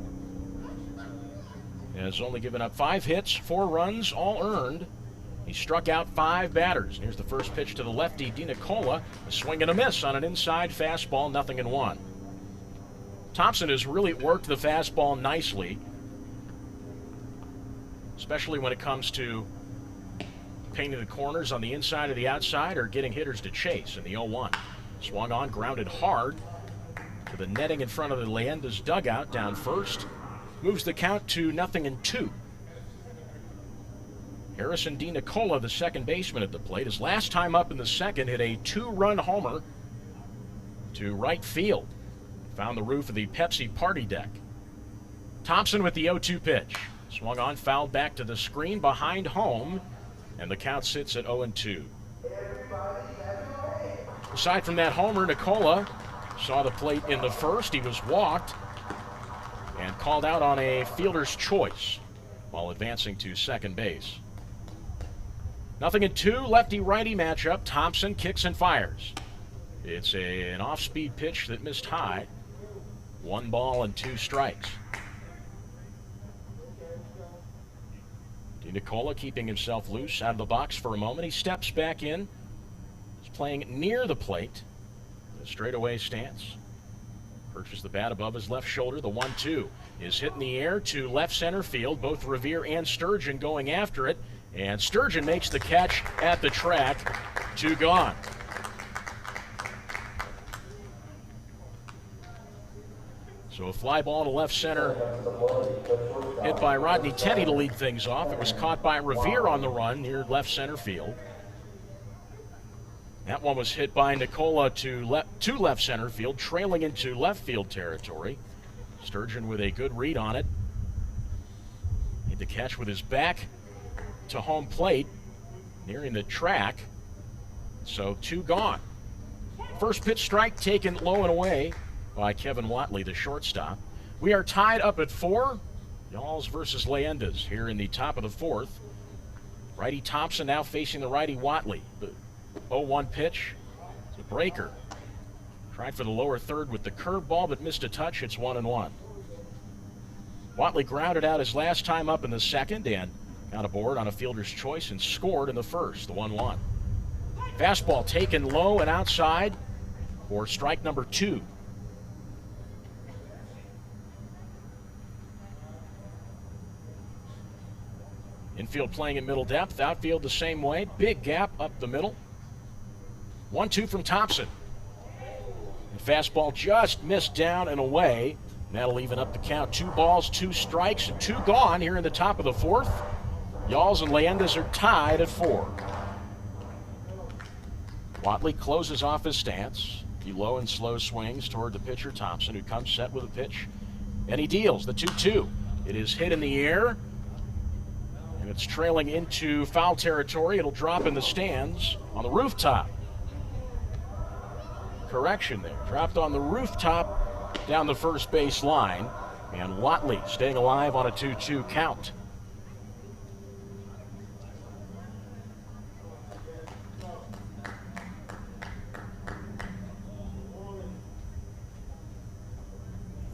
Has only given up 5 hits, 4 runs, all earned. He struck out 5 batters. Here's the first pitch to the lefty, DiNicola. A swing and a miss on an inside fastball, 0-1. Thompson has really worked the fastball nicely, especially when it comes to painting the corners on the inside or the outside or getting hitters to chase in the 0-1. Swung on, grounded hard to the netting in front of the Leyendas dugout down first. Moves the count to 0-2. Harrison DiNicola, the second baseman at the plate, his last time up in the second, hit a 2-run homer to right field. Found the roof of the Pepsi party deck. Thompson with the 0-2 pitch. Swung on, fouled back to the screen behind home, and the count sits at 0-2. Aside from that homer, Nicola saw the plate in the first. He was walked and called out on a fielder's choice while advancing to second base. 0-2, lefty-righty matchup. Thompson kicks and fires. It's an off-speed pitch that missed high. 1 ball and 2 strikes. DiNicola keeping himself loose out of the box for a moment. He steps back in. He's playing near the plate. A straightaway stance. Perches the bat above his left shoulder. The 1-2 is hit in the air to left center field. Both Revere and Sturgeon going after it. And Sturgeon makes the catch at the track. 2 gone. So a fly ball to left center, hit by Rodney Tenney to lead things off. It was caught by Revere on the run near left center field. That one was hit by Nicola to left center field, trailing into left field territory. Sturgeon with a good read on it. Made the catch with his back to home plate, nearing the track. So 2 gone. First pitch strike taken low and away by Kevin Whatley, the shortstop. We are tied up at 4. Yalls versus Leyendas here in the top of the fourth. Righty Thompson now facing the righty Whatley. The 0-1 pitch. It's a breaker. Tried for the lower third with the curveball, but missed a touch. It's 1-1. Whatley grounded out his last time up in the second and got aboard on a fielder's choice and scored in the first, the 1-1. Fastball taken low and outside for strike number 2. Infield playing in middle depth, outfield the same way. Big gap up the middle. 1-2 from Thompson. The fastball just missed down and away. And that'll even up the count. 2 balls, 2 strikes, and 2 gone here in the top of the fourth. Yalls and Leyendas are tied at 4. Whatley closes off his stance. He low and slow swings toward the pitcher Thompson, who comes set with a pitch. And he deals the 2-2. It is hit in the air. And it's trailing into foul territory. It'll drop in the stands on the rooftop. Correction there. Dropped on the rooftop down the first base line. And Whatley staying alive on a 2-2 count.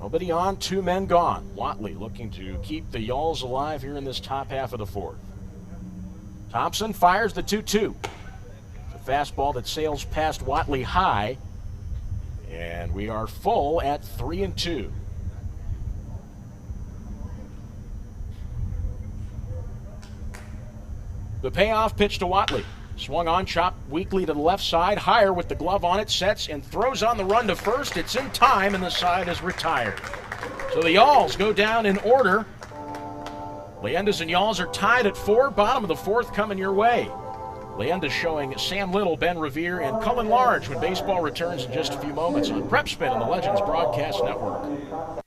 Nobody on, 2 men gone. Whatley looking to keep the Yalls alive here in this top half of the fourth. Thompson fires the 2-2. It's a fastball that sails past Watley high. And we are full at 3-2. The payoff pitch to Watley. Swung on, chopped weakly to the left side. Higher with the glove on it, sets and throws on the run to first. It's in time, and the side is retired. So the Yalls go down in order. Leyendas and Yalls are tied at 4. Bottom of the 4th coming your way. Leyendas showing Sam Little, Ben Revere, and Cullen Large when baseball returns in just a few moments on Prep Spin on the Legends Broadcast Network.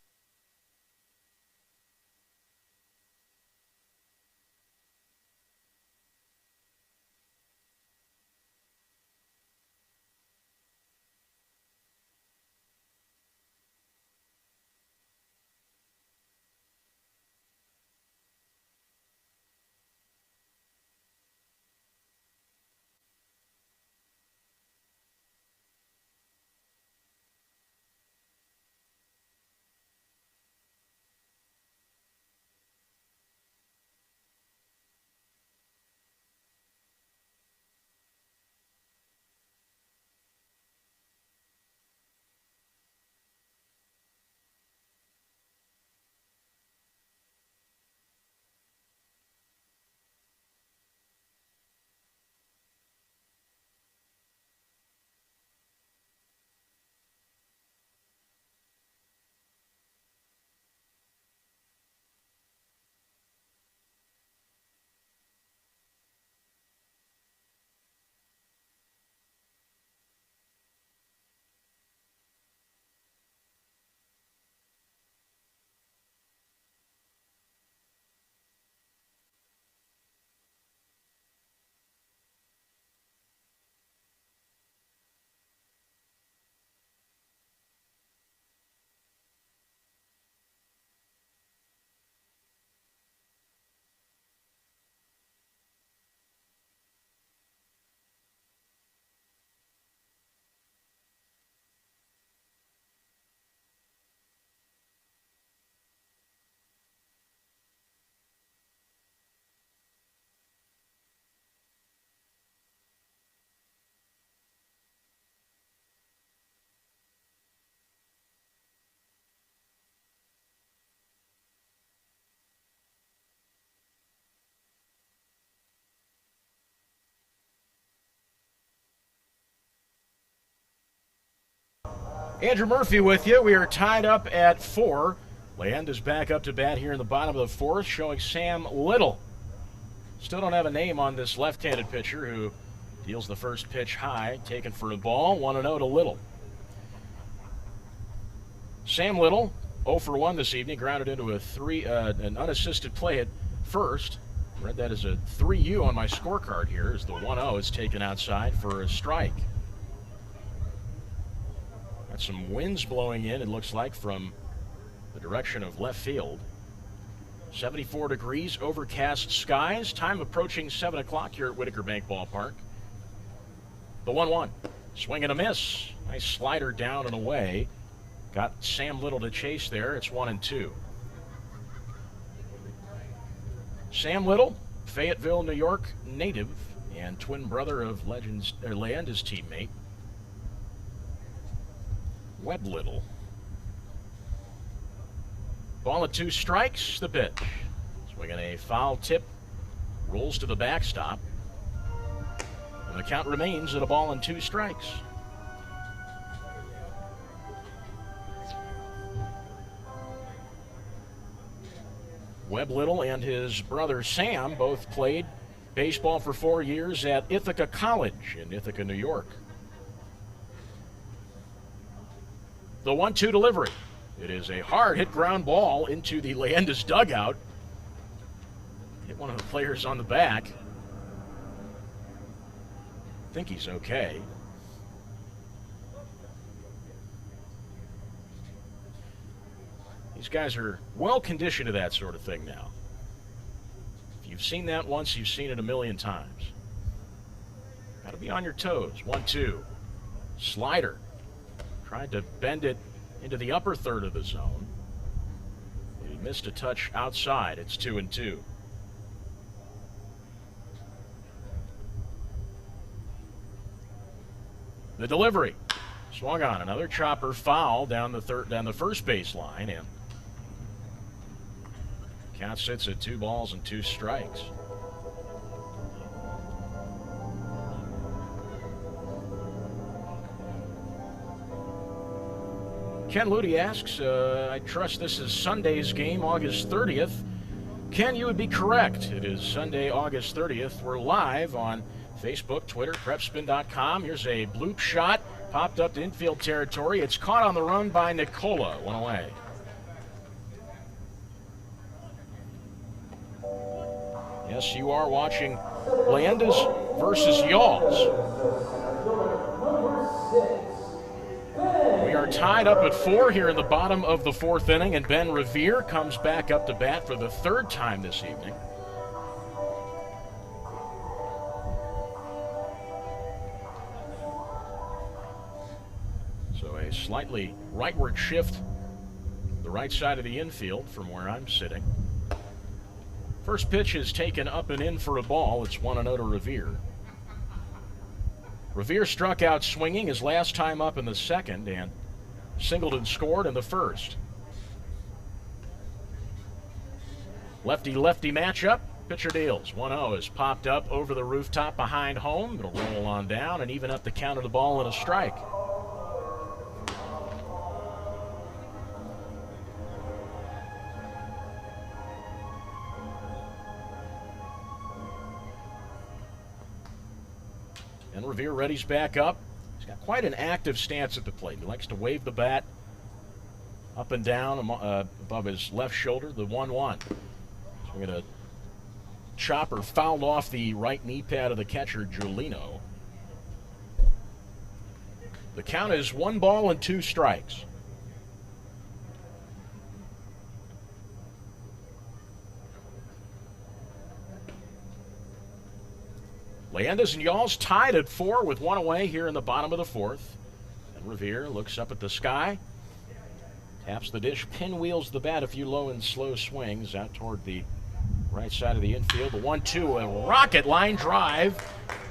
Andrew Murphy with you. We are tied up at 4. Leyendas back up to bat here in the bottom of the 4th, showing Sam Little. Still don't have a name on this left-handed pitcher who deals the first pitch high, taken for a ball, 1-0 to Little. Sam Little, 0 for 1 this evening, grounded into an unassisted play at first. Read that as a 3U on my scorecard here, as the 1-0 is taken outside for a strike. Got some winds blowing in, it looks like, from the direction of left field. 74 degrees, overcast skies. Time approaching 7 o'clock here at Whitaker Bank Ballpark. The 1-1. Swing and a miss. Nice slider down and away. Got Sam Little to chase there. It's 1-2. Sam Little, Fayetteville, New York native, and twin brother of Leyendas teammate Webb Little. Ball at 2 strikes, the pitch. Swinging a foul tip, rolls to the backstop. And the count remains at 1-2 strikes. Webb Little and his brother Sam both played baseball for 4 years at Ithaca College in Ithaca, New York. The 1-2 delivery. It is a hard hit ground ball into the Leyendas dugout. Hit one of the players on the back. I think he's okay. These guys are well conditioned to that sort of thing now. If you've seen that once, you've seen it a million times. Got to be on your toes. 1-2. Slider. Tried to bend it into the upper third of the zone. He missed a touch outside. It's 2-2. The delivery. Swung on. Another chopper foul down the first base line, and count sits at 2 balls and 2 strikes. Ken Ludy asks, I trust this is Sunday's game, August 30th. Ken, you would be correct. It is Sunday, August 30th. We're live on Facebook, Twitter, prepspin.com. Here's a bloop shot, popped up to infield territory. It's caught on the run by Nicola, 1 away. Yes, you are watching Leyendas versus Yalls. We are tied up at 4 here in the bottom of the 4th inning, and Ben Revere comes back up to bat for the 3rd time this evening. So a slightly rightward shift, the right side of the infield from where I'm sitting. First pitch is taken up and in for a ball. It's 1-0 to Revere. Revere struck out swinging his last time up in the 2nd and singled and scored in the 1st. Lefty-lefty matchup. Pitcher deals. 1-0 is popped up over the rooftop behind home. It'll roll on down and even up the count of the ball and a strike. And Revere readies back up. He's got quite an active stance at the plate. He likes to wave the bat up and down above his left shoulder, the 1-1. So we're going to chopper fouled off the right knee pad of the catcher, Giulino. The count is 1 ball and 2 strikes. Leyendas and Yalls tied at 4 with 1 away here in the bottom of the 4th. And Revere looks up at the sky, taps the dish, pinwheels the bat a few low and slow swings out toward the right side of the infield. The 1-2, a rocket line drive,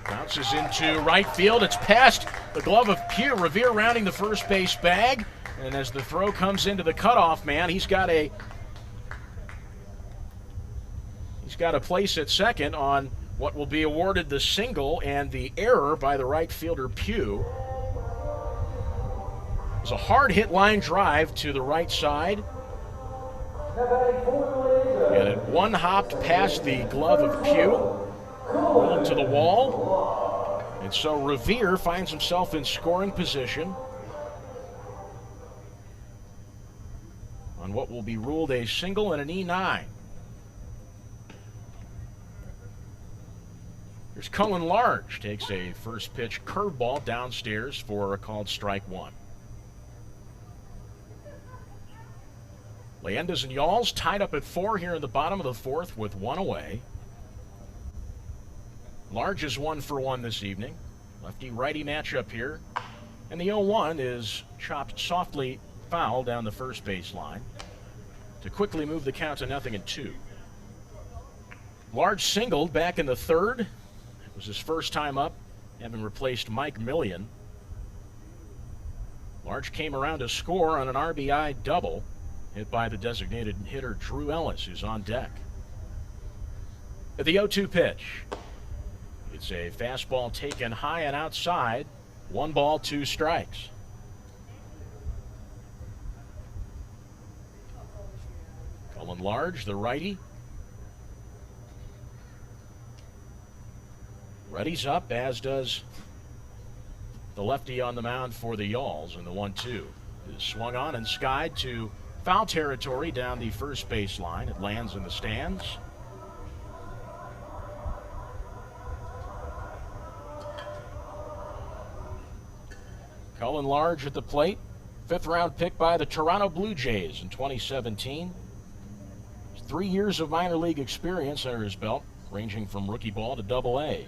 bounces into right field. It's past the glove of Pugh. Revere rounding the first base bag, and as the throw comes into the cutoff man, he's got a place at second on what will be awarded the single and the error by the right fielder Pugh. It was a hard hit line drive to the right side, and it one hopped past the glove of Pugh, rolled to the wall, and so Revere finds himself in scoring position on what will be ruled a single and an E9. Here's Cullen Large, takes a first pitch curveball downstairs for a called strike 1. Leyendas and Yalls tied up at 4 here in the bottom of the 4th with 1 away. Large is 1 for 1 this evening. Lefty-righty matchup here. And the 0-1 is chopped softly foul down the first base line to quickly move the count to 0-2. Large singled back in the 3rd. It was his first time up, having replaced Mike Millian. Large came around to score on an RBI double, hit by the designated hitter Drew Ellis, who's on deck. At the 0-2 pitch, it's a fastball taken high and outside. 1 ball, 2 strikes. Cullen Large, the righty. Ready's up, as does the lefty on the mound for the Yalls, and the 1-2 is swung on and skied to foul territory down the first base line. It lands in the stands. Cullen Large at the plate, 5th round pick by the Toronto Blue Jays in 2017. 3 years of minor league experience under his belt, ranging from rookie ball to Double-A.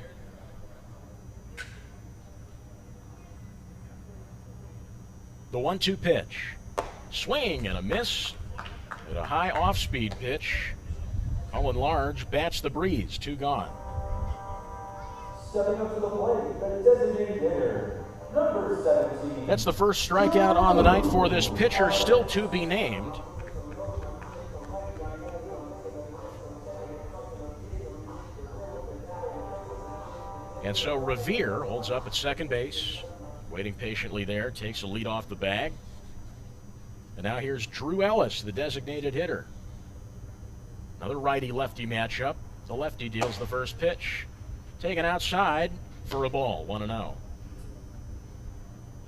The 1-2 pitch. Swing and a miss at a high off-speed pitch. Cullen Large bats the breeze, 2 gone. Stepping up to the plate, the designated hitter, number That's the first strikeout on the night for this pitcher, still to be named. And so Revere holds up at second base, waiting patiently there, takes a lead off the bag. And now here's Drew Ellis, the designated hitter. Another righty-lefty matchup. The lefty deals the first pitch. Taken outside for a ball, 1-0.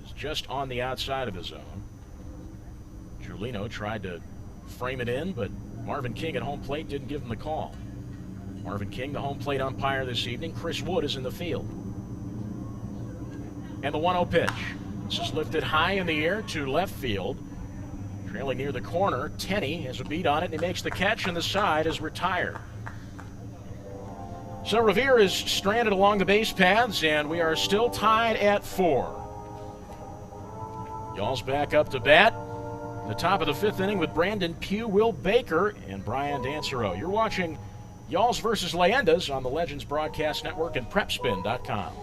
It's just on the outside of the zone. Giulino tried to frame it in, but Marvin King at home plate didn't give him the call. Marvin King, the home plate umpire this evening. Chris Wood is in the field. And the 1-0 pitch. This is lifted high in the air to left field. Trailing near the corner, Tenney has a beat on it, and he makes the catch, and the side is retired. So Revere is stranded along the base paths, and we are still tied at 4. Yalls back up to bat. The top of the 5th inning with Brandon Pugh, Will Baker, and Brian Dancero. You're watching Yalls versus Leyendas on the Legends Broadcast Network and PrepSpin.com.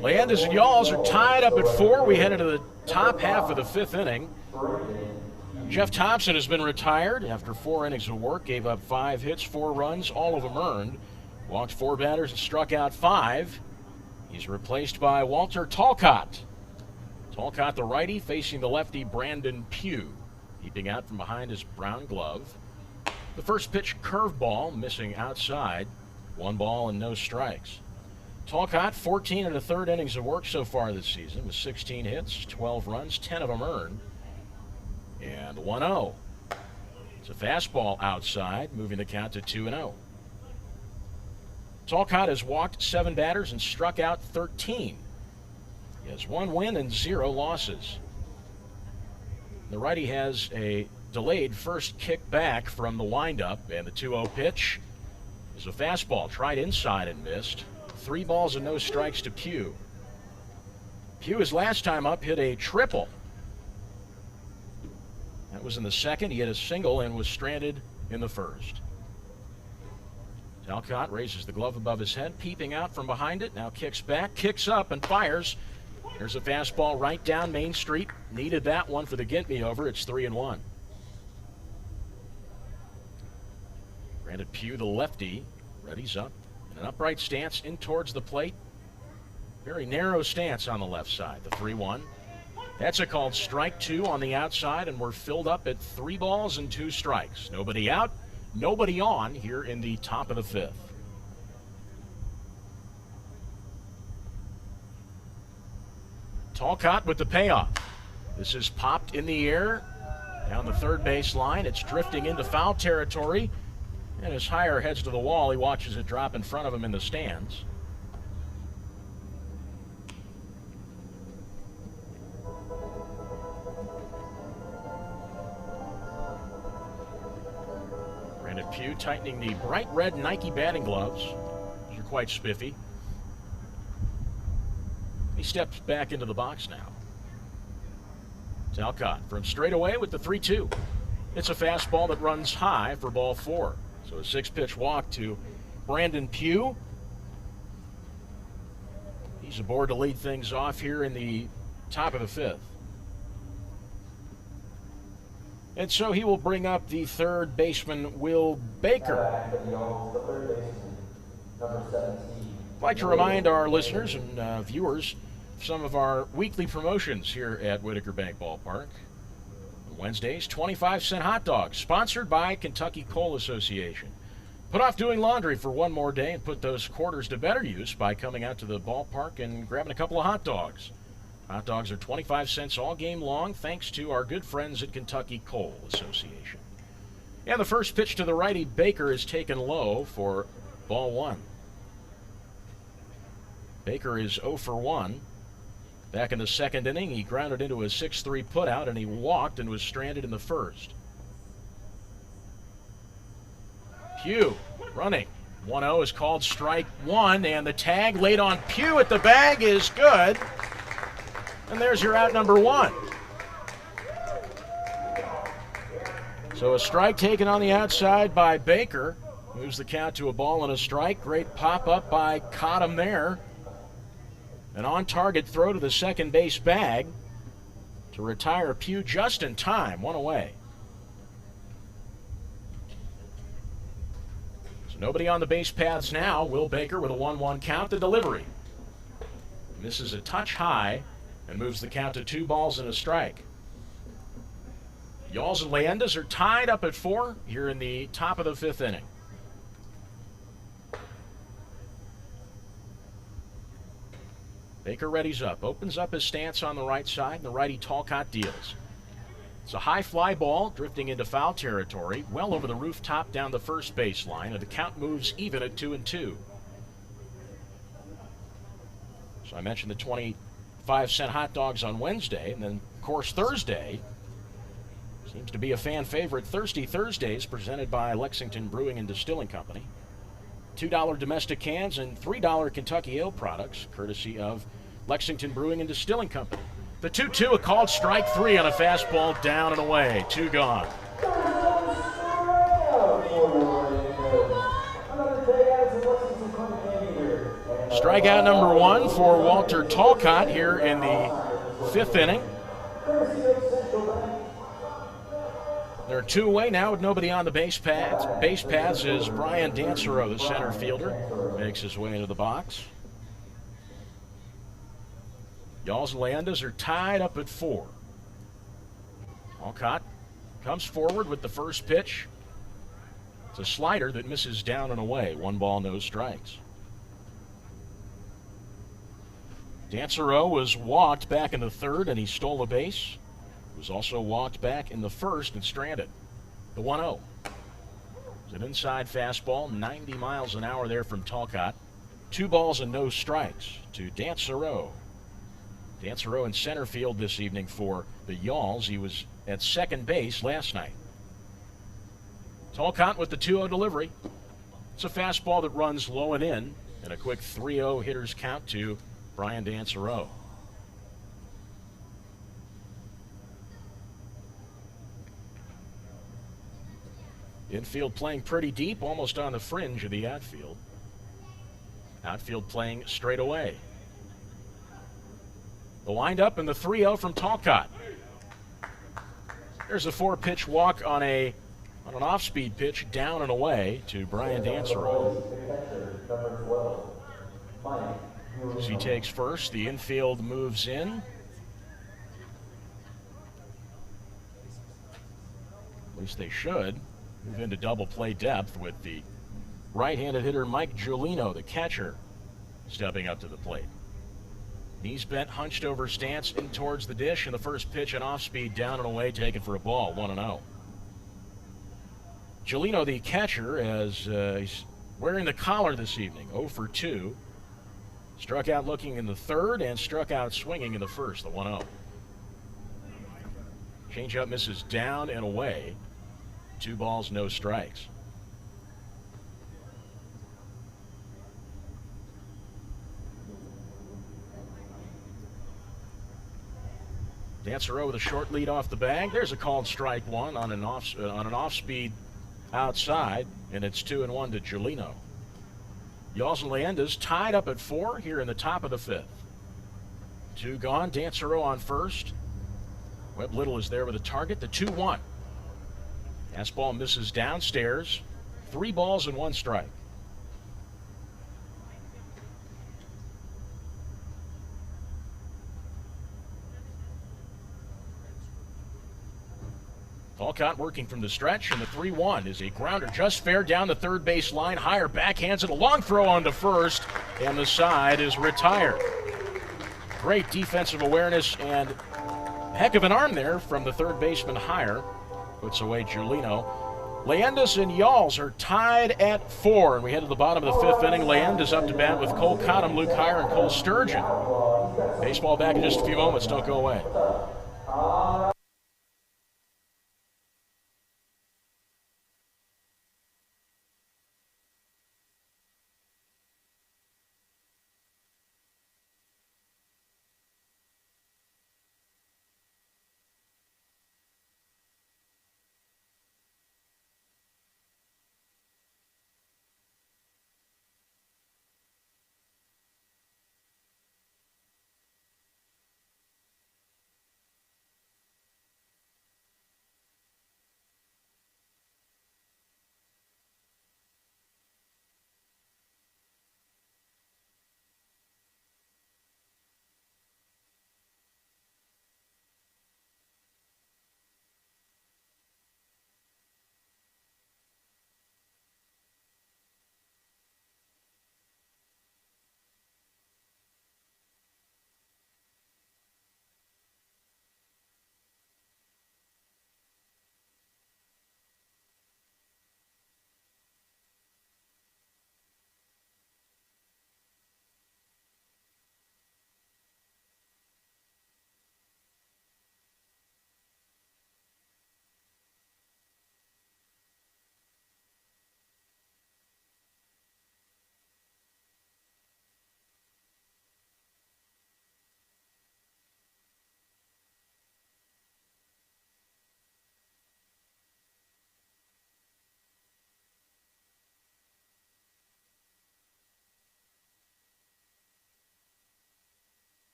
Leyendas and Yalls are tied up at 4. We head into the top half of the 5th inning. Jeff Thompson has been retired after 4 innings of work, gave up 5 hits, 4 runs, all of them earned. Walked 4 batters and struck out 5. He's replaced by Walter Talcott. Talcott, the righty, facing the lefty Brandon Pugh, keeping out from behind his brown glove. The first pitch, curveball, missing outside. 1 ball and no strikes. Talcott, 14 1/3 innings of work so far this season with 16 hits, 12 runs, 10 of them earned. And 1-0. It's a fastball outside, moving the count to 2-0. Talcott has walked 7 batters and struck out 13. He has 1 win and 0 losses. The righty has a delayed first kick back from the windup, and the 2-0 pitch is a fastball. Tried inside and missed. 3 balls and no strikes to Pugh. Pugh, his last time up, hit a triple. That was in the second. He hit a single and was stranded in the first. Talcott raises the glove above his head, peeping out from behind it. Now kicks back, kicks up, and fires. There's a fastball right down Main Street. Needed that one for the get-me over. It's 3-1. Granted, Pugh, the lefty, readies up in an upright stance in towards the plate. Very narrow stance on the left side. The 3-1. That's a called strike 2 on the outside, and we're filled up at 3 balls and 2 strikes. Nobody out, nobody on here in the top of the 5th. Talcott with the payoff. This is popped in the air down the third base line. It's drifting into foul territory, and as Hire heads to the wall, he watches it drop in front of him in the stands. Pugh tightening the bright red Nike batting gloves. Those are quite spiffy. He steps back into the box now. Talcott from straight away with the 3-2. It's a fastball that runs high for ball 4. So a 6-pitch walk to Brandon Pugh. He's aboard to lead things off here in the top of the 5th. And so he will bring up the third baseman, Will Baker. I'd like to remind our listeners and viewers of some of our weekly promotions here at Whitaker Bank Ballpark. Wednesdays, 25-cent hot dogs, sponsored by Kentucky Coal Association. Put off doing laundry for one more day and put those quarters to better use by coming out to the ballpark and grabbing a couple of hot dogs. Hot dogs are 25 cents all game long, thanks to our good friends at Kentucky Coal Association. And the first pitch to the righty, Baker, is taken low for ball 1. Baker is 0 for 1. Back in the second inning, he grounded into a 6-3 putout, and he walked and was stranded in the first. Pugh running. 1-0 is called strike 1, and the tag laid on Pugh at the bag is good. And there's your out number 1. So a strike taken on the outside by Baker. Moves the count to a ball and a strike. Great pop-up by Cottom there. An on-target throw to the second base bag to retire Pugh just in time. 1 away. So nobody on the base paths now. Will Baker with a 1-1 count. The delivery. Misses a touch high and moves the count to 2 balls and a strike. Yalls and Leyendas are tied up at 4 here in the top of the 5th inning. Baker readies up, opens up his stance on the right side, and the righty Talcott deals. It's a high fly ball drifting into foul territory, well over the rooftop down the first base line, and the count moves even at 2-2. So I mentioned the 25-cent hot dogs on Wednesday, and then, of course, Thursday seems to be a fan favorite. Thirsty Thursdays, presented by Lexington Brewing and Distilling Company. $2 domestic cans and $3 Kentucky Ale products, courtesy of Lexington Brewing and Distilling Company. The 2-2, a called strike 3 on a fastball down and away. 2 gone. Strikeout number 1 for Walter Talcott here in the 5th inning. They're 2 away now with nobody on the base paths. Base paths is Brian Dansereau, the center fielder, makes his way into the box. Yalls and Leyendas are tied up at 4. Talcott comes forward with the first pitch. It's a slider that misses down and away. 1 ball, no strikes. Dansereau was walked back in the 3rd, and he stole a base. Was also walked back in the 1st and stranded. The 1-0. It's an inside fastball, 90 miles an hour there from Talcott. 2 balls and no strikes to Dansereau. Dansereau in center field this evening for the Yalls. He was at second base last night. Talcott with the 2-0 delivery. It's a fastball that runs low and in And a quick 3-0 hitters count to Brian Dansereau. Infield playing pretty deep, almost on the fringe of the outfield. Outfield playing straight away. The windup and the 3-0 from Talcott. There's a 4-pitch walk on an off-speed pitch down and away to Brian Dansereau. As he takes first, the infield moves in. At least they should move into double play depth with the right-handed hitter Mike Giolino, the catcher, stepping up to the plate. Knees bent, hunched over stance in towards the dish, and the first pitch an off-speed down and away, taken for a ball, 1-0. Giolino, the catcher, as he's wearing the collar this evening, 0 for 2. Struck out looking in the third and struck out swinging in the first, the 1-0. Changeup misses down and away. 2 balls, no strikes. Dansereau with a short lead off the bag. There's a called strike one on an off-speed outside, and it's 2-1 to Giolino. Yalls and Leyendas tied up at 4 here in the top of the 5th. 2 gone. Dansereau on first. Webb Little is there with a target. The 2-1. Fastball misses downstairs. 3 balls and 1 strike. Talcott working from the stretch, and the 3-1 is a grounder just fair down the third base line. Higher backhands it, a long throw on to first, and the side is retired. Great defensive awareness and heck of an arm there from the third baseman Higher. Puts away Giolino. Leyendas and Yalls are tied at 4, and we head to the bottom of the 5th inning. Leyendas up to bat with Cole Cottom, Luke Higher, and Cole Sturgeon. Baseball back in just a few moments. Don't go away.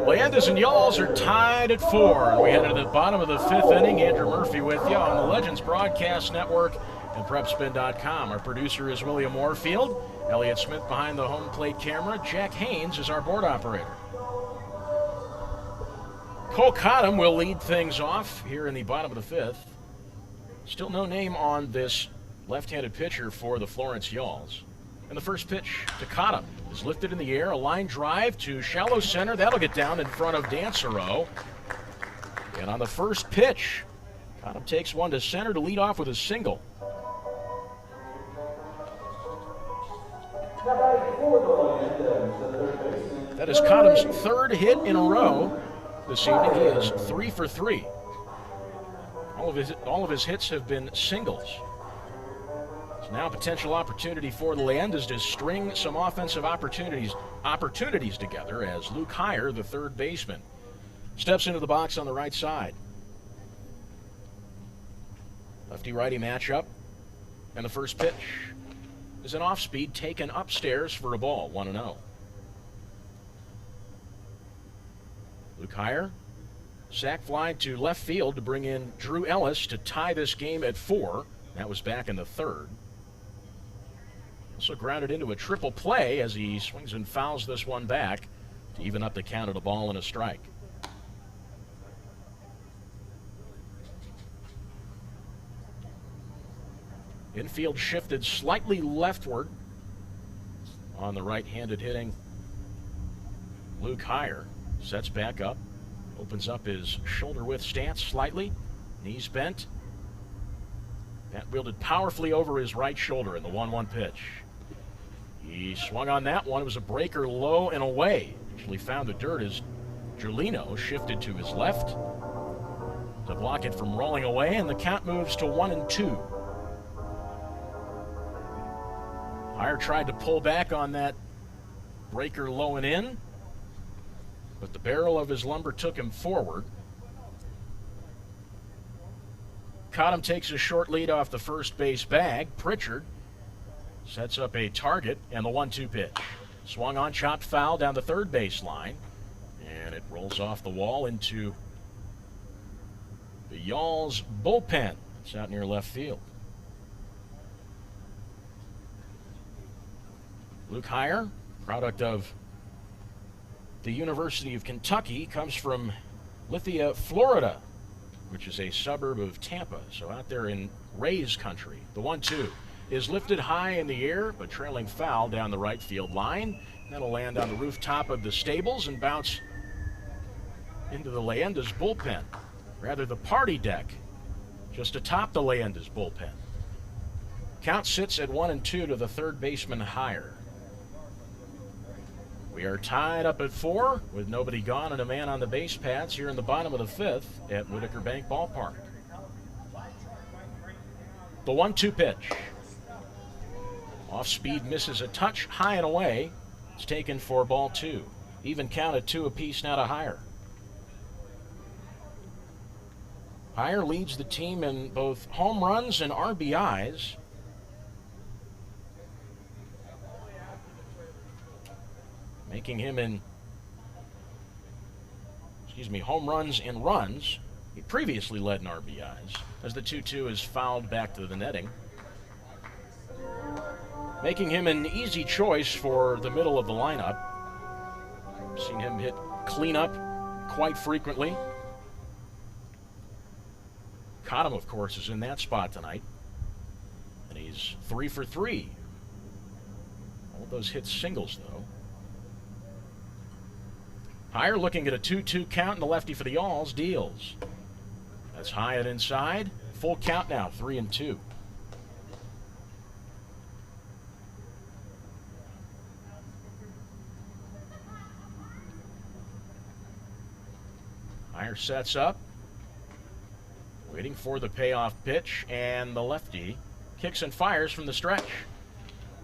Leyendas and Yalls are tied at 4. We head to the bottom of the 5th inning. Andrew Murphy with you on the Legends Broadcast Network and PrepSpin.com. Our producer is William Warfield. Elliott Smith behind the home plate camera. Jack Haynes is our board operator. Cole Cottom will lead things off here in the bottom of the 5th. Still no name on this left-handed pitcher for the Florence Yalls. And the first pitch to Cottom is lifted in the air. A line drive to shallow center. That'll get down in front of Dansereau. And on the first pitch, Cottom takes one to center to lead off with a single. That is Cottom's third hit in a row this evening. He is 3 for 3. All of his hits have been singles. So now a potential opportunity for the Leyendas to string some offensive opportunities together as Luke Heyer, the third baseman, steps into the box on the right side. Lefty-righty matchup, and the first pitch is an off-speed taken upstairs for a ball, 1-0. Luke Heyer, sac fly to left field to bring in Drew Ellis to tie this game at 4. That was back in the third. Also grounded into a triple play as he swings and fouls this one back to even up the count at a ball and a strike. Infield shifted slightly leftward on the right-handed hitting Luke Heyer. Sets back up, opens up his shoulder-width stance slightly, knees bent. Bat wielded powerfully over his right shoulder in the 1-1 pitch. He swung on that one. It was a breaker low and away. Actually found the dirt as Giolino shifted to his left to block it from rolling away, and the count moves to 1-2. Heyer tried to pull back on that breaker low and in, but the barrel of his lumber took him forward. Cottom takes a short lead off the first base bag. Pritchard sets up a target, and the 1-2 pitch. Swung on, chopped foul down the third base line, and it rolls off the wall into the Yalls bullpen. It's out near left field. Luke Heyer, product of the University of Kentucky, comes from Lithia, Florida, which is a suburb of Tampa, so out there in Rays country. The 1-2 is lifted high in the air, but trailing foul down the right field line. That'll land on the rooftop of the stables and bounce into the Leyendas bullpen, rather the party deck, just atop the Leyendas bullpen. Count sits at 1-2 to the third baseman Heyer. We are tied up at 4 with nobody gone and a man on the base paths here in the bottom of the 5th at Whitaker Bank Ballpark. The 1-2 pitch. Off speed misses a touch, high and away. It's taken for ball 2. Even count at 2 apiece now to Heyer. Heyer leads the team in both home runs and RBIs. Making him home runs and runs. He previously led in RBIs as the 2-2 is fouled back to the netting. Making him an easy choice for the middle of the lineup. Seen him hit cleanup quite frequently. Cottom, of course, is in that spot tonight. And he's 3 for 3. All of those hits singles, though. Heyer looking at a 2-2 count, and the lefty for the Yalls deals. That's high and inside. Full count now, 3-2. Heyer sets up, waiting for the payoff pitch, and the lefty kicks and fires from the stretch.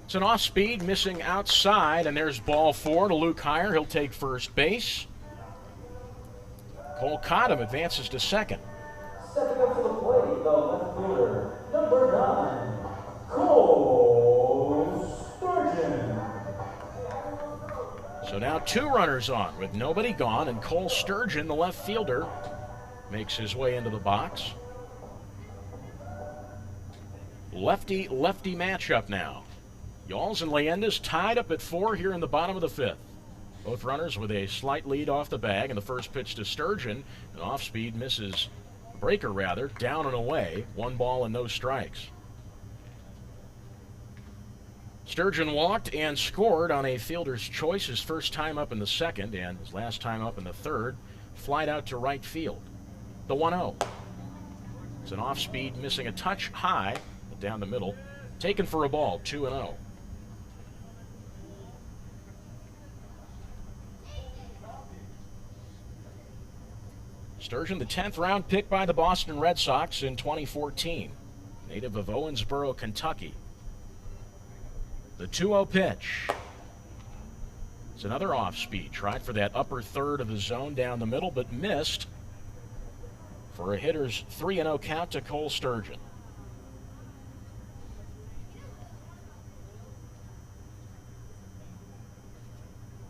It's an off-speed, missing outside, and there's ball 4 to Luke Heyer. He'll take first base. Cole Cottom advances to second. Stepping up to the plate, the left fielder, number 9, Cole Sturgeon. So now 2 runners on with nobody gone, and Cole Sturgeon, the left fielder, makes his way into the box. Lefty-lefty matchup now. Yalls and Leyendas tied up at 4 here in the bottom of the 5th. Both runners with a slight lead off the bag, and the first pitch to Sturgeon, an off-speed misses, breaker rather, down and away, 1 ball and no strikes. Sturgeon walked and scored on a fielder's choice, his first time up in the second and his last time up in the third. Flied out to right field. The 1-0. It's an off-speed, missing a touch high, but down the middle. Taken for a ball, 2-0. Sturgeon, the 10th round pick by the Boston Red Sox in 2014. Native of Owensboro, Kentucky. The 2-0 pitch. It's another off-speed. Tried for that upper third of the zone down the middle, but missed for a hitter's 3-0 count to Cole Sturgeon.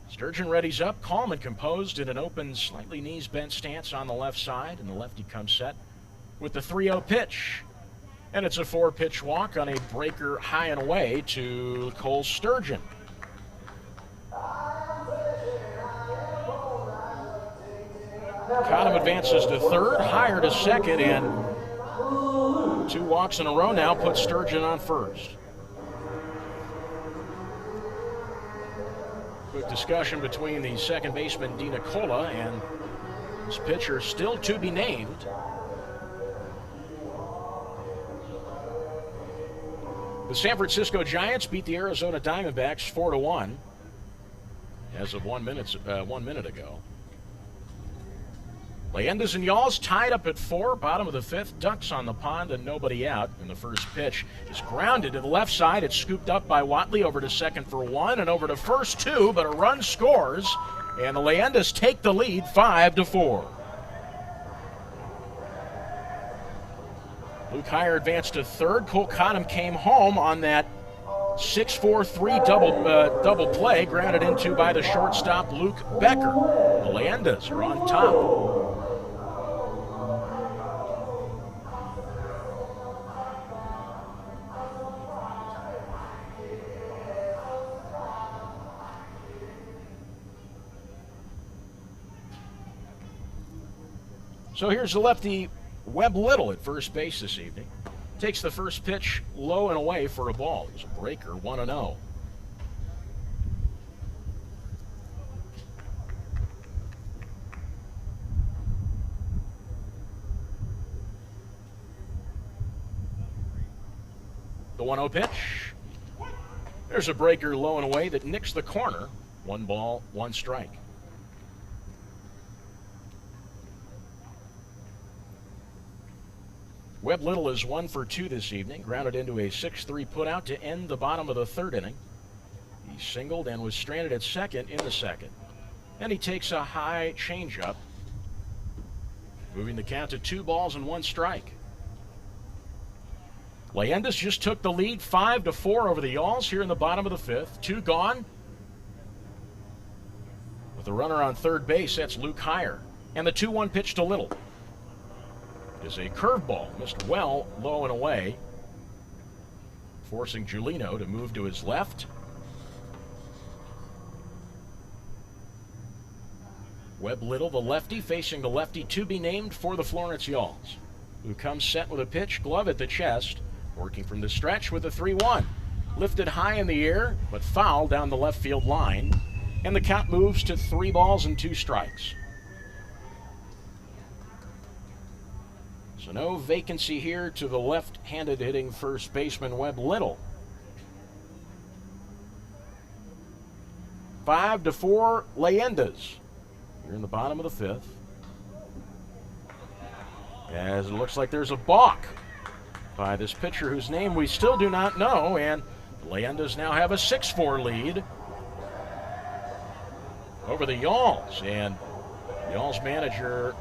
Sturgeon readies up, calm and composed in an open, slightly knees bent stance on the left side, and the lefty comes set with the 3-0 pitch. And it's a 4-pitch walk on a breaker high and away to Cole Sturgeon. Cottom advances to third, higher to second, and 2 walks in a row now put Sturgeon on first. Quick discussion between the second baseman, Di Nicola, and his pitcher still to be named. The San Francisco Giants beat the Arizona Diamondbacks 4-1 as of 1 minute ago. Leyendas and Yalls tied up at 4, bottom of the 5th. Ducks on the pond and nobody out. And the first pitch is grounded to the left side. It's scooped up by Watley over to second for 1 and over to first 2, but a run scores, and the Leyendas take the lead 5-4. Luke Heyer advanced to third. Cole Cottom came home on that 6-4-3 double play, grounded into by the shortstop Luke Becker. The Leyendas are on top. So here's the lefty Webb Little at first base this evening. Takes the first pitch low and away for a ball. It was a breaker, 1-0. The 1-0 pitch. There's a breaker low and away that nicks the corner. 1 ball, 1 strike. Webb Little is 1 for 2 this evening, grounded into a 6-3 putout to end the bottom of the 3rd inning. He singled and was stranded at second in the 2nd. And he takes a high changeup, moving the count to 2 balls and 1 strike. Leyendas just took the lead 5-4 over the Yalls here in the bottom of the 5th. 2 gone. With the runner on third base, that's Luke Heyer. And the 2-1 pitch to Little is a curveball, missed well low and away, forcing Giulino to move to his left. Webb Little, the lefty, facing the lefty to be named for the Florence Yalls, who comes set with a pitch, glove at the chest, working from the stretch with a 3-1. Lifted high in the air, but foul down the left field line, and the count moves to 3 balls and 2 strikes. So no vacancy here to the left-handed hitting first baseman Webb Little. 5-4 Leyendas here in the bottom of the 5th. As it looks like there's a balk by this pitcher whose name we still do not know, and the Leyendas now have a 6-4 lead over the Yalls, and Yalls manager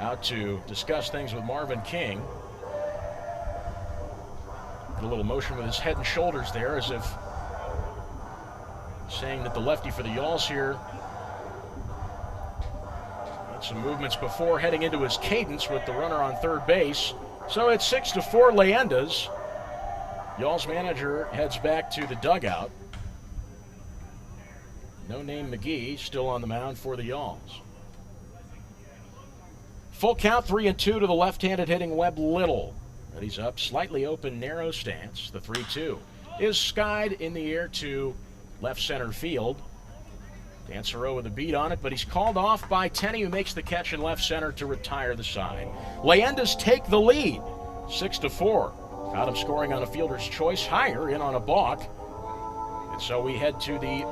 out to discuss things with Marvin King. Did a little motion with his head and shoulders there, as if saying that the lefty for the Yalls here had some movements before heading into his cadence with the runner on third base. So it's 6-4 Leyendas. Yalls manager heads back to the dugout. No name McGee still on the mound for the Yalls. Full count, 3-2 to the left-handed hitting Webb Little. Ready's up, slightly open, narrow stance. The 3-2 is skied in the air to left center field. Dansereau with a beat on it, but he's called off by Tenney, who makes the catch in left center to retire the side. Leyendas take the lead, 6-4. Got him scoring on a fielder's choice, higher in on a balk. And so we head to the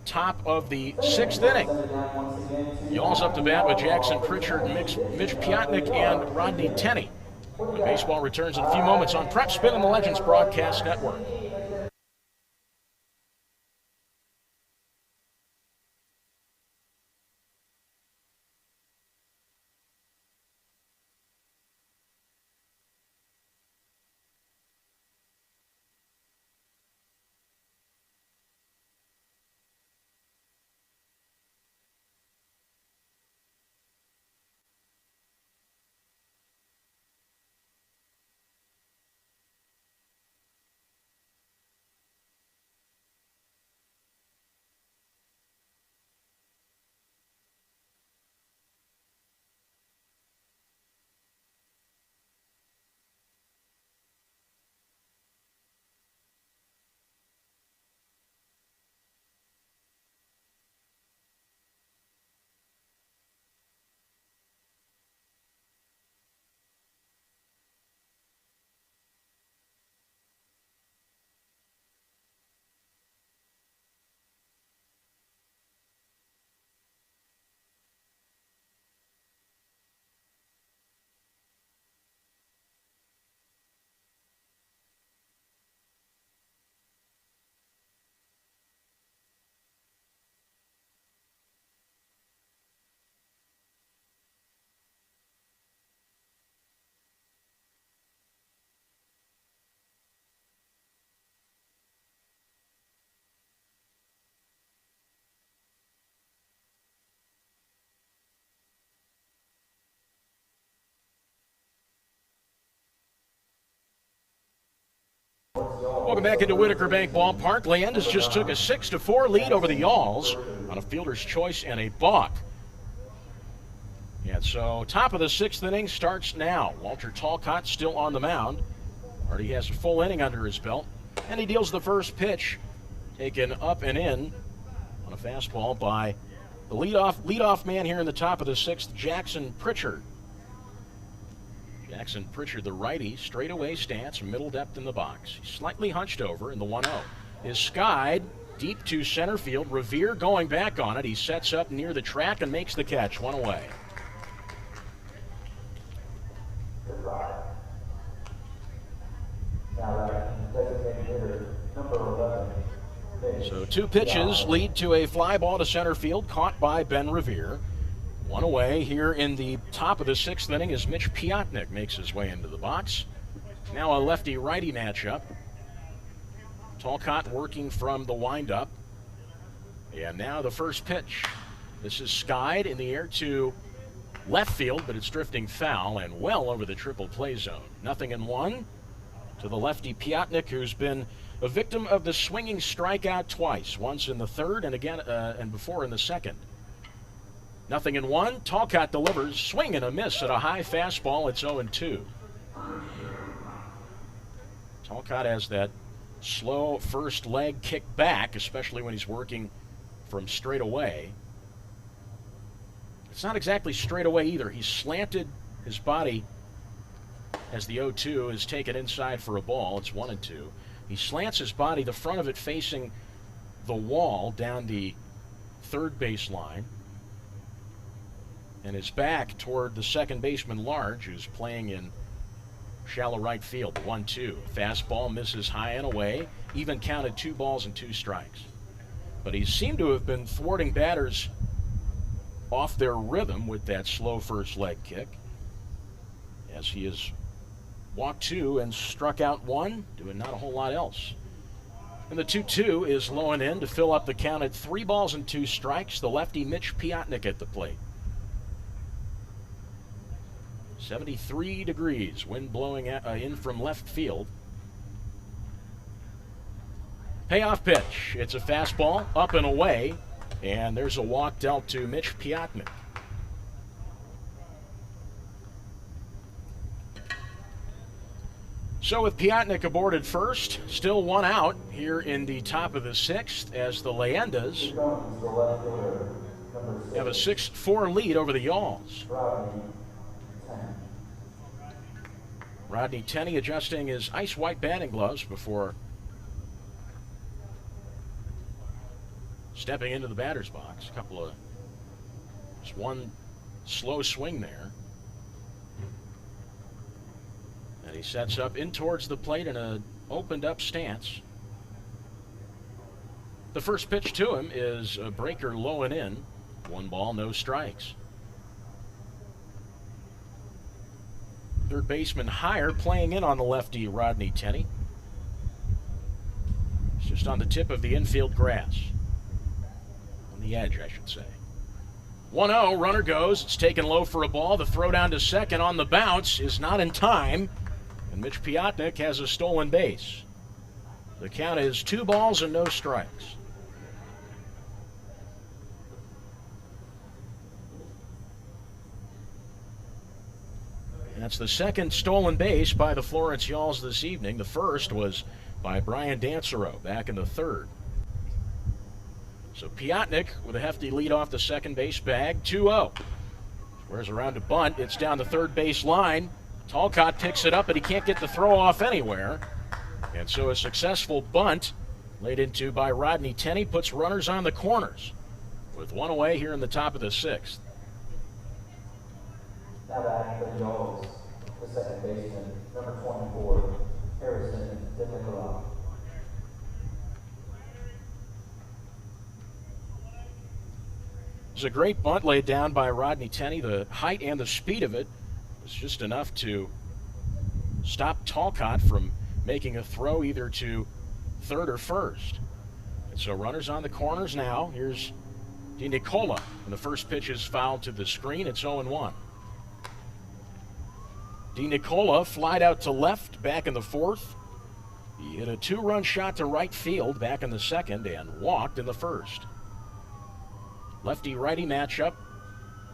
top of the sixth inning. Yalls up to bat with Jackson Pritchard, Mitch Piotnik, and Rodney Tenney. Baseball returns in a few moments on Prep Spin on the Legends Broadcast Network. Welcome back into Whitaker Bank Ballpark. Leyendas just took a 6-4 lead over the Yalls on a fielder's choice and a balk. And so top of the sixth inning starts now. Walter Talcott still on the mound. Already has a full inning under his belt. And he deals the first pitch, taken up and in on a fastball by the leadoff man here in the top of the sixth, Jackson Pritchard. Jackson Pritchard, the righty, straightaway stance, middle depth in the box. He's slightly hunched over, in the 1-0 is skied deep to center field. Revere going back on it. He sets up near the track and makes the catch. One away. So two pitches lead to a fly ball to center field, caught by Ben Revere. One away here in the top of the sixth inning as Mitch Piotnik makes his way into the box. Now a lefty-righty matchup. Talcott working from the windup. And now the first pitch. This is skied in the air to left field, but it's drifting foul and well over the triple play zone. 0-1 to the lefty Piotnik, who's been a victim of the swinging strikeout twice, once in the third and again and before in the second. 0-1. Talcott delivers, swing and a miss at a high fastball. It's 0-2. Talcott has that slow first leg kick back, especially when he's working from straight away. It's not exactly straight away either. He's slanted his body as the 0-2 is taken inside for a ball. It's 1-2. He slants his body, the front of it facing the wall down the third base line, and his back toward the second baseman Large, who's playing in shallow right field. 1-2. Fastball misses high and away. Even counted 2 balls and 2 strikes. But he seemed to have been thwarting batters off their rhythm with that slow first leg kick, as he has walked 2 and struck out 1, doing not a whole lot else. And the 2-2 is low and in to fill up the count at 3 balls and 2 strikes. The lefty Mitch Piotnik at the plate. 73 degrees, wind blowing in from left field. Payoff pitch. It's a fastball, up and away, and there's a walk dealt to Mitch Piotnik. So with Piotnik aboard at first, still one out here in the top of the sixth as the Leyendas have a 6-4 lead over the Yalls. Rodney Tenney adjusting his ice white batting gloves before stepping into the batter's box. Just one slow swing there. And he sets up in towards the plate in an opened up stance. The first pitch to him is a breaker low and in. 1 ball, no strikes. Third baseman Higher playing in on the lefty Rodney Tenney. It's just on the tip of the infield grass. On the edge, I should say. 1-0, runner goes. It's taken low for a ball. The throw down to second on the bounce is not in time. And Mitch Piotnik has a stolen base. The count is 2 balls and no strikes. That's the second stolen base by the Florence Yalls this evening. The first was by Brian Dancero back in the third. So Piotnik with a hefty lead off the second base bag, 2-0. Squares around to bunt. It's down the third base line. Talcott picks it up, but he can't get the throw off anywhere. And so a successful bunt laid into by Rodney Tenney puts runners on the corners with 1 away here in the top of the sixth. Now batting for the Yalls, the second baseman, number 24, Harrison DeNicola. It's a great bunt laid down by Rodney Tenney. The height and the speed of it was just enough to stop Talcott from making a throw either to third or first. And so runners on the corners now. Here's DeNicola, and the first pitch is fouled to the screen. It's 0-1. DeNicola flied out to left back in the fourth. He hit a 2-run shot to right field back in the second and walked in the first. Lefty-righty matchup.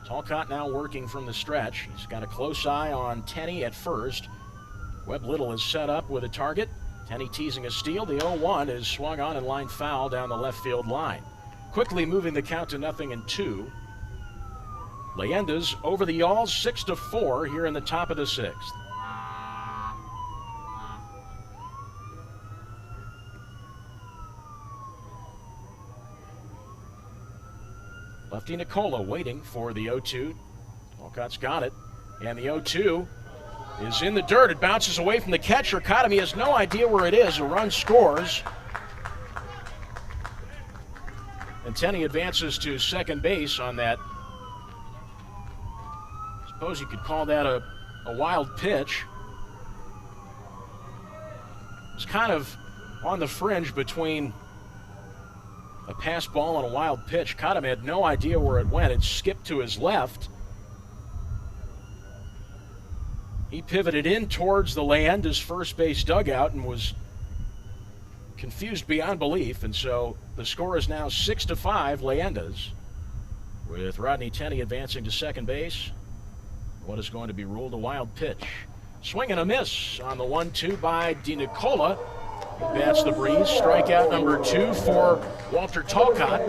Talcott now working from the stretch. He's got a close eye on Tenney at first. Webb Little is set up with a target. Tenney teasing a steal. The 0-1 is swung on and line foul down the left field line. Quickly moving the count to 0-2. Leyendas over the Yalls 6-4 here in the top of the sixth. Lefty Nicola waiting for the 0-2. Talcott's got it. And the 0-2 is in the dirt. It bounces away from the catcher. He has no idea where it is. A run scores. And Tenney advances to second base on that. I suppose you could call that a wild pitch. It's kind of on the fringe between a pass ball and a wild pitch. Cottam had no idea where it went. It skipped to his left. He pivoted in towards the Leyendas first base dugout and was confused beyond belief. And so the score is now 6-5 Leyendas, with Rodney Tenney advancing to second base. What is going to be ruled a wild pitch. Swing and a miss on the 1-2 by DeNicola. He bats the breeze. Strikeout number 2 for Walter Talcott.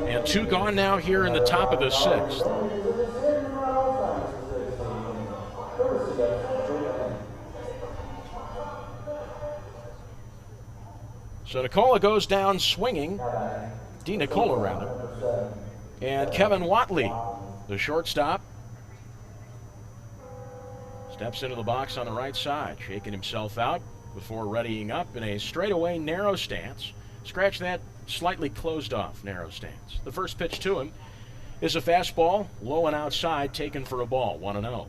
And 2 gone now here in the top of the sixth. So Nicola goes down swinging. DeNicola rather. And Kevin Whatley, the shortstop, steps into the box on the right side, shaking himself out before readying up in a straightaway narrow stance. Scratch that slightly closed off narrow stance. The first pitch to him is a fastball, low and outside, taken for a ball, 1-0.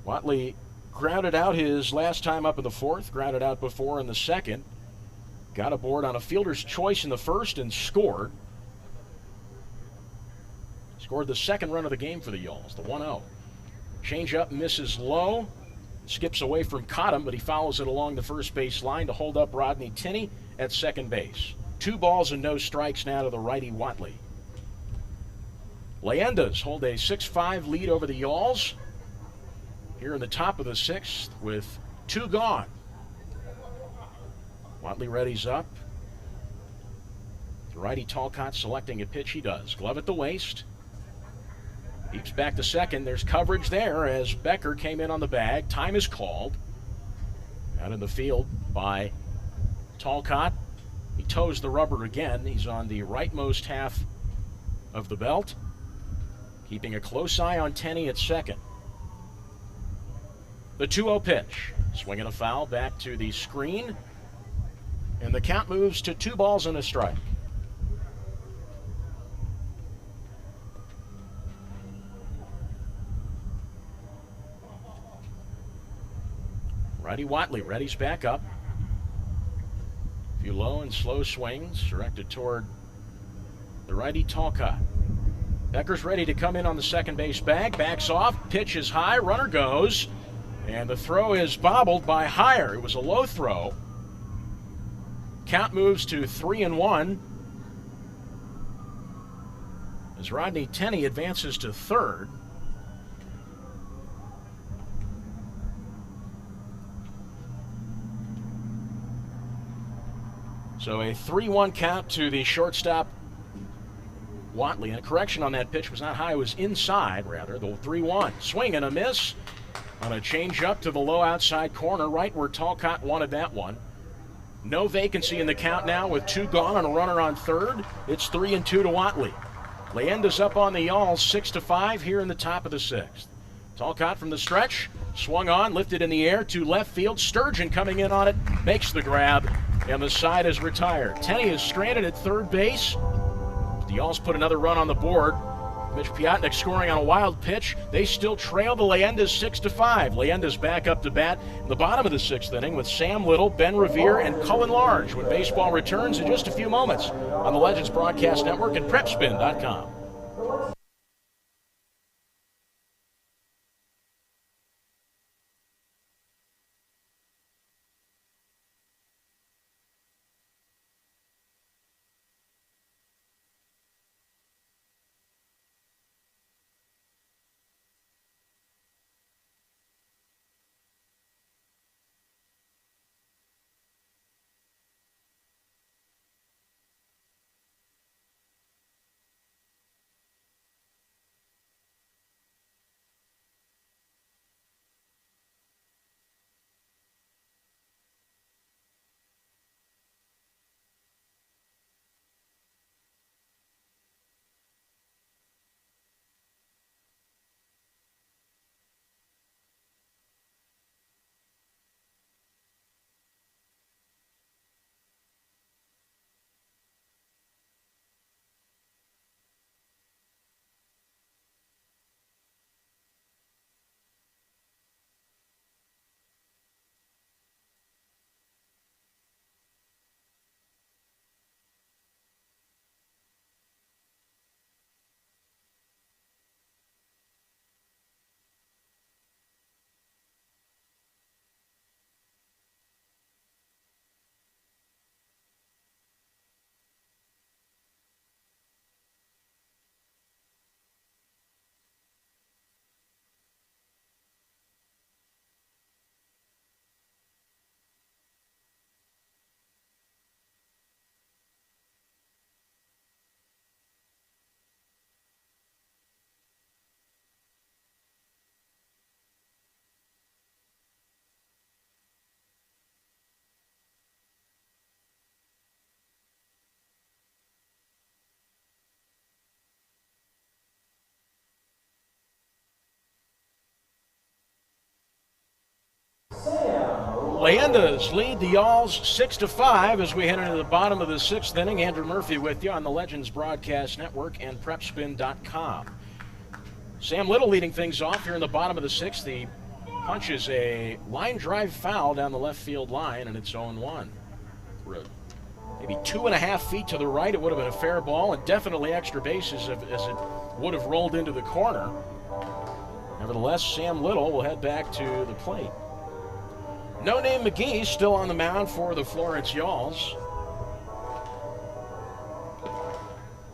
Whatley grounded out his last time up in the fourth, grounded out before in the second. Got aboard on a fielder's choice in the first and scored. Scored the second run of the game for the Yalls, the 1-0. Change-up misses low. Skips away from Cottam, but he follows it along the first base line to hold up Rodney Tenney at second base. 2 balls and no strikes now to the righty Whatley. Leyendas hold a 6-5 lead over the Yalls. here in the top of the 6th with 2 gone. Watley readies up. The righty Talcott selecting a pitch. He does. Glove at the waist. Keeps back to second. There's coverage there as Becker came in on the bag. Time is called. Out in the field by Talcott. He toes the rubber again. He's on the rightmost half of the belt. Keeping a close eye on Tenney at second. The 2-0 pitch. Swinging a foul back to the screen. And the count moves to 2 balls and a strike. Righty Watley readies back up. A few low and slow swings directed toward the righty Talcott. Becker's ready to come in on the second base bag. Backs off. Pitch is high. Runner goes. And the throw is bobbled by Heyer. It was a low throw. Count moves to 3-1. As Rodney Tenney advances to third. So a 3-1 count to the shortstop, Watley. And a correction on that pitch, was not high, it was inside, rather. The 3-1. Swing and a miss on a change-up to the low outside corner, right where Talcott wanted that one. No vacancy in the count now with 2 gone and a runner on third. It's 3-2 to Watley. Leyendas up on the Yalls 6-5 here in the top of the 6th. Talcott from the stretch, swung on, lifted in the air to left field. Sturgeon coming in on it, makes the grab, and the side is retired. Tenney is stranded at third base. The Yalls put another run on the board. Mitch Piotnik scoring on a wild pitch. They still trail the Leyendas 6-5. Leyendas back up to bat in the bottom of the 6th inning with Sam Little, Ben Revere, and Cullen Large when baseball returns in just a few moments on the Legends Broadcast Network and PrepSpin.com. Leyendas lead the Yalls 6-5 as we head into the bottom of the 6th inning. Andrew Murphy with you on the Legends Broadcast Network and PrepSpin.com. Sam Little leading things off here in the bottom of the 6th. He punches a line drive foul down the left field line, and it's 0-1. Maybe 2.5 feet to the right, it would have been a fair ball, and definitely extra bases as it would have rolled into the corner. Nevertheless, Sam Little will head back to the plate. No Name McGee still on the mound for the Florence Yalls.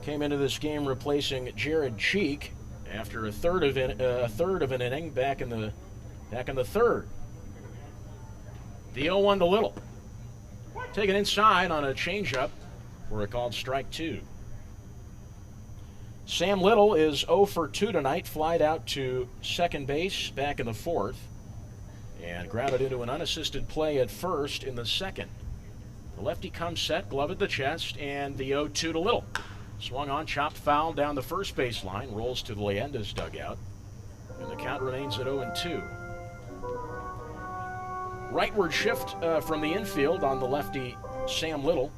Came into this game replacing Jared Cheek after a third of an inning back in the Back in the third. The 0-1 to Little. Taken inside on a changeup for a called strike 2. Sam Little is 0 for 2 tonight, flied out to second base back in the fourth, and grounded into an unassisted play at first in the second. The lefty comes set, glove at the chest, and the 0-2 to Little. Swung on, chopped foul down the first base line, rolls to the Leyendas dugout, and the count remains at 0-2. Rightward shift from the infield on the lefty Sam Little.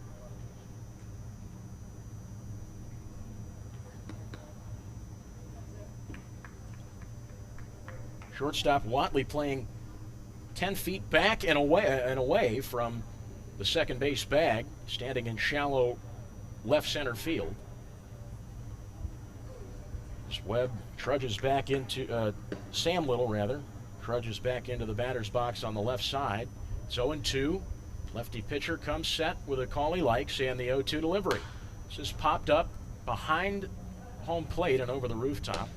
Shortstop Whatley playing 10 feet back and away from the second base bag, standing in shallow left center field. As Webb trudges back into, Sam Little rather, trudges back into the batter's box on the left side. It's 0-2. Lefty pitcher comes set with a call he likes and the 0-2 delivery. This is popped up behind home plate and over the rooftop.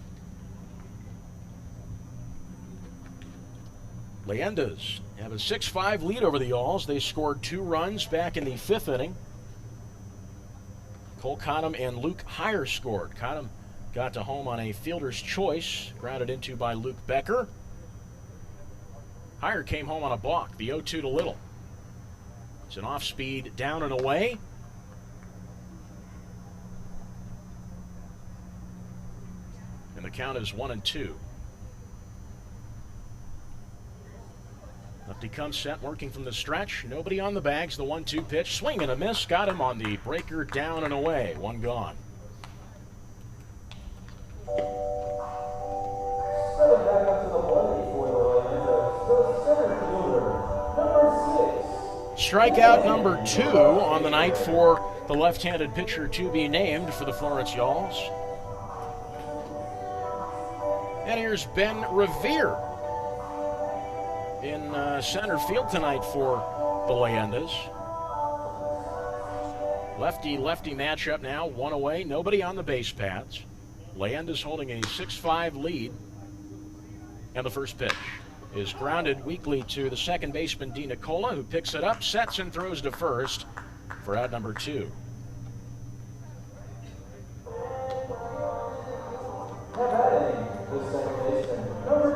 Leyendas have a 6-5 lead over the Yalls. They scored 2 runs back in the 5th inning. Cole Cottom and Luke Heyer scored. Cottom got to home on a fielder's choice, grounded into by Luke Becker. Heyer came home on a balk, the 0-2 to Little. It's an off-speed down and away. And the count is 1-2. Lefty comes set, working from the stretch. Nobody on the bags. The 1-2 pitch. Swing and a miss. Got him on the breaker, down and away. One gone. Stepping back up to the plate for the center fielder, number 6. Strikeout number 2 on the night for the left-handed pitcher to be named for the Florence Yalls. And here's Ben Revere in center field tonight for the Leyendas. Lefty-lefty matchup now, one away, nobody on the base paths. Leyendas holding a 6-5 lead. And the first pitch is grounded weakly to the second baseman, D. Nicola, who picks it up, sets and throws to first for out number 2.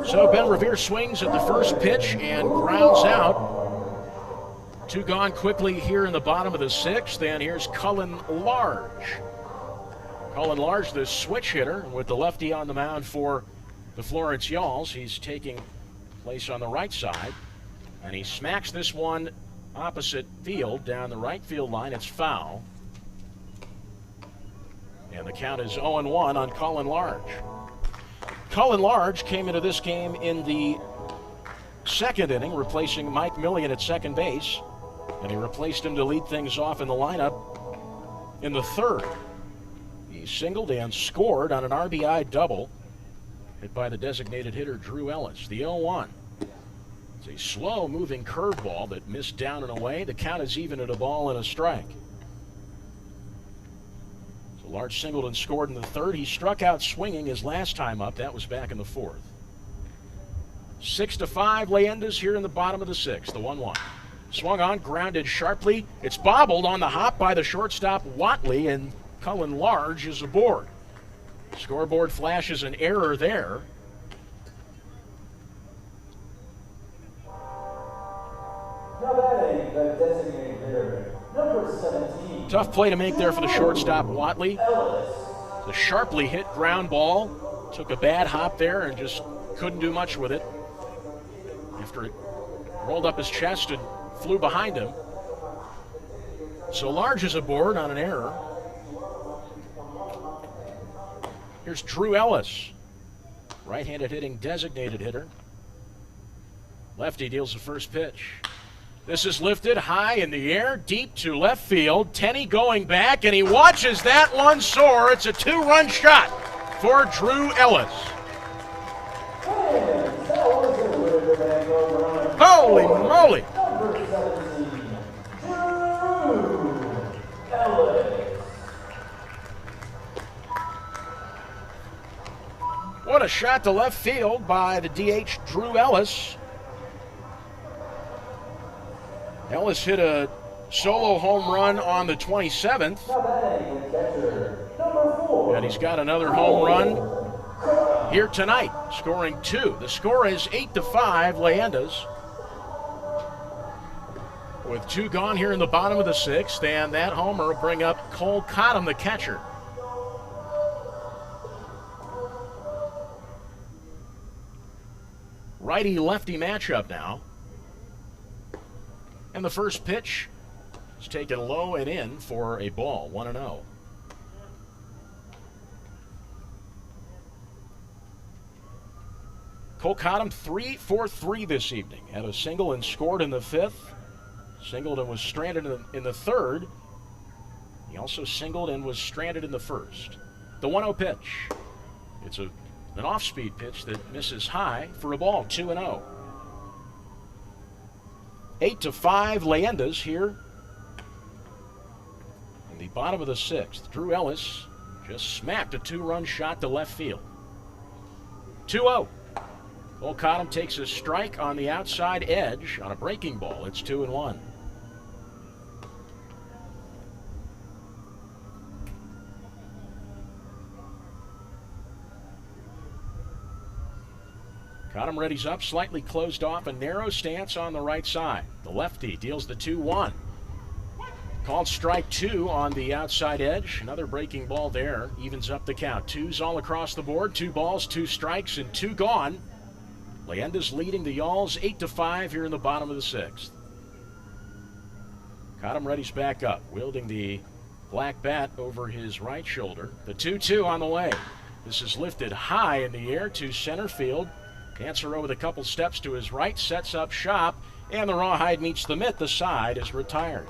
So Ben Revere swings at the first pitch and grounds out. 2 gone quickly here in the bottom of the 6th, and here's Cullen Large. Cullen Large, the switch hitter, with the lefty on the mound for the Florence Yalls. He's taking place on the right side, and he smacks this one opposite field down the right field line. It's foul. And the count is 0-1 on Cullen Large. Cullen Large came into this game in the 2nd inning, replacing Mike Millian at second base, and he replaced him to lead things off in the lineup in the 3rd. He singled and scored on an RBI double hit by the designated hitter Drew Ellis. The 0-1. It's a slow-moving curveball that missed down and away. The count is even at a ball and a strike. So Large singled and scored in the 3rd. He struck out swinging his last time up. That was back in the 4th. 6-5 Leyendas here in the bottom of the 6th. The 1-1. Swung on, grounded sharply. It's bobbled on the hop by the shortstop Whatley, and Cullen Large is aboard. Scoreboard flashes an error there. Now batting, the designated hitter, number 17. Tough play to make there for the shortstop Whatley. Ellis. The sharply hit ground ball. Took a bad hop there and just couldn't do much with it after it rolled up his chest and flew behind him. So Large is aboard on an error. Here's Drew Ellis, right-handed hitting designated hitter. Lefty deals the first pitch. This is lifted high in the air, deep to left field. Tenney going back, and he watches that one soar. It's a 2-run shot for Drew Ellis. Holy moly! What a shot to left field by the DH, Drew Ellis. Ellis hit a solo home run on the 27th. And he's got another home run here tonight, scoring 2. The score is 8-5, Leyendas. With 2 gone here in the bottom of the 6th, and that homer will bring up Cole Cottom, the catcher. Righty-lefty matchup now. And the first pitch is taken low and in for a ball, 1-0. Cole Cottom 3 for 3 this evening. Had a single and scored in the 5th. Singled and was stranded in the 3rd. He also singled and was stranded in the 1st. The 1-0 pitch. It's an off-speed pitch that misses high for a ball, 2-0. 8-5, Leyendas here in the bottom of the 6th. Drew Ellis just smacked a 2-run shot to left field. 2-0. Cole Cottom takes a strike on the outside edge on a breaking ball. It's 2-1. Cottom readies up, slightly closed off, a narrow stance on the right side. The lefty deals the 2-1. Called strike 2 on the outside edge. Another breaking ball there, evens up the count. 2s all across the board, 2 balls, 2 strikes, and 2 gone. Leyendas leading the Yalls 8-5 here in the bottom of the 6th. Cottom readies back up, wielding the black bat over his right shoulder. The 2-2 on the way. This is lifted high in the air to center field. Dancero with a couple steps to his right, sets up shop, and the rawhide meets the mitt. The side is retired.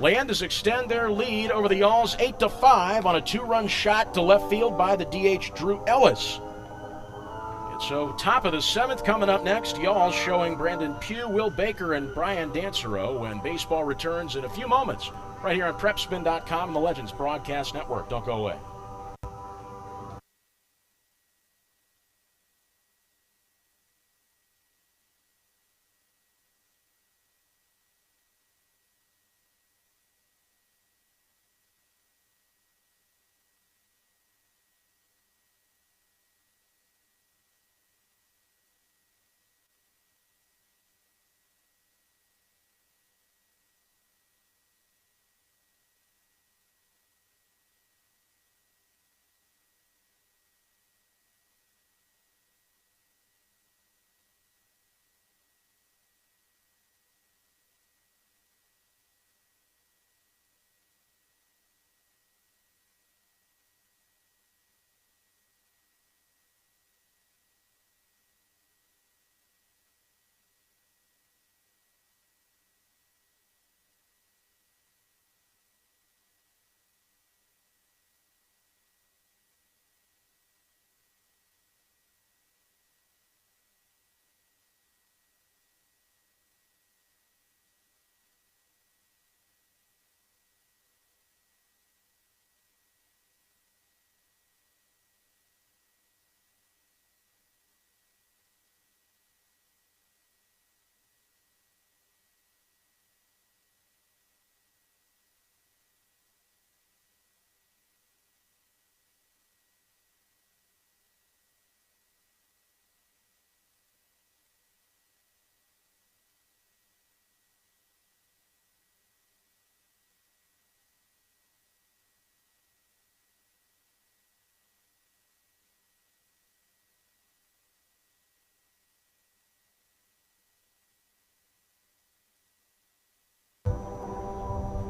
Leyendas extend their lead over the Yalls 8-5 on a 2-run shot to left field by the DH, Drew Ellis. And so top of the 7th coming up next, Yalls showing Brandon Pugh, Will Baker, and Brian Dancero when baseball returns in a few moments right here on PrepSpin.com and the Legends Broadcast Network. Don't go away.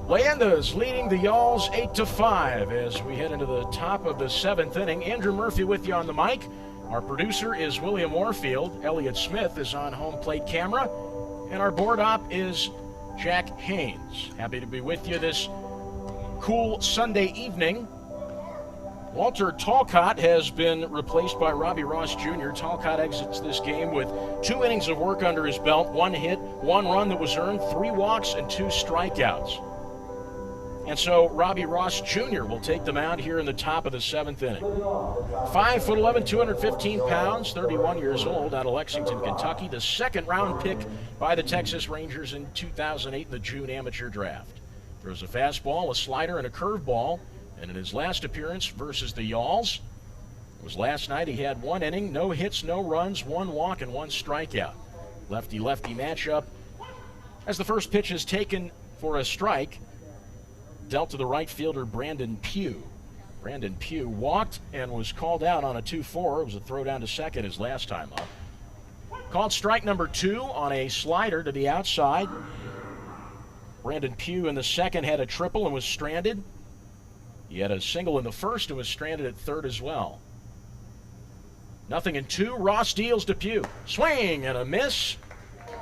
Leyendas leading the Yalls 8-5 as we head into the top of the 7th inning. Andrew Murphy with you on the mic. Our producer is William Warfield. Elliott Smith is on home plate camera. And our board op is Jack Haynes. Happy to be with you this cool Sunday evening. Walter Talcott has been replaced by Robbie Ross Jr. Talcott exits this game with 2 innings of work under his belt, 1 hit, 1 run that was earned, 3 walks, and 2 strikeouts. And so Robbie Ross Jr. will take the mound here in the top of the 7th inning. 5'11", 215 pounds, 31 years old, out of Lexington, Kentucky. The second-round pick by the Texas Rangers in 2008 in the June amateur draft. Throws a fastball, a slider, and a curveball. And in his last appearance versus the Yalls, it was last night, he had 1 inning, no hits, no runs, 1 walk, and 1 strikeout. Lefty-lefty matchup. As the first pitch is taken for a strike, dealt to the right fielder Brandon Pugh. Brandon Pugh walked and was called out on a 2-4. It was a throw down to second his last time up. Called strike number 2 on a slider to the outside. Brandon Pugh in the second had a triple and was stranded. He had a single in the first and was stranded at third as well. 0-2. Ross deals to Pugh. Swing and a miss.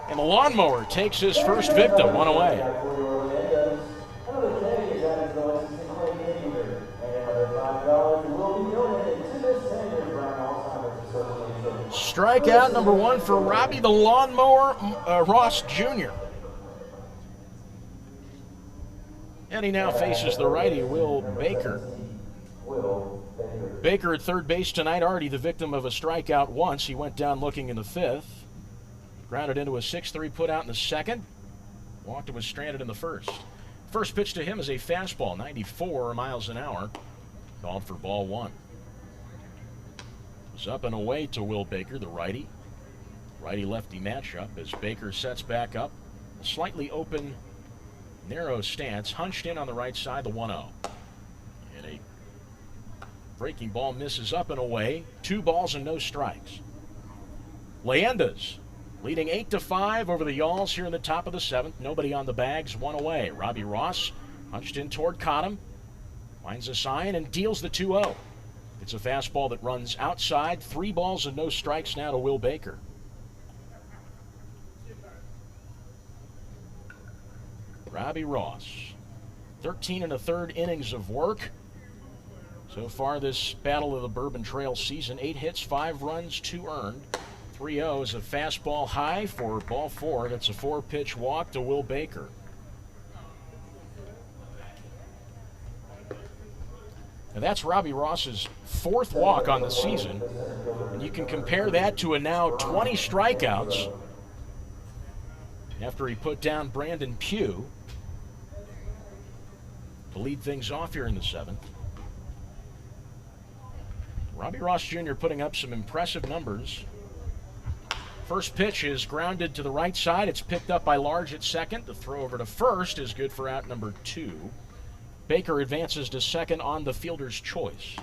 And the lawnmower takes his first victim, 1 away. Strikeout number 1 for Robbie the Lawnmower Ross Jr. And he now faces the righty, Will Baker. Baker at third base tonight, already the victim of a strikeout once. He went down looking in the 5th. Grounded into a 6-3 put out in the 2nd. Walked and was stranded in the 1st. First pitch to him is a fastball, 94 miles an hour. Called for ball 1. It was up and away to Will Baker, the righty. Righty-lefty matchup as Baker sets back up. A slightly open, narrow stance, hunched in on the right side, the 1-0. And a breaking ball misses up and away. 2 balls and no strikes. Leyendas leading 8-5 over the Yalls here in the top of the 7th. Nobody on the bags, 1 away. Robbie Ross hunched in toward Cottom. Finds a sign and deals the 2-0. It's a fastball that runs outside. 3 balls and no strikes now to Will Baker. Robbie Ross, 13 1/3 innings of work. So far this Battle of the Bourbon Trail season, 8 hits, 5 runs, 2 earned. 3-0 is a fastball high for ball 4. That's a 4-pitch walk to Will Baker. Now that's Robbie Ross's 4th walk on the season. And you can compare that to a now 20 strikeouts after he put down Brandon Pugh to lead things off here in the 7th. Robbie Ross Jr. putting up some impressive numbers. First pitch is grounded to the right side. It's picked up by Large at second. The throw over to first is good for out number 2. Baker advances to second on the fielder's choice.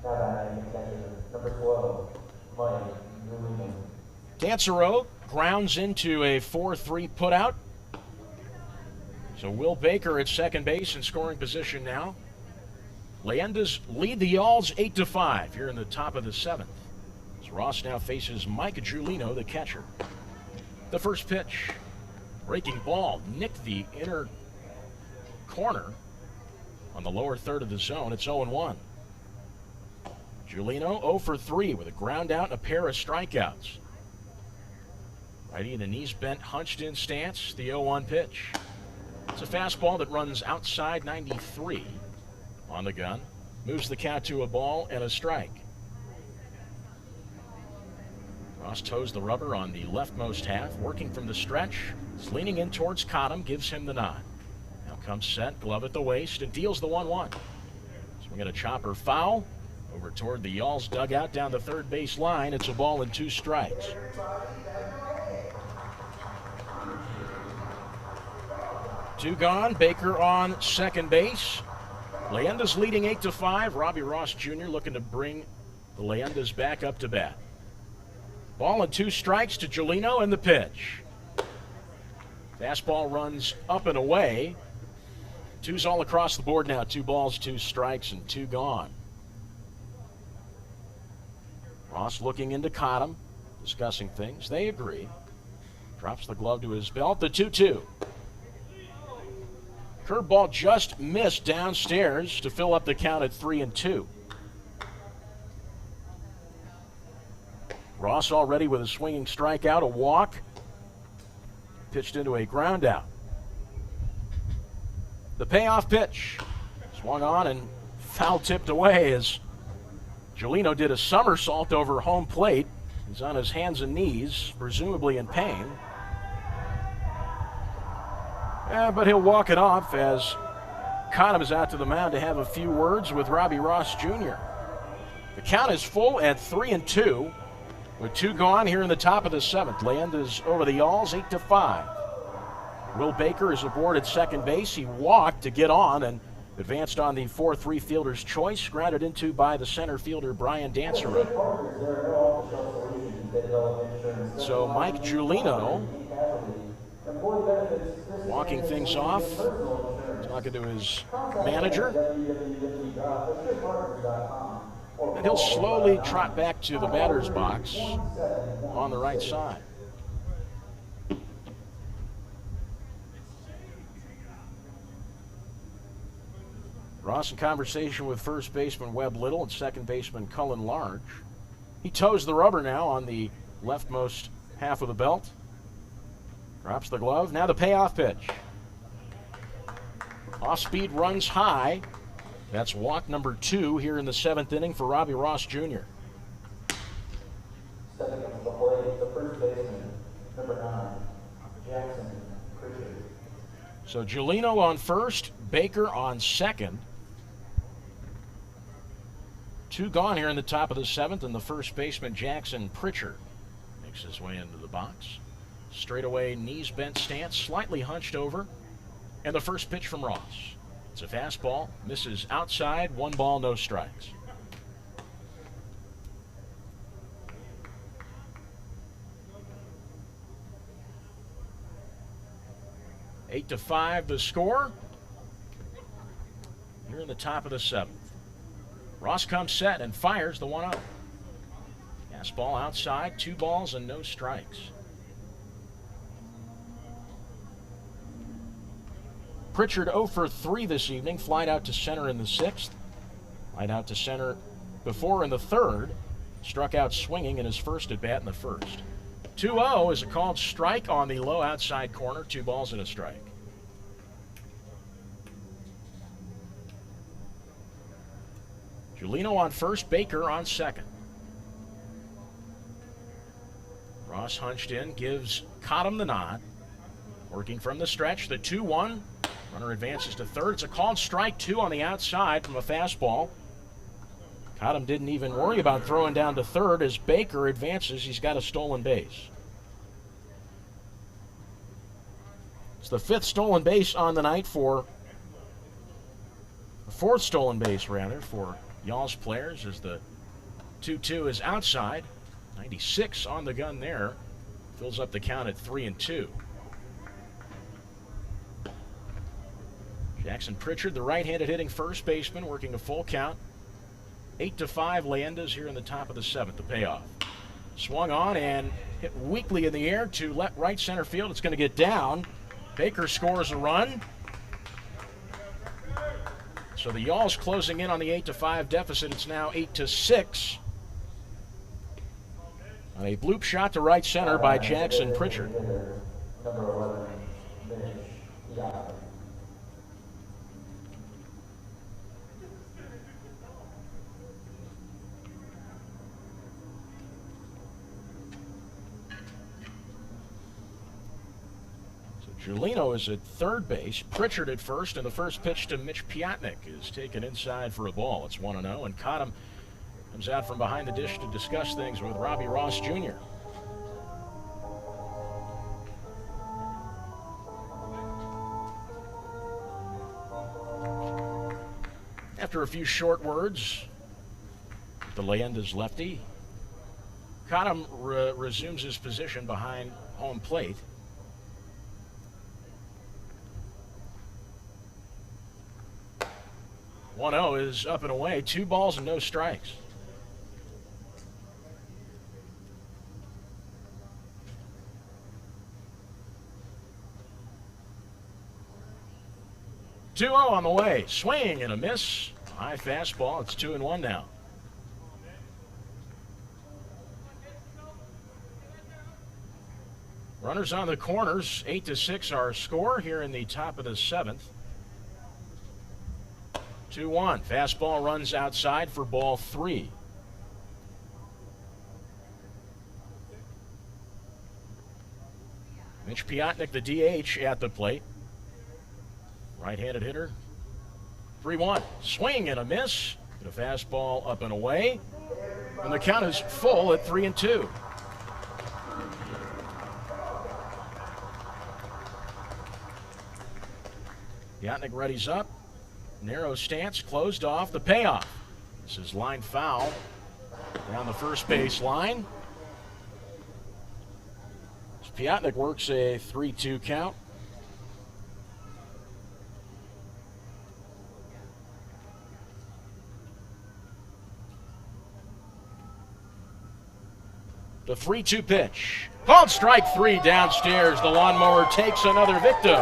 Number 12, Mike Julian. Dancero grounds into a 4-3 putout. So Will Baker at second base in scoring position now. Leyendas lead the Yalls 8-5 here in the top of the 7th. As Ross now faces Mike Giulino, the catcher. The first pitch. Breaking ball. Nicked the inner corner on the lower third of the zone. It's 0-1. Giulino 0 for 3 with a ground out and a pair of strikeouts. Righty in the knees bent, hunched in stance. The 0-1 pitch. It's a fastball that runs outside 93 on the gun. Moves the count to a ball and a strike. Ross toes the rubber on the leftmost half, working from the stretch. He's leaning in towards Cottom, gives him the nod. Now comes set, glove at the waist, and deals the 1-1. Swing at a chopper foul. Over toward the Yalls dugout down the third base line. It's a ball and 2 strikes. Two gone. Baker on second base. Leyendas leading 8-5. Robbie Ross Jr. looking to bring the Leyendas back up to bat. Ball and 2 strikes to Giulino and the pitch. Fastball runs up and away. 2's all across the board now. 2 balls, 2 strikes, and 2 gone. Ross looking into Cottom, discussing things. They agree. Drops the glove to his belt. The 2-2. Curveball just missed downstairs to fill up the count at 3-2. Ross already with a swinging strikeout, a walk. Pitched into a ground out. The payoff pitch. Swung on and foul tipped away as Giolino did a somersault over home plate. He's on his hands and knees, presumably in pain. But he'll walk it off as Cottom is out to the mound to have a few words with Robbie Ross Jr. The count is full at 3-2 with 2 gone here in the top of the 7th. Leyendas over the Yalls 8-5. Will Baker is aboard at second base. He walked to get on and advanced on the 4-3 fielder's choice, grounded into by the center fielder Brian Dancer. So Mike Giolino walking things off, talking to his manager. And he'll slowly trot back to the batter's box on the right side. Ross in conversation with first baseman Webb Little and second baseman Cullen Large. He toes the rubber now on the leftmost half of the belt. Drops the glove. Now the payoff pitch. Off-speed runs high. That's walk number 2 here in the 7th inning for Robbie Ross Jr. Stepping up to the plate, the first baseman, number 9, Jackson Pritchard. So Giolino on first, Baker on second. 2 gone here in the top of the 7th, and the first baseman, Jackson Pritchard, makes his way into the box. Straightaway knees bent stance, slightly hunched over, and the first pitch from Ross. It's a fastball, misses outside, 1 ball, no strikes. Eight to 5 the score. Here in the top of the 7th. Ross comes set and fires the 1-0. Fastball outside, 2 balls and no strikes. Pritchard 0 for 3 this evening, flied out to center in the 6th. Flied out to center before in the 3rd. Struck out swinging in his first at bat in the 1st. 2-0 is a called strike on the low outside corner, 2 balls and a strike. Giolino on first, Baker on second. Ross hunched in, gives Cottom the nod. Working from the stretch, the 2-1. Runner advances to third. It's a called strike 2 on the outside from a fastball. Cottom didn't even worry about throwing down to third as Baker advances. He's got a stolen base. It's the 5th stolen base on the night for the 4th stolen base rather for Yalls players as the 2-2 is outside. 96 on the gun there. Fills up the count at 3-2. Jackson Pritchard, the right-handed hitting first baseman, working a full count. 8-5 Leyendas here in the top of the 7th, the payoff. Swung on and hit weakly in the air to right center field. It's going to get down. Baker scores a run. So the Yalls closing in on the 8-5 deficit. It's now 8-6. On a bloop shot to right center by Jackson Pritchard. Number 11, Mitch Yalls. Giolino is at third base, Pritchard at first, and the first pitch to Mitch Piotnik is taken inside for a ball. It's 1-0, and Cottom comes out from behind the dish to discuss things with Robbie Ross Jr. After a few short words, the Leyendas lefty, Cottom resumes his position behind home plate. "1-0 is up and away, 2 balls and no strikes. "2-0 on the way, swing and a miss. High fastball, it's 2-1 now. Runners on the corners, 8-6 our score here in the top of the 7th. 2-1. Fastball runs outside for ball 3. Mitch Piotnik, the DH, at the plate. Right-handed hitter. 3-1. Swing and a miss. The fastball up and away. And the count is full at 3-2. Piotnik readies up. Narrow stance, closed off. The payoff. This is line foul down the first base line. Piotnik works a 3-2 count. The 3-2 pitch. Called strike 3 downstairs. The lawnmower takes another victim.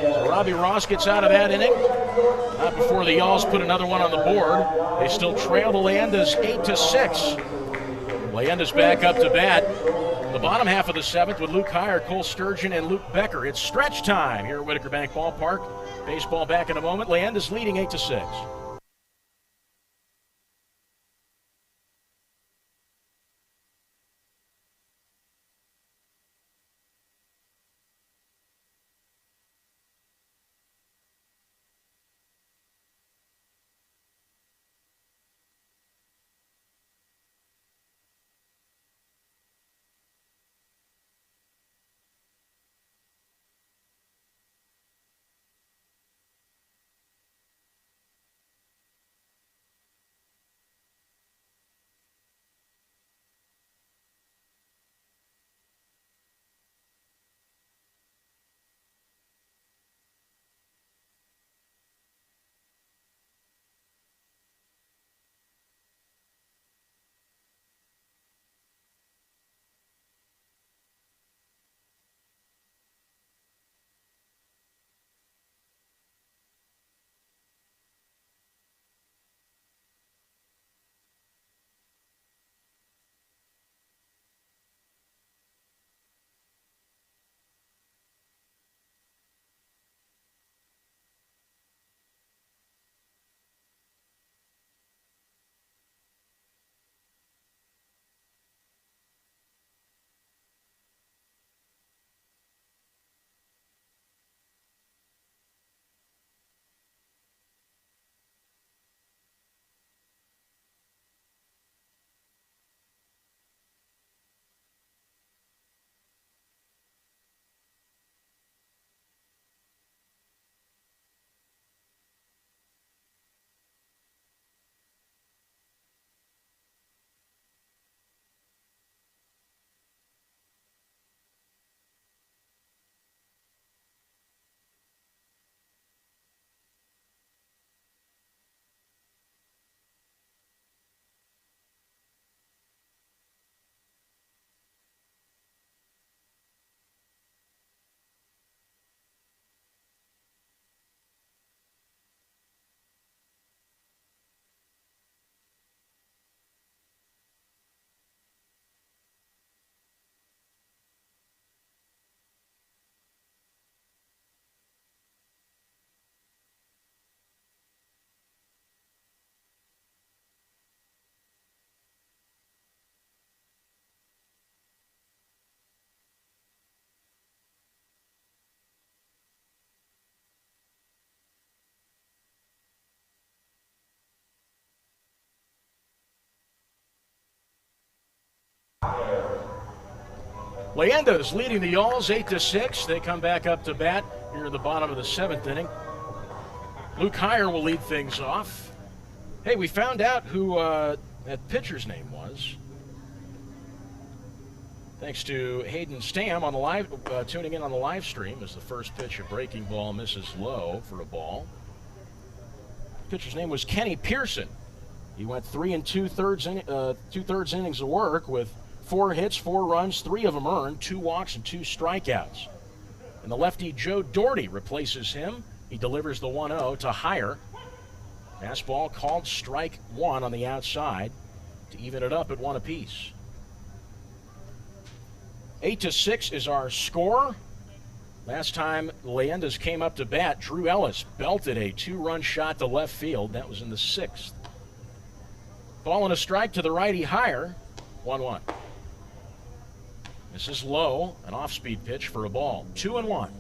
So Robbie Ross gets out of that inning. Not before the Yalls put another one on the board. They still trail the Leyendas 8-6. Leyendas back up to bat. The bottom half of the 7th with Luke Heyer, Cole Sturgeon, and Luke Becker. It's stretch time here at Whitaker Bank Ballpark. Baseball back in a moment. Leyendas leading 8-6. Leyendas leading the Yalls 8-6. They come back up to bat here in the bottom of the 7th inning. Luke Heyer will lead things off. Hey, we found out who that pitcher's name was. Thanks to Hayden Stam on the live, tuning in on the live stream as the first pitch, a breaking ball, misses low for a ball. The pitcher's name was Kenny Pearson. He went 3 2/3 innings of work with 4 hits, 4 runs, 3 of them earned, 2 walks, and 2 strikeouts. And the lefty Joe Doherty replaces him. He delivers the 1-0 to Heyer. Fastball called strike 1 on the outside to even it up at 1 apiece. 8-6 is our score. Last time Leyendas came up to bat, Drew Ellis belted a 2-run shot to left field. That was in the 6th. Ball and a strike to the righty higher. 1-1. This is low, an off-speed pitch for a ball. 2-1.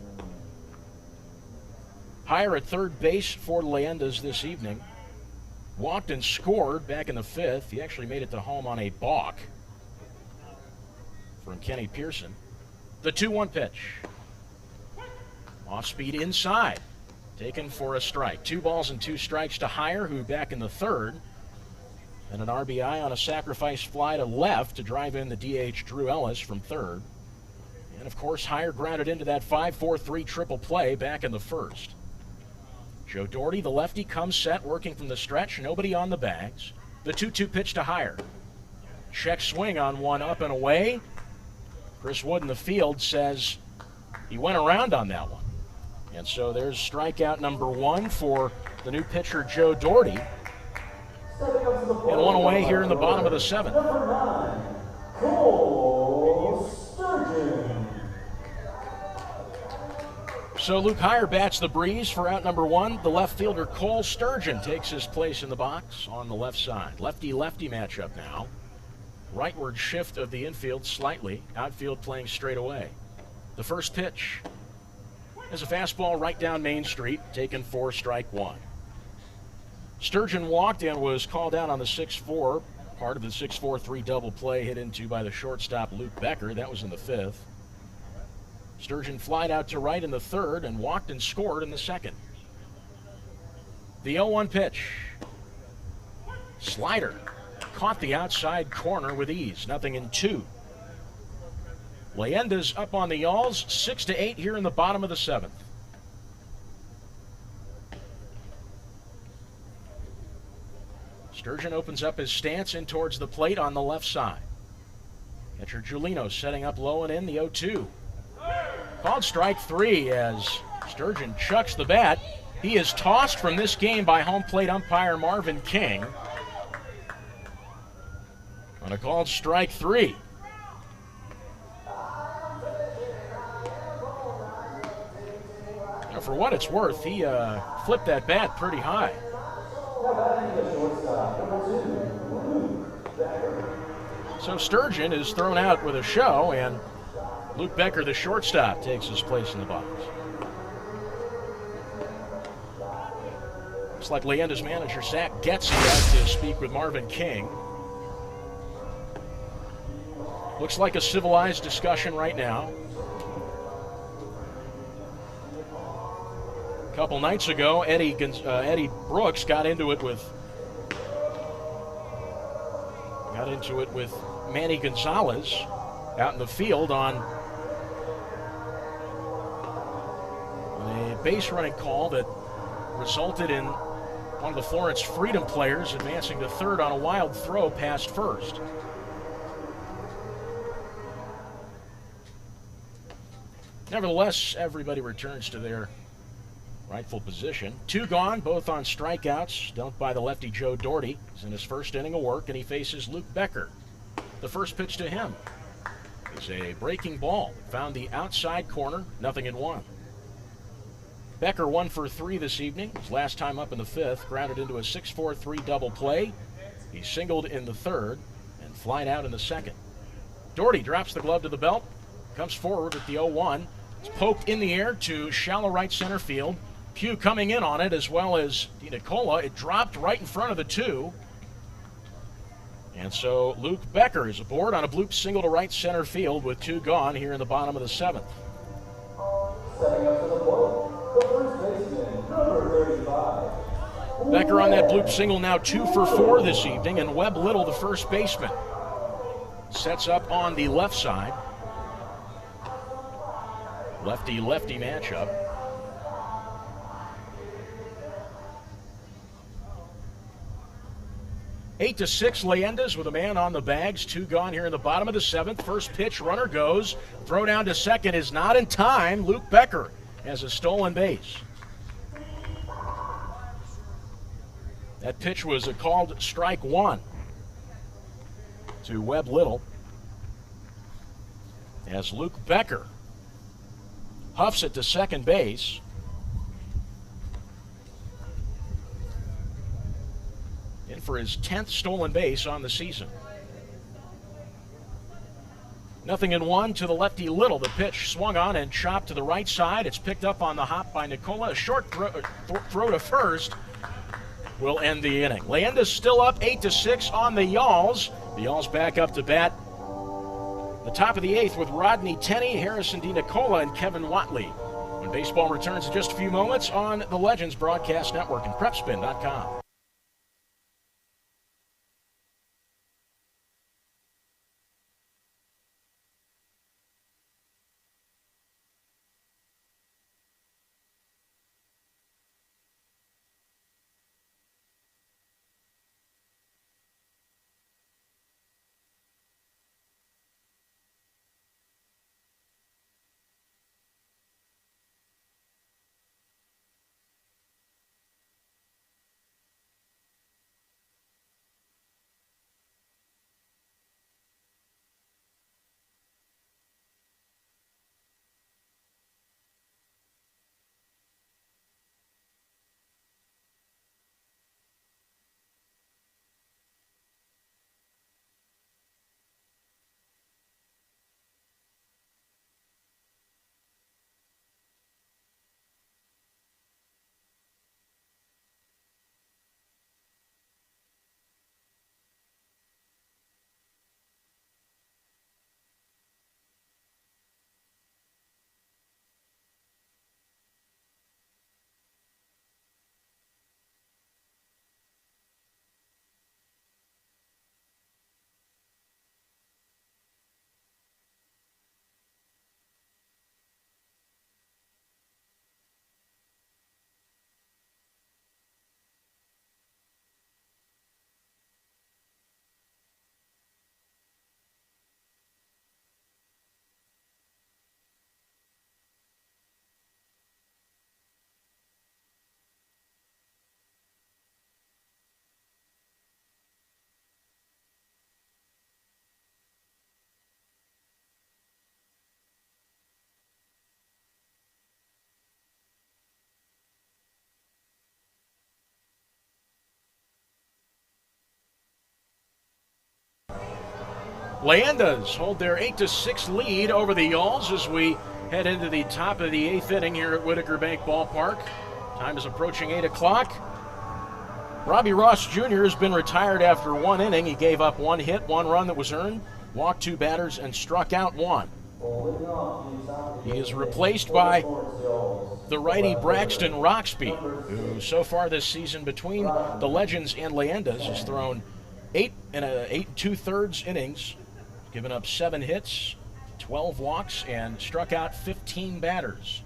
Higher at third base for Leyendas this evening. Walked and scored back in the 5th. He actually made it to home on a balk from Kenny Pearson. The 2-1 pitch. Off-speed inside. Taken for a strike. 2 balls and 2 strikes to Higher, who back in the 3rd. And an RBI on a sacrifice fly to left to drive in the DH Drew Ellis from 3rd. And of course, Higher grounded into that 5-4-3 triple play back in the 1st. Joe Doherty, the lefty, comes set, working from the stretch. Nobody on the bags. The 2-2 pitch to Higher. Check swing on one up and away. Chris Wood in the field says he went around on that one. And so there's strikeout number 1 for the new pitcher, Joe Doherty. And one away here in the bottom of the 7th. Number 9, Cole Sturgeon. So Luke Higher bats the breeze for out number 1. The left fielder, Cole Sturgeon, takes his place in the box on the left side. Lefty-lefty matchup now. Rightward shift of the infield slightly. Outfield playing straight away. The first pitch is a fastball right down Main Street, taken for strike 1. Sturgeon walked and was called out on the 6-4, part of the 6-4-3 double play hit into by the shortstop Luke Becker. That was in the 5th. Sturgeon flied out to right in the 3rd and walked and scored in the 2nd. The 0-1 pitch. Slider. Caught the outside corner with ease. 0-2. Leyendas up on the Yalls, 6-8 here in the bottom of the 7th. Sturgeon opens up his stance in towards the plate on the left side. Catcher Giulino setting up low and in, the 0-2. Called strike 3 as Sturgeon chucks the bat. He is tossed from this game by home plate umpire Marvin King on a called strike 3. Now, for what it's worth, he flipped that bat pretty high. So Sturgeon is thrown out with a show, and Luke Becker, the shortstop, takes his place in the box. Looks like Leyendas manager Zach Getz out to speak with Marvin King. Looks like a civilized discussion right now. A couple nights ago, Eddie Brooks got into it with Manny Gonzalez out in the field on a base running call that resulted in one of the Florence Freedom players advancing to 3rd on a wild throw past 1st. Nevertheless, everybody returns to their rightful position. 2 gone, both on strikeouts, dealt by the lefty Joe Doherty. He's in his first inning of work, and he faces Luke Becker. The first pitch to him is a breaking ball. Found the outside corner, 0-1. Becker 1 for 3 this evening. His last time up in the 5th, grounded into a 6-4-3 double play. He singled in the 3rd and flied out in the 2nd. Doherty drops the glove to the belt, comes forward with the 0-1. It's poked in the air to shallow right center field. Pugh coming in on it, as well as DiNicola. It dropped right in front of the 2. And so Luke Becker is aboard on a bloop single to right center field with 2 gone here in the bottom of the 7th. Setting up to the plate, the first baseman, number 35. Becker on that bloop single now 2 for 4 this evening, and Webb Little, the first baseman, sets up on the left side. Lefty-lefty matchup. Eight to 6 Leyendas with a man on the bags. 2 gone here in the bottom of the 7th. First pitch, runner goes. Throw down to second is not in time. Luke Becker has a stolen base. That pitch was a called strike 1 to Webb Little. as Luke Becker huffs it to second base. In for his 10th stolen base on the season. 0-1 to the lefty Little. The pitch swung on and chopped to the right side. It's picked up on the hop by Nicola. A short throw to first will end the inning. Leyendas still up 8-6 on the Yalls. The Yalls back up to bat the top of the 8th with Rodney Tenney, Harrison D. Nicola, and Kevin Watley. When baseball returns in just a few moments on the Legends Broadcast Network and PrepSpin.com. Leyendas hold their 8-6 lead over the Yalls as we head into the top of the 8th inning here at Whitaker Bank Ballpark. Time is approaching 8 o'clock. Robbie Ross Jr. has been retired after 1 inning. He gave up 1 hit, 1 run that was earned, walked 2 batters, and struck out 1. He is replaced by the righty Braxton Roxby, who so far this season between the Legends and Leyendas has thrown 8 2/3 innings, given up 7 hits, 12 walks, and struck out 15 batters.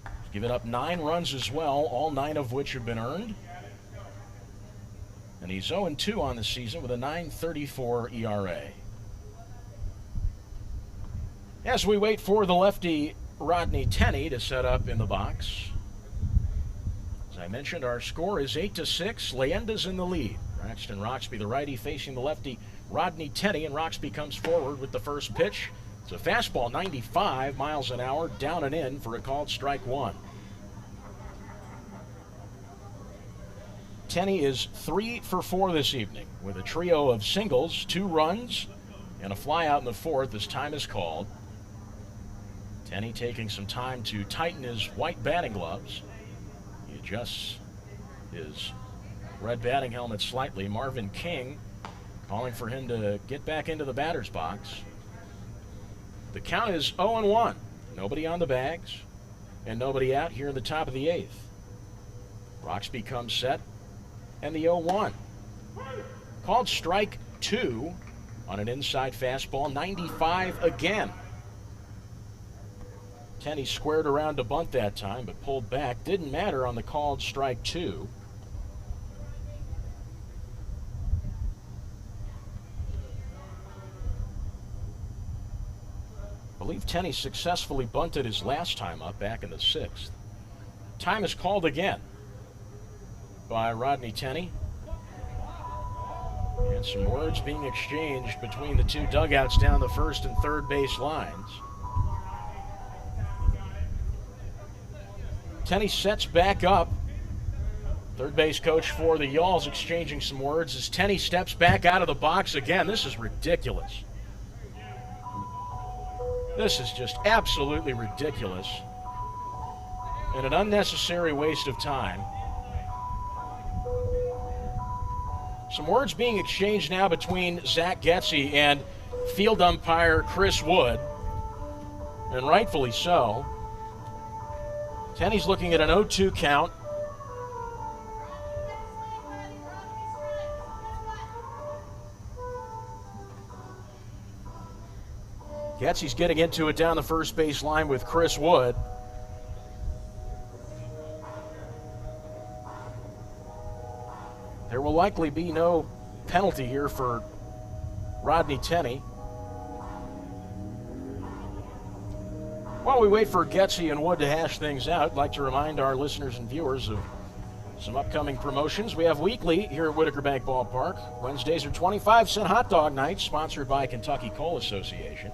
He's given up 9 runs as well, all 9 of which have been earned. And he's 0-2 on the season with a 9.34 ERA. As we wait for the lefty Rodney Tenney to set up in the box. As I mentioned, our score is 8-6. Leyendas in the lead. Braxton Roxby, the righty, facing the lefty Rodney Tenney, and Roxby comes forward with the first pitch. It's a fastball, 95 miles an hour, down and in for a called strike 1. Tenney is 3 for 4 this evening with a trio of singles, 2 runs, and a fly out in the 4th as time is called. Tenney taking some time to tighten his white batting gloves. He adjusts his red batting helmet slightly. Marvin King calling for him to get back into the batter's box. The count is 0-1. Nobody on the bags and nobody out here in the top of the 8th. Roxby comes set and the 0-1. Called strike 2 on an inside fastball, 95 again. Tenney squared around to bunt that time, but pulled back. Didn't matter on the called strike 2. I believe Tenney successfully bunted his last time up back in the 6th. Time is called again by Rodney Tenney. And some words being exchanged between the two dugouts down the first and third base lines. Tenney sets back up. Third base coach for the Yalls exchanging some words as Tenney steps back out of the box again. This is ridiculous. This is just absolutely ridiculous and an unnecessary waste of time. Some words being exchanged now between Zach Getze and field umpire Chris Wood, and rightfully so. Tenney's looking at an 0-2 count. Getze's getting into it down the first base line with Chris Wood. There will likely be no penalty here for Rodney Tenney. While we wait for Getze and Wood to hash things out, I'd like to remind our listeners and viewers of some upcoming promotions. We have weekly here at Whitaker Bank Ballpark. Wednesdays are 25-cent hot dog nights, sponsored by Kentucky Coal Association.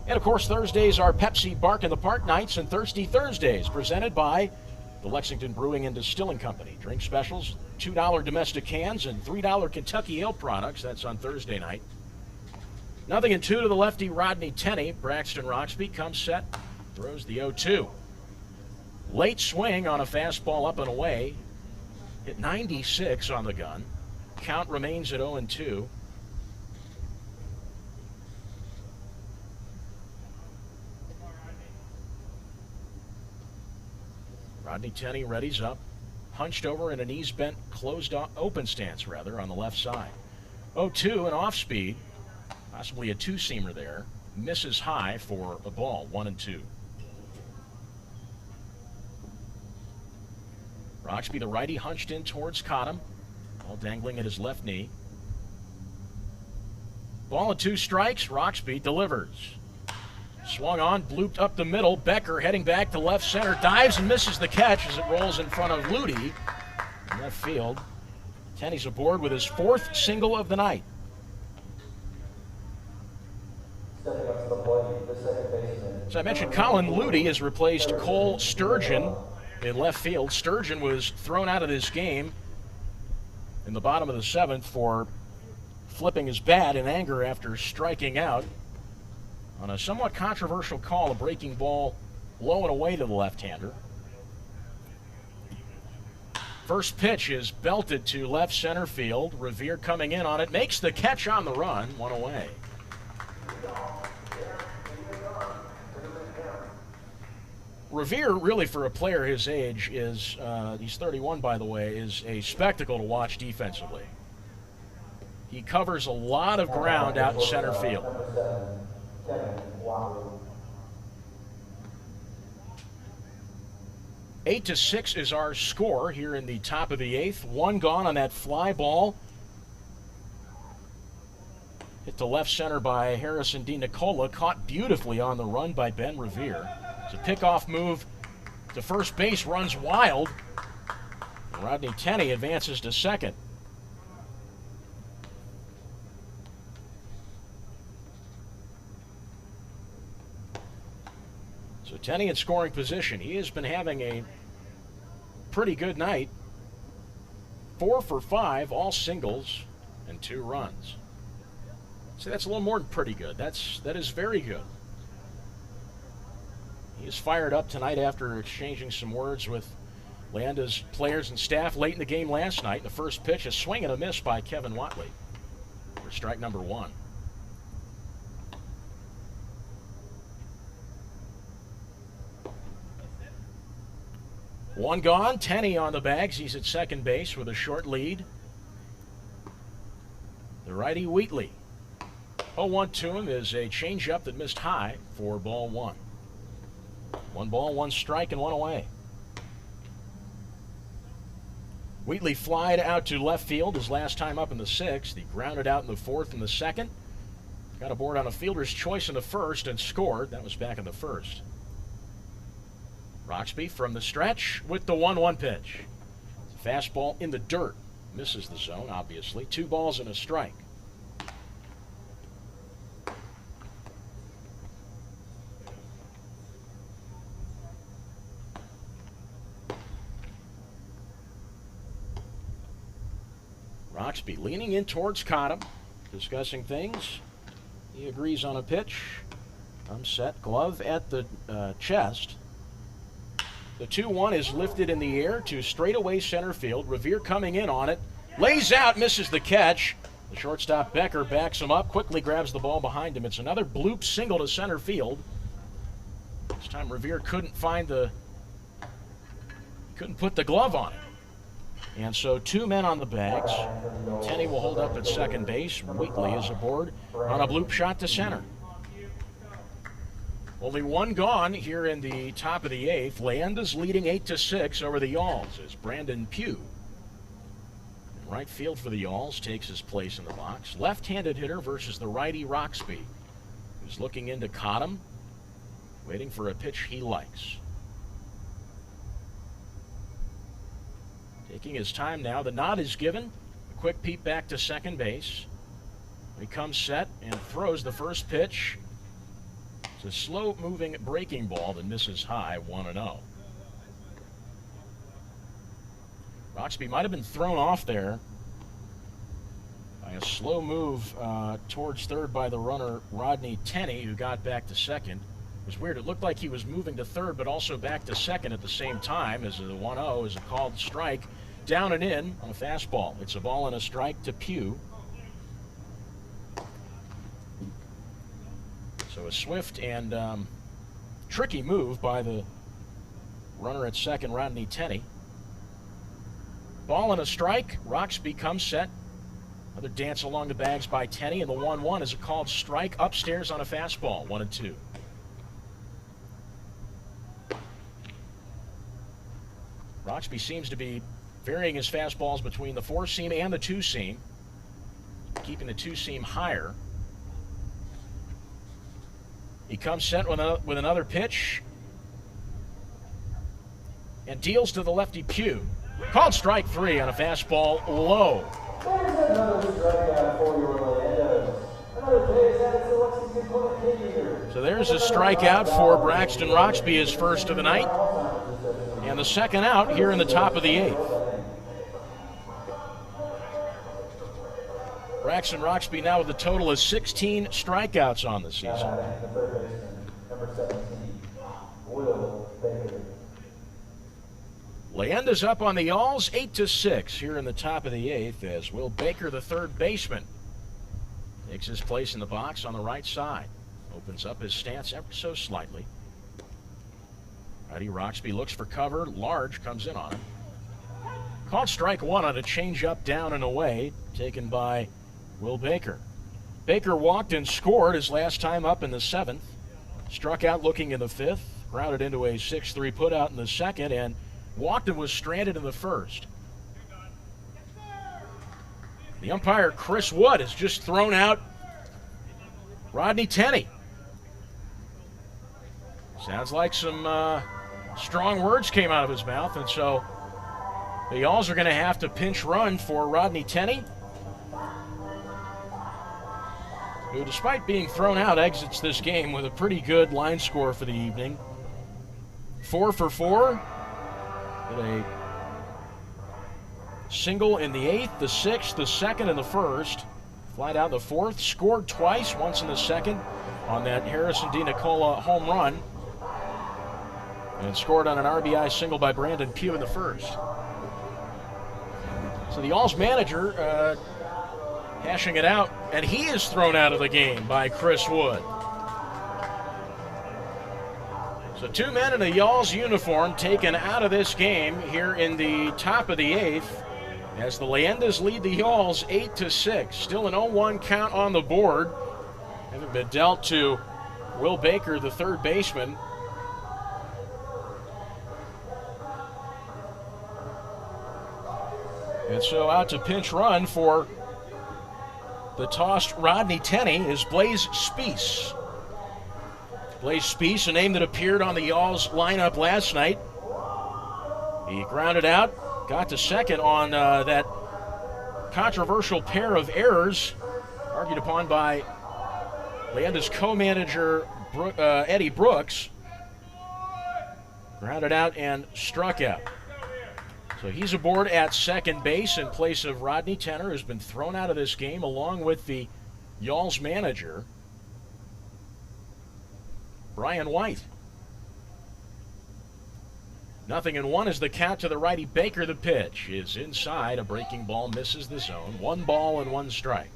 And of course, Thursdays are Pepsi Bark in the Park nights and Thirsty Thursdays, presented by the Lexington Brewing and Distilling Company. Drink specials, $2 domestic cans and $3 Kentucky Ale products. That's on Thursday night. 0-2 to the lefty Rodney Tenney. Braxton Roxby comes set, throws the 0-2. Late swing on a fastball up and away. Hit 96 on the gun. Count remains at 0-2. Rodney Tenney readies up, hunched over in a knees bent, closed open stance rather on the left side. 0-2 and off speed, possibly a two-seamer there, misses high for a ball, 1-2. Roxby, the righty, hunched in towards Cottom, ball dangling at his left knee. Ball and 2 strikes, Roxby delivers. Swung on, blooped up the middle. Becker heading back to left center, dives and misses the catch as it rolls in front of Ludi in left field. Tenney's aboard with his 4th single of the night. Stepping up to the plate, the second baseman. As I mentioned, Colin Ludi has replaced Cole Sturgeon in left field. Sturgeon was thrown out of this game in the bottom of the 7th for flipping his bat in anger after striking out on a somewhat controversial call, a breaking ball low and away to the left-hander. First pitch is belted to left center field. Revere coming in on it, makes the catch on the run, 1 away. Revere, really for a player his age, is, he's 31 by the way, is a spectacle to watch defensively. He covers a lot of ground out in center field. 8-6 is our score here in the top of the 8th. 1 gone on that fly ball. Hit to left center by Harrison D. Nicola. Caught beautifully on the run by Ben Revere. It's a pickoff move to first base, runs wild. Rodney Tenney advances to second. So Tenney in scoring position. He has been having a pretty good night. 4 for 5, all singles and 2 runs. See, that's a little more than pretty good. That is very good. He is fired up tonight after exchanging some words with Leyendas players and staff late in the game last night. The first pitch, a swing and a miss by Kevin Watley for strike number 1. One gone, Tenney on the bags. He's at second base with a short lead. The righty Wheatley. 0-1 to him is a changeup that missed high for ball 1. 1 ball, 1 strike, and 1 away. Wheatley flied out to left field his last time up in the 6th. He grounded out in the 4th and the 2nd. Got aboard on a fielder's choice in the 1st and scored. That was back in the 1st. Roxby from the stretch with the 1-1 pitch. Fastball in the dirt. Misses the zone, obviously. 2 balls and a strike. Roxby leaning in towards Cottom, discussing things. He agrees on a pitch. I'm set. Glove at the chest. The 2-1 is lifted in the air to straightaway center field. Revere coming in on it. Lays out, misses the catch. The shortstop Becker backs him up, quickly grabs the ball behind him. It's another bloop single to center field. This time Revere couldn't put the glove on it. And so 2 men on the bags. Tenney will hold up at second base. Wheatley is aboard on a bloop shot to center. Only 1 gone here in the top of the 8th. Leyendas leading 8-6 over the Yalls as Brandon Pugh, in right field for the Yalls, takes his place in the box. Left-handed hitter versus the righty Roxby, who's looking into Cottom, waiting for a pitch he likes. Taking his time now. The nod is given. A quick peep back to second base. He comes set and throws the first pitch. It's a slow-moving breaking ball that misses high, 1-0. Roxby might have been thrown off there by a slow move towards third by the runner Rodney Tenney, who got back to second. It was weird. It looked like he was moving to third, but also back to second at the same time, as the 1-0 is a called strike. Down and in on a fastball. It's a ball and a strike to Pugh. So a swift and tricky move by the runner at second, Rodney Tenney. Ball and a strike. Roxby comes set. Another dance along the bags by Tenney, and the 1-1 is a called strike upstairs on a fastball, 1-2. Roxby seems to be varying his fastballs between the 4-seam and the 2-seam, keeping the 2-seam higher. He comes set with another pitch and deals to the lefty Pugh. Called strike 3 on a fastball low. There's another strikeout for your Leyendas. Another base added to the Lexington Clinic here. So there's a strikeout for Braxton Roxby, his first of the night, and the second out here in the top of the 8th. Braxton Roxby now with a total of 16 strikeouts on the season. The third baseman, number 17, Will Baker. Leyendas up on the Yalls, 8-6 here in the top of the 8th as Will Baker, the third baseman, takes his place in the box on the right side. Opens up his stance ever so slightly. Righty Roxby looks for cover. Large comes in on him. Called strike 1 on a changeup down and away, taken by Will Baker. Baker walked and scored his last time up in the 7th. Struck out looking in the 5th. Grounded into a 6-3 putout in the 2nd, and walked and was stranded in the 1st. The umpire, Chris Wood, has just thrown out Rodney Tenney. Sounds like some strong words came out of his mouth, and so the Yalls are going to have to pinch run for Rodney Tenney, who, despite being thrown out, exits this game with a pretty good line score for the evening. 4 for 4. Hit a single in the 8th, the 6th, the 2nd, and the 1st. Flied out the 4th. Scored twice, once in the 2nd on that Harrison D. Nicola home run. And scored on an RBI single by Brandon Pugh in the 1st. So the Yalls manager hashing it out, and he is thrown out of the game by Chris Wood. So 2 men in a Yalls uniform taken out of this game here in the top of the 8th as the Leyendas lead the Yalls 8-6. Still an 0-1 count on the board. Having been dealt to Will Baker, the third baseman. And so out to pinch run for the tossed Rodney Tenney is Blaze Speece. Blaze Speece, a name that appeared on the Yalls lineup last night. He grounded out, got to second on that controversial pair of errors argued upon by Leyendas co-manager Eddie Brooks. Grounded out and struck out. So he's aboard at second base in place of Rodney Tenner, who's been thrown out of this game along with the Yalls manager, Brian White. 0-1 is the count to the righty Baker. The pitch is inside. A breaking ball misses the zone. 1 ball and 1 strike.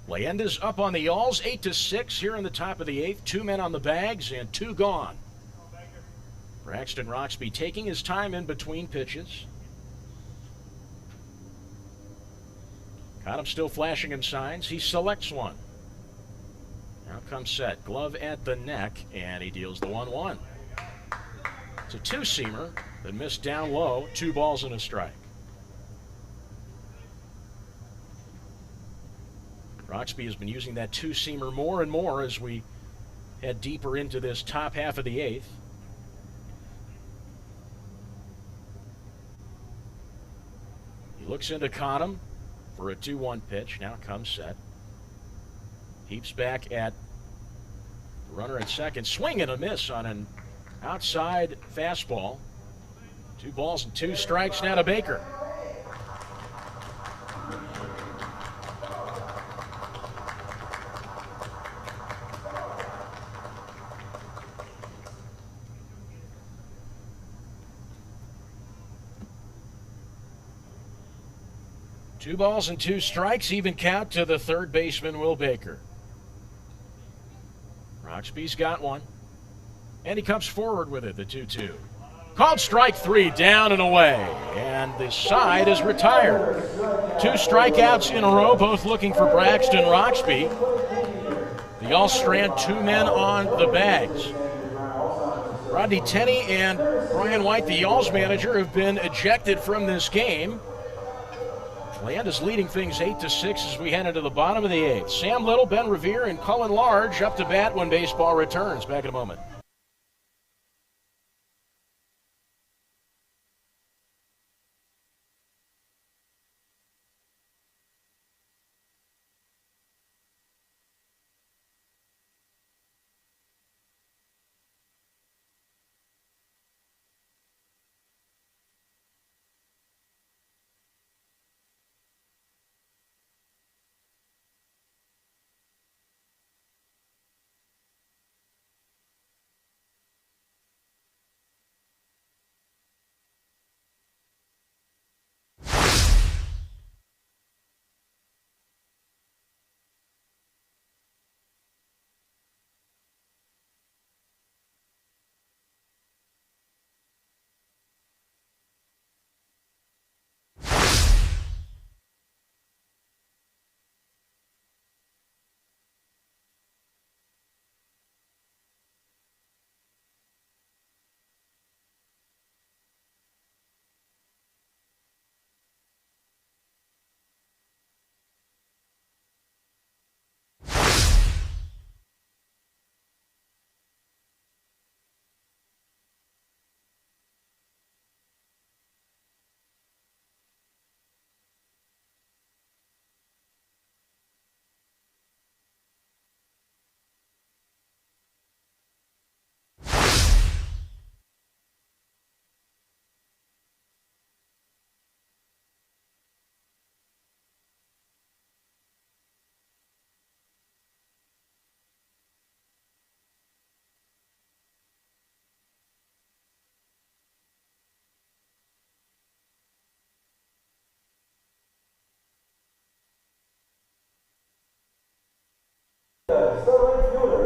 Leyendas up on the Yalls, 8-6 here in the top of the 8th. 2 men on the bags and 2 gone. Braxton Roxby taking his time in between pitches. Caught him still flashing him signs. He selects one. Now comes set. Glove at the neck, and he deals the 1-1. It's a 2-seamer that missed down low. 2 balls and a strike. Roxby has been using that 2-seamer more and more as we head deeper into this top half of the 8th. He looks into Cottom for a 2-1 pitch. Now comes set. Heaps back at runner at second. Swing and a miss on an outside fastball. 2 balls and 2 strikes now to Baker. Two balls and 2 strikes, even count to the third baseman, Will Baker. Roxby's got one, and he comes forward with it, the 2-2. Called strike 3, down and away, and the side is retired. 2 strikeouts in a row, both looking for Braxton Roxby. The Yalls strand 2 men on the bags. Rodney Tenney and Brian White, the Yalls manager, have been ejected from this game. Leyendas leading things 8-6 as we head into the bottom of the 8th. Sam Little, Ben Revere, and Cullen Large up to bat when baseball returns. Back in a moment.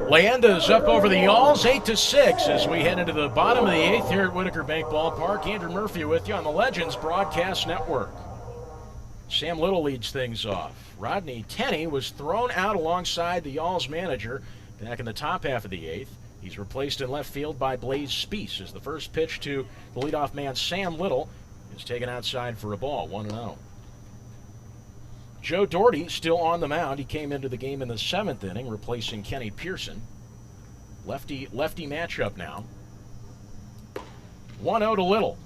Leyendas up over the Yalls, 8-6 as we head into the bottom of the 8th here at Whitaker Bank Ballpark. Andrew Murphy with you on the Legends Broadcast Network. Sam Little leads things off. Rodney Tenney was thrown out alongside the Yalls manager back in the top half of the 8th. He's replaced in left field by Blaze Speece as the first pitch to the leadoff man Sam Little is taken outside for a ball, 1-0. Joe Doherty still on the mound. He came into the game in the 7th inning, replacing Kenny Pearson. Lefty matchup now. 1-0 to Little.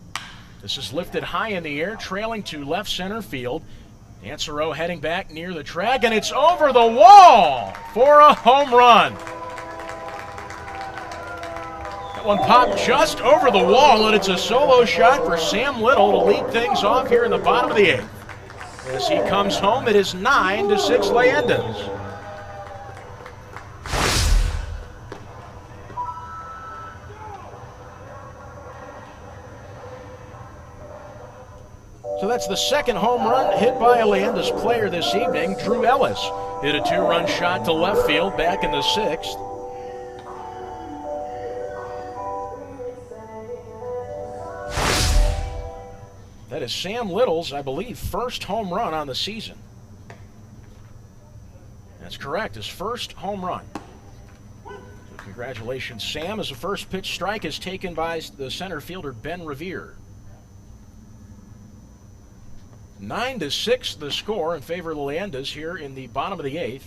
This is lifted high in the air, trailing to left center field. Dansereau heading back near the track, and it's over the wall for a home run. That one popped just over the wall, and it's a solo shot for Sam Little to lead things off here in the bottom of the 8th. As he comes home, it is 9-6 Leyendas. So that's the second home run hit by a Leyendas player this evening. Drew Ellis hit a 2-run shot to left field back in the 6th. That is Sam Little's, I believe, first home run on the season. That's correct, his first home run. So congratulations, Sam, as the first pitch strike is taken by the center fielder, Ben Revere. 9-6 the score in favor of the Leyendas here in the bottom of the 8th.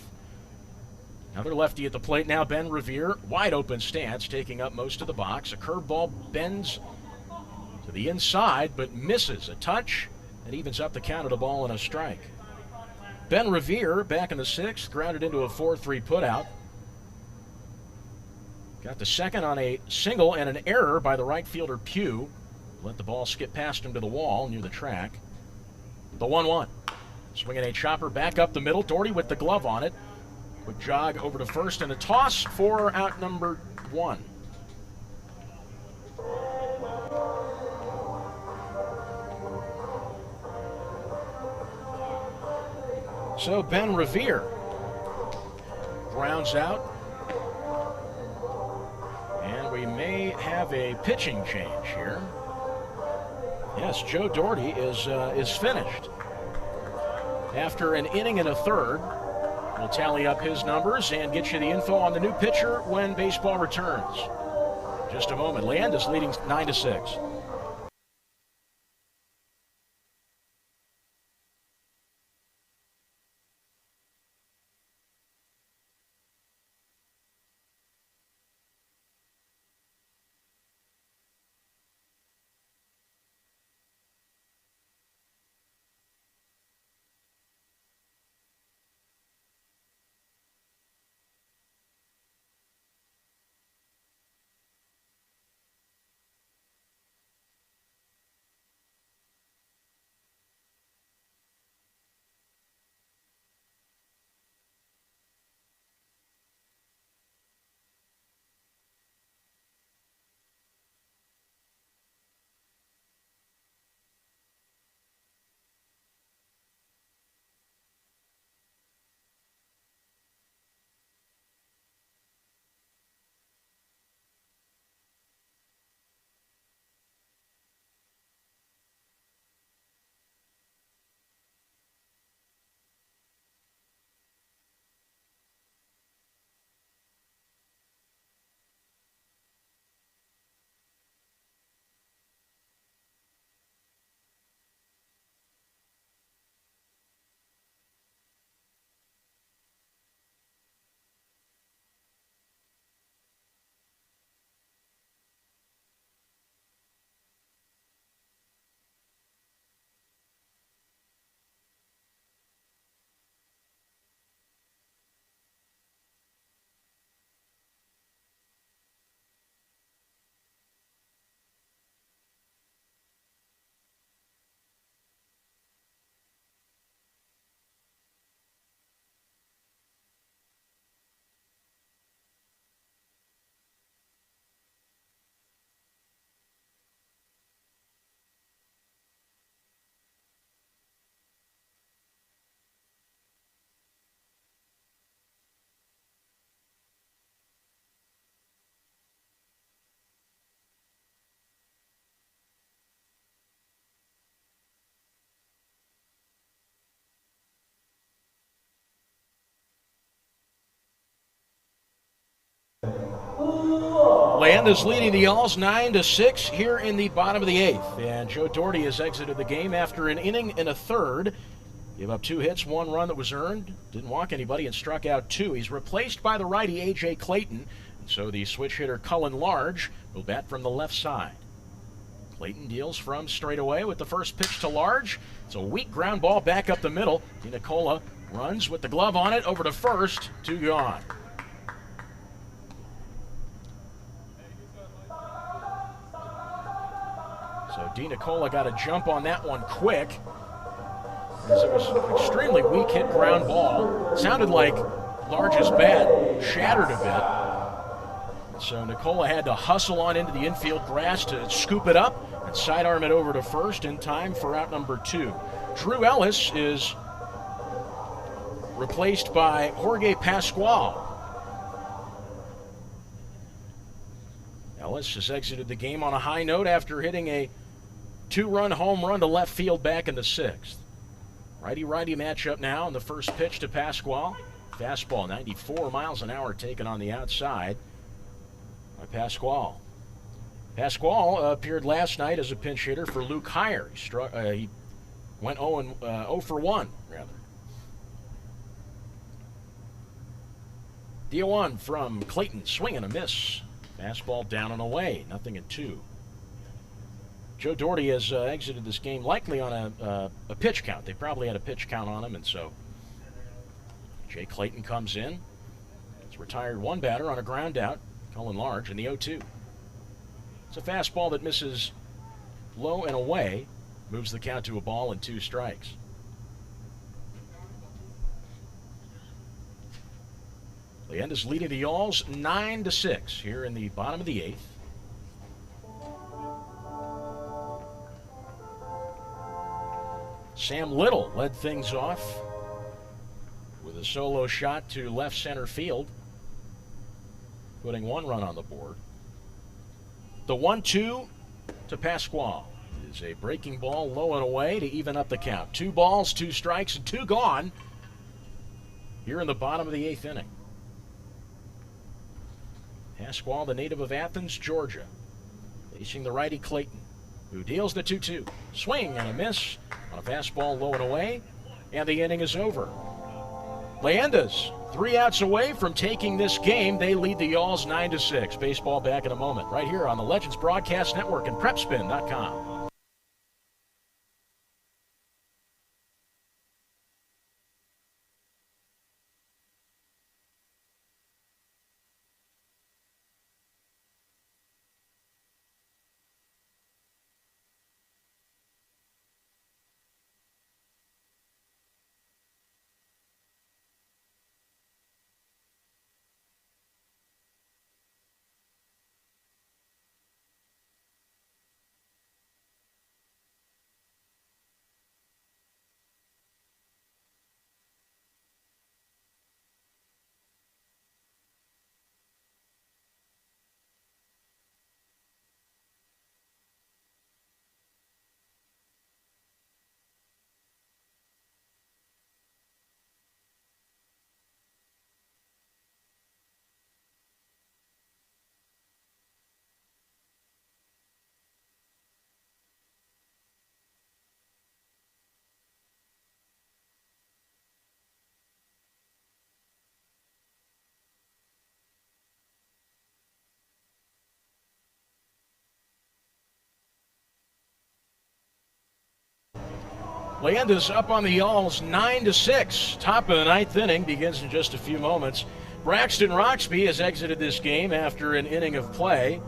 Another lefty at the plate now, Ben Revere. Wide open stance, taking up most of the box. A curveball bends to the inside, but misses a touch. That evens up the count of the ball and a strike. Ben Revere back in the 6th, grounded into a 4-3 putout. Got the second on a single and an error by the right fielder Pugh. Let the ball skip past him to the wall near the track. The 1-1. Swinging a chopper back up the middle. Doherty with the glove on it. Quick jog over to first and a toss for out number 1. So Ben Revere grounds out. And we may have a pitching change here. Yes, Joe Doherty is finished. After an inning and a third, we'll tally up his numbers and get you the info on the new pitcher when baseball returns. Just a moment. Leyendas leading 9-6. Leyendas leading the Yalls 9-6 here in the bottom of the 8th. And Joe Doherty has exited the game after an inning and a third. Gave up 2 hits, 1 run that was earned. Didn't walk anybody and struck out 2. He's replaced by the righty A.J. Clayton. So the switch hitter Cullen Large will bat from the left side. Clayton deals from straightaway with the first pitch to large. It's a weak ground ball back up the middle. DiNicola runs with the glove on it over to first, 2 gone. So DiNicola got a jump on that one quick, as it was an extremely weak hit ground ball. Sounded like Large's bat shattered a bit. So Nicola had to hustle on into the infield grass to scoop it up and sidearm it over to first in time for out number 2. Drew Ellis is replaced by Jorge Pascual. Ellis has exited the game on a high note after hitting a 2-run home run to left field back in the 6th. Righty-righty matchup now, and the first pitch to Pascual. Fastball, 94 miles an hour, taken on the outside by Pascual. Pascual appeared last night as a pinch hitter for Luke Heyer. He went 0 for 1, rather. The 0-1 from Clayton, swing and a miss. Fastball down and away, 0-2. Joe Doherty has exited this game likely on a pitch count. They probably had a pitch count on him, and so Jay Clayton comes in. He's retired one batter on a ground out, Cullen Large, in the 0-2. It's a fastball that misses low and away, moves the count to a ball and 2 strikes. Leyendas leading the Yalls 9-6 here in the bottom of the 8th. Sam Little led things off with a solo shot to left center field, putting 1 run on the board. The 1-2 to Pascual is a breaking ball low and away to even up the count. 2 balls, 2 strikes, and 2 gone here in the bottom of the 8th inning. Pascual, the native of Athens, Georgia, facing the righty Clayton, who deals the 2-2. Swing and a miss on a fastball low and away, and the inning is over. Leyendas, 3 outs away from taking this game. They lead the Yalls 9-6. Baseball back in a moment, right here on the Legends Broadcast Network and PrepSpin.com. Leyendas up on the Yalls 9-6. Top of the 9th inning begins in just a few moments. Braxton Roxby has exited this game after an inning of play.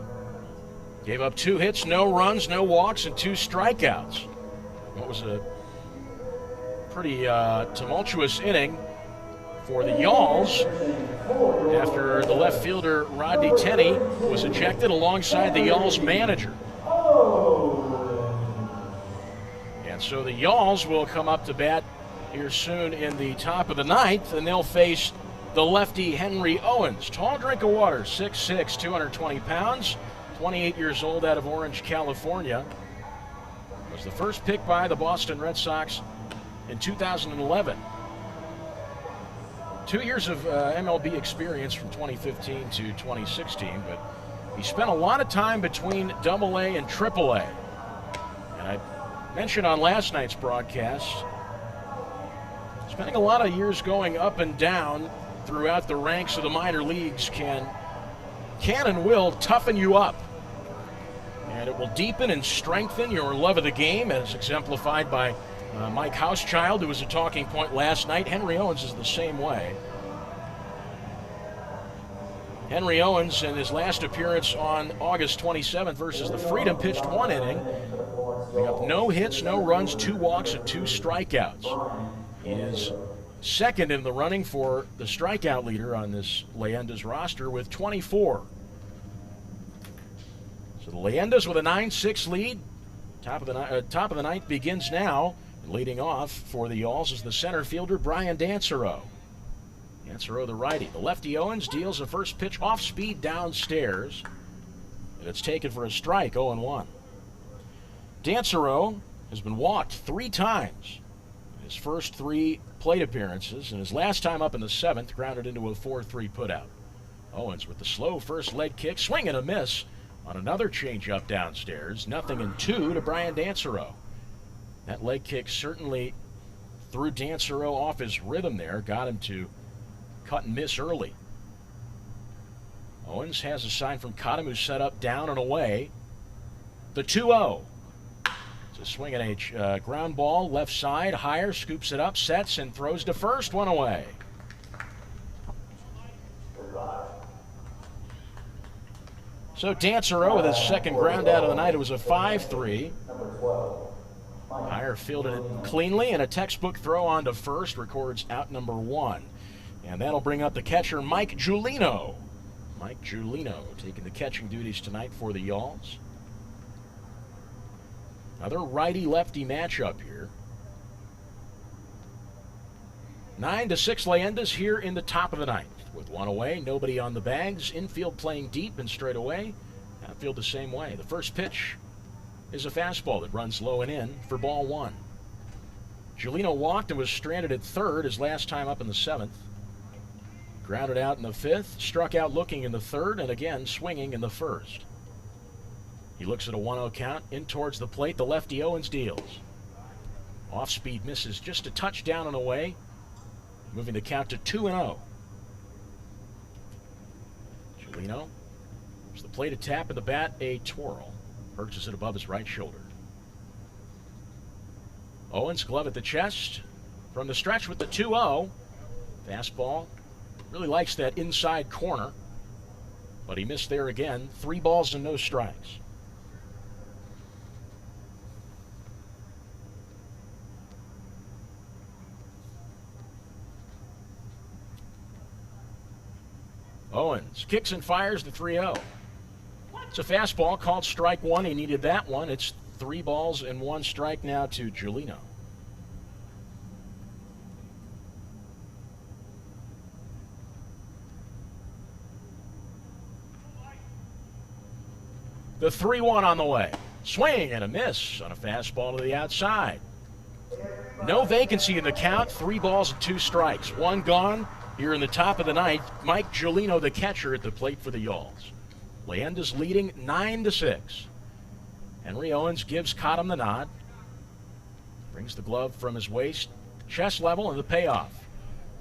Gave up 2 hits, no runs, no walks, and 2 strikeouts. What was a pretty tumultuous inning for the Yalls after the left fielder Rodney Tenney was ejected alongside the Yalls manager. And so the Yalls will come up to bat here soon in the top of the 9th, and they'll face the lefty Henry Owens. Tall drink of water, 6'6", 220 pounds, 28 years old, out of Orange, California. Was the first pick by the Boston Red Sox in 2011. 2 years of MLB experience from 2015 to 2016, but he spent a lot of time between AA and AAA. And I mentioned on last night's broadcast, spending a lot of years going up and down throughout the ranks of the minor leagues can and will toughen you up. And it will deepen and strengthen your love of the game, as exemplified by Mike Housechild, who was a talking point last night. Henry Owens is the same way. Henry Owens, in his last appearance on August 27th versus the Freedom, pitched 1 inning. We have no hits, no runs, 2 walks, and 2 strikeouts. He is second in the running for the strikeout leader on this Leyendas roster with 24. So the Leyendas with a 9-6 lead. Top of the ninth begins now. And leading off for the Yalls is the center fielder, Brian Dansereau. Dansereau, the righty. The lefty Owens deals a first pitch off speed downstairs. And it's taken for a strike, 0-1. Dansereau has been walked 3 times in his first 3 plate appearances, and his last time up in the 7th, grounded into a 4-3 putout. Owens with the slow first leg kick, swing and a miss on another changeup downstairs. 0-2 to Brian Dansereau. That leg kick certainly threw Dansereau off his rhythm there, got him to cut and miss early. Owens has a sign from Cottam, who's set up down and away. The 2-0. It's a swing and a ground ball, left side, higher, scoops it up, sets, and throws to first, 1 away. So Dansereau with his second ground out of the night. It was a 5-3. Higher fielded it cleanly, and a textbook throw on to first records out number 1. And that'll bring up the catcher, Mike Giulino. Mike Giulino taking the catching duties tonight for the Yalls. Another righty-lefty matchup here. 9-6 Leyendas here in the top of the ninth. With 1 away, nobody on the bags. Infield playing deep and straight away. Outfield the same way. The first pitch is a fastball that runs low and in for ball 1. Giulino walked and was stranded at third his last time up in the 7th. Grounded out in the 5th, struck out looking in the 3rd, and again swinging in the 1st. He looks at a 1-0 count, in towards the plate, the lefty Owens deals. Off-speed misses just a touch down and away, moving the count to 2-0. Giulino gives the plate a tap and the bat a twirl. Perches it above his right shoulder. Owens, glove at the chest, from the stretch with the 2-0. Fastball, really likes that inside corner, but he missed there again. 3 balls and no strikes. Owens kicks and fires the 3-0. It's a fastball called strike 1. He needed that one. It's 3 balls and 1 strike now to Giulino. The 3-1 on the way. Swing and a miss on a fastball to the outside. No vacancy in the count. 3 balls and 2 strikes. 1 gone here in the top of the ninth. Mike Giulino, the catcher, at the plate for the Yalls. Leyendas leading 9-6. Henry Owens gives Cottam the nod. Brings the glove from his waist, chest level, and the payoff.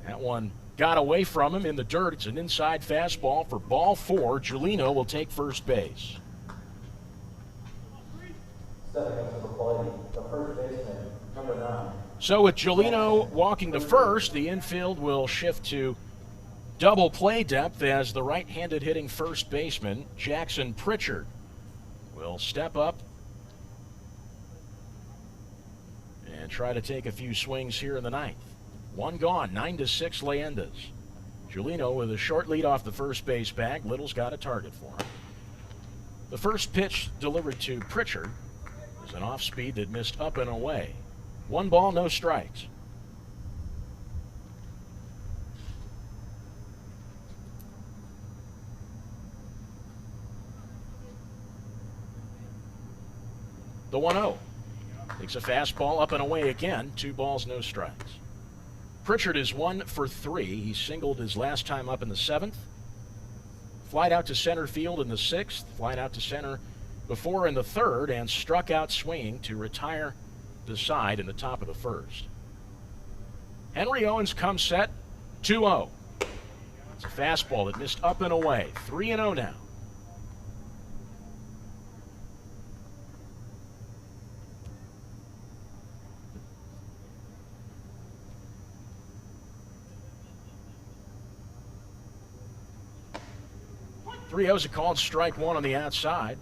That one got away from him in the dirt. It's an inside fastball for ball 4. Giulino will take first base. Stepping up to the plate, the first baseman, number 9. So with Giulino walking to first, the infield will shift to double play depth as the right-handed hitting first baseman, Jackson Pritchard, will step up and try to take a few swings here in the ninth. 1 gone, 9-6 Leyendas. Giulino with a short lead off the first base bag. Little's got a target for him. The first pitch delivered to Pritchard is an off-speed that missed up and away. 1 ball, no strikes. The 1-0. Takes a fastball up and away again. 2 balls, no strikes. Pritchard is 1 for 3. He singled his last time up in the 7th. Flied out to center field in the 6th. Flied out to center before in the 3rd, and struck out swinging to retire the side in the top of the 1st. Henry Owens comes set, 2-0. It's a fastball that missed up and away. 3-0 now. 3-0's a called strike one on the outside.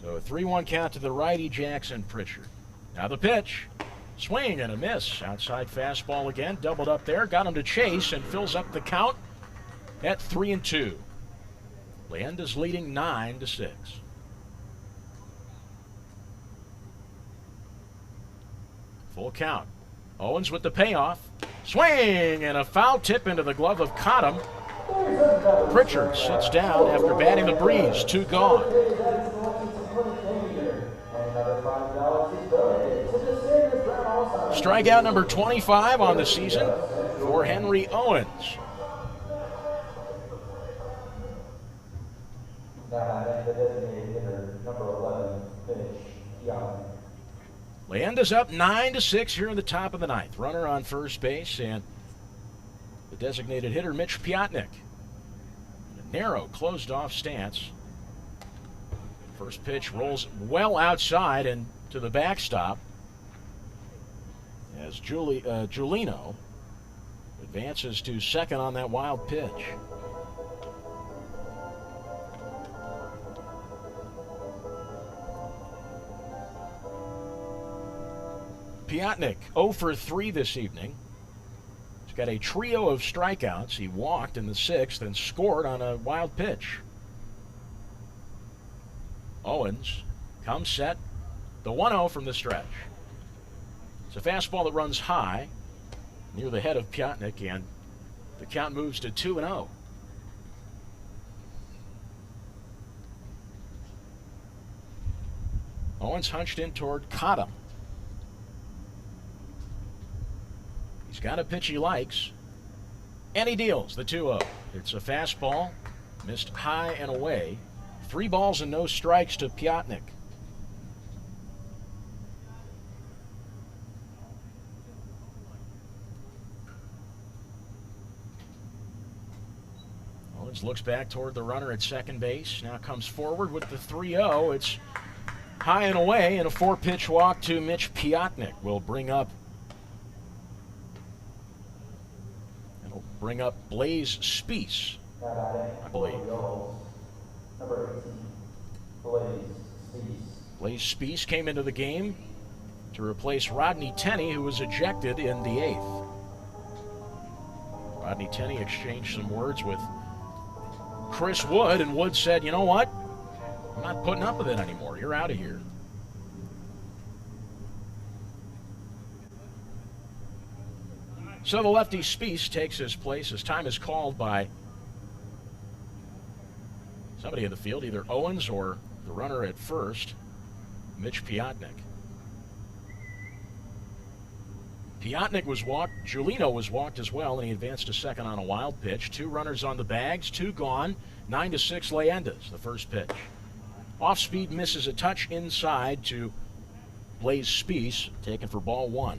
So a 3-1 count to the righty, Jackson Pritchard. Now the pitch. Swing and a miss. Outside fastball again. Doubled up there. Got him to chase and fills up the count at 3-2. Leyendas leading 9-6. Full count. Owens with the payoff. Swing and a foul tip into the glove of Cottom. Pritchard sits down after batting the breeze. 2 gone. Strikeout number 25 on the season for Henry Owens. Leyendas up 9-6 here in the top of the ninth. Runner on first base and the designated hitter Mitch Piotnik. A narrow, closed-off stance. First pitch rolls well outside and to the backstop as Giulino advances to second on that wild pitch. Piotnik 0 for 3 this evening. He's got a trio of strikeouts. He walked in the 6th and scored on a wild pitch. Owens comes set. The 1-0 from the stretch. It's a fastball that runs high near the head of Piotnik, and the count moves to 2-0. Owens hunched in toward Cottom. He's got a pitch he likes, and he deals the 2-0. It's a fastball, missed high and away. 3 balls and no strikes to Piotnik. Owens looks back toward the runner at second base. Now comes forward with the 3-0. It's high and away, and a 4-pitch walk to Mitch Piotnik will bring up Blaze Spiess, I believe. Number 18, Blaze Spiess came into the game to replace Rodney Tenney, who was ejected in the 8th. Rodney Tenney exchanged some words with Chris Wood, and Wood said, "You know what? I'm not putting up with it anymore. You're out of here." So the lefty Spiess takes his place as time is called by somebody in the field, either Owens or the runner at first, Mitch Piotnik. Piotnik was walked, Giulino was walked as well, and he advanced to second on a wild pitch. 2 runners on the bags, 2 gone, 9-6 Leyendas, the first pitch. Off speed misses a touch inside to Blaze Spiess, taken for ball 1.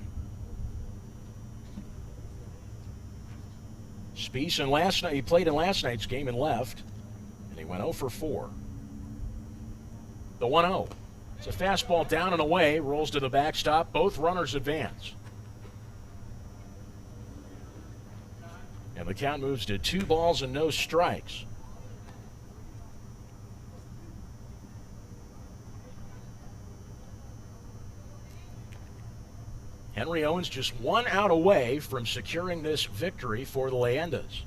Spiess he played in last night's game and left, and he went 0 for 4. The 1-0. It's a fastball down and away, rolls to the backstop. Both runners advance. And the count moves to 2 balls and no strikes. Henry Owens just 1 out away from securing this victory for the Leyendas.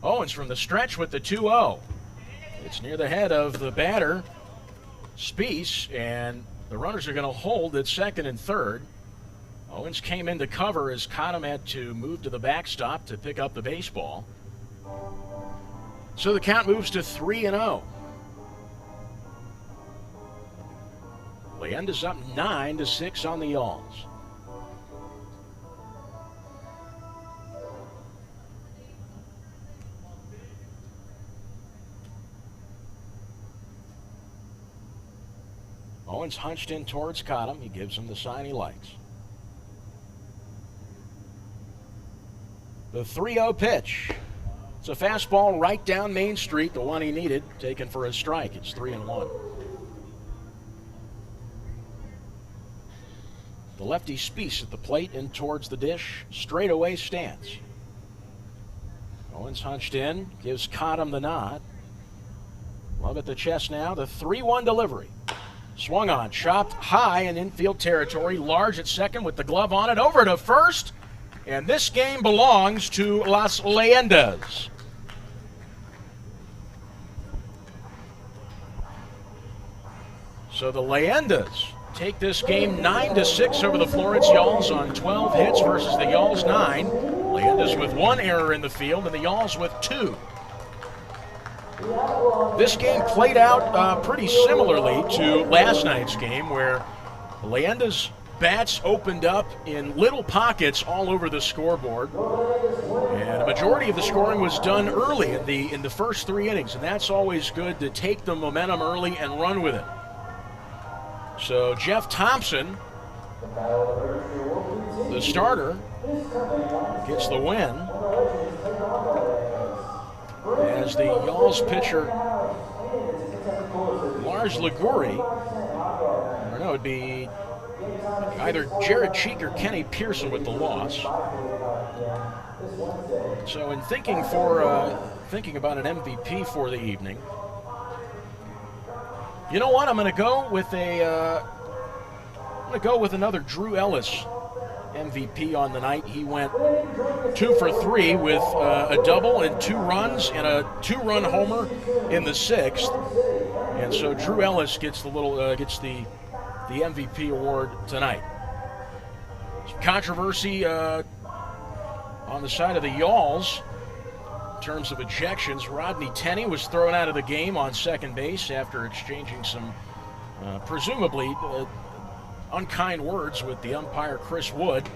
Owens from the stretch with the 2-0. It's near the head of the batter, Spiess, and the runners are going to hold at second and third. Owens came in to cover as Cottom had to move to the backstop to pick up the baseball. So the count moves to 3-0. Leyendas up 9-6 on the Yalls. Owens hunched in towards Cottom. He gives him the sign he likes. The 3-0 pitch. It's a fastball right down Main Street, the one he needed, taken for a strike. It's 3-1. The lefty Spieth at the plate and towards the dish, straightaway stance. Owens hunched in, gives Cottom the nod. Love at the chest now, the 3-1 delivery. Swung on, chopped high in infield territory, Large at second with the glove on it, over to first, and this game belongs to Las Leyendas. So the Leyendas take this game 9-6 over the Florence Yalls on 12 hits versus the Yalls 9. Leyendas with 1 error in the field and the Yalls with 2. This game played out pretty similarly to last night's game, where the Leyendas bats opened up in little pockets all over the scoreboard, and a majority of the scoring was done early in the first 3 innings, and that's always good to take the momentum early and run with it. So Jeff Thompson, the starter, gets the win as the Yalls pitcher, Lars Liguri, or no, it'd be either Jared Cheek or Kenny Pearson with the loss. So in thinking about an MVP for the evening, you know what? I'm going to go with another Drew Ellis MVP on the night. He went 2 for 3 with a double and 2 runs and a 2-run homer in the 6th. And so Drew Ellis gets the MVP award tonight. Some controversy on the side of the Yalls in terms of ejections. Rodney Tenney was thrown out of the game on second base after exchanging some presumably unkind words with the umpire Chris Wood.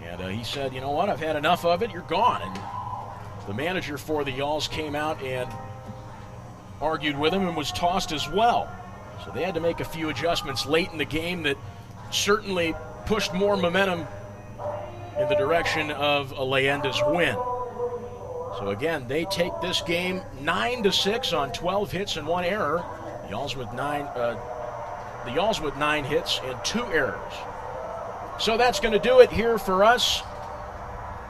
And he said, you know what, I've had enough of it, you're gone. And the manager for the Yalls came out and argued with him and was tossed as well. So they had to make a few adjustments late in the game that certainly pushed more momentum in the direction of a Leyendas win. So again, they take this game 9-6 on 12 hits and 1 error. The Yalls with 9 hits and 2 errors. So that's going to do it here for us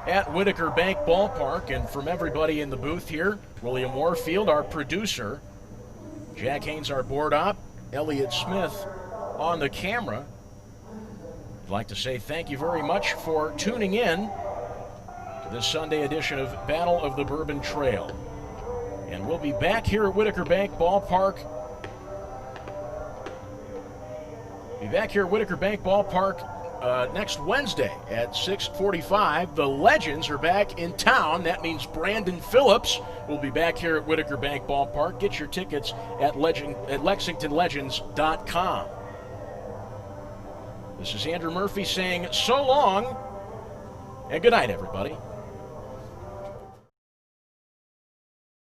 at Whitaker Bank Ballpark. And from everybody in the booth here, William Warfield, our producer, Jack Haynes, our board op, Elliot Smith on the camera. I'd like to say thank you very much for tuning in to this Sunday edition of Battle of the Bourbon Trail. And we'll be back here at Whitaker Bank Ballpark. Next Wednesday at 6:45. The Legends are back in town. That means Brandon Phillips will be back here at Whitaker Bank Ballpark. Get your tickets at LexingtonLegends.com. This is Andrew Murphy saying so long and good night, everybody.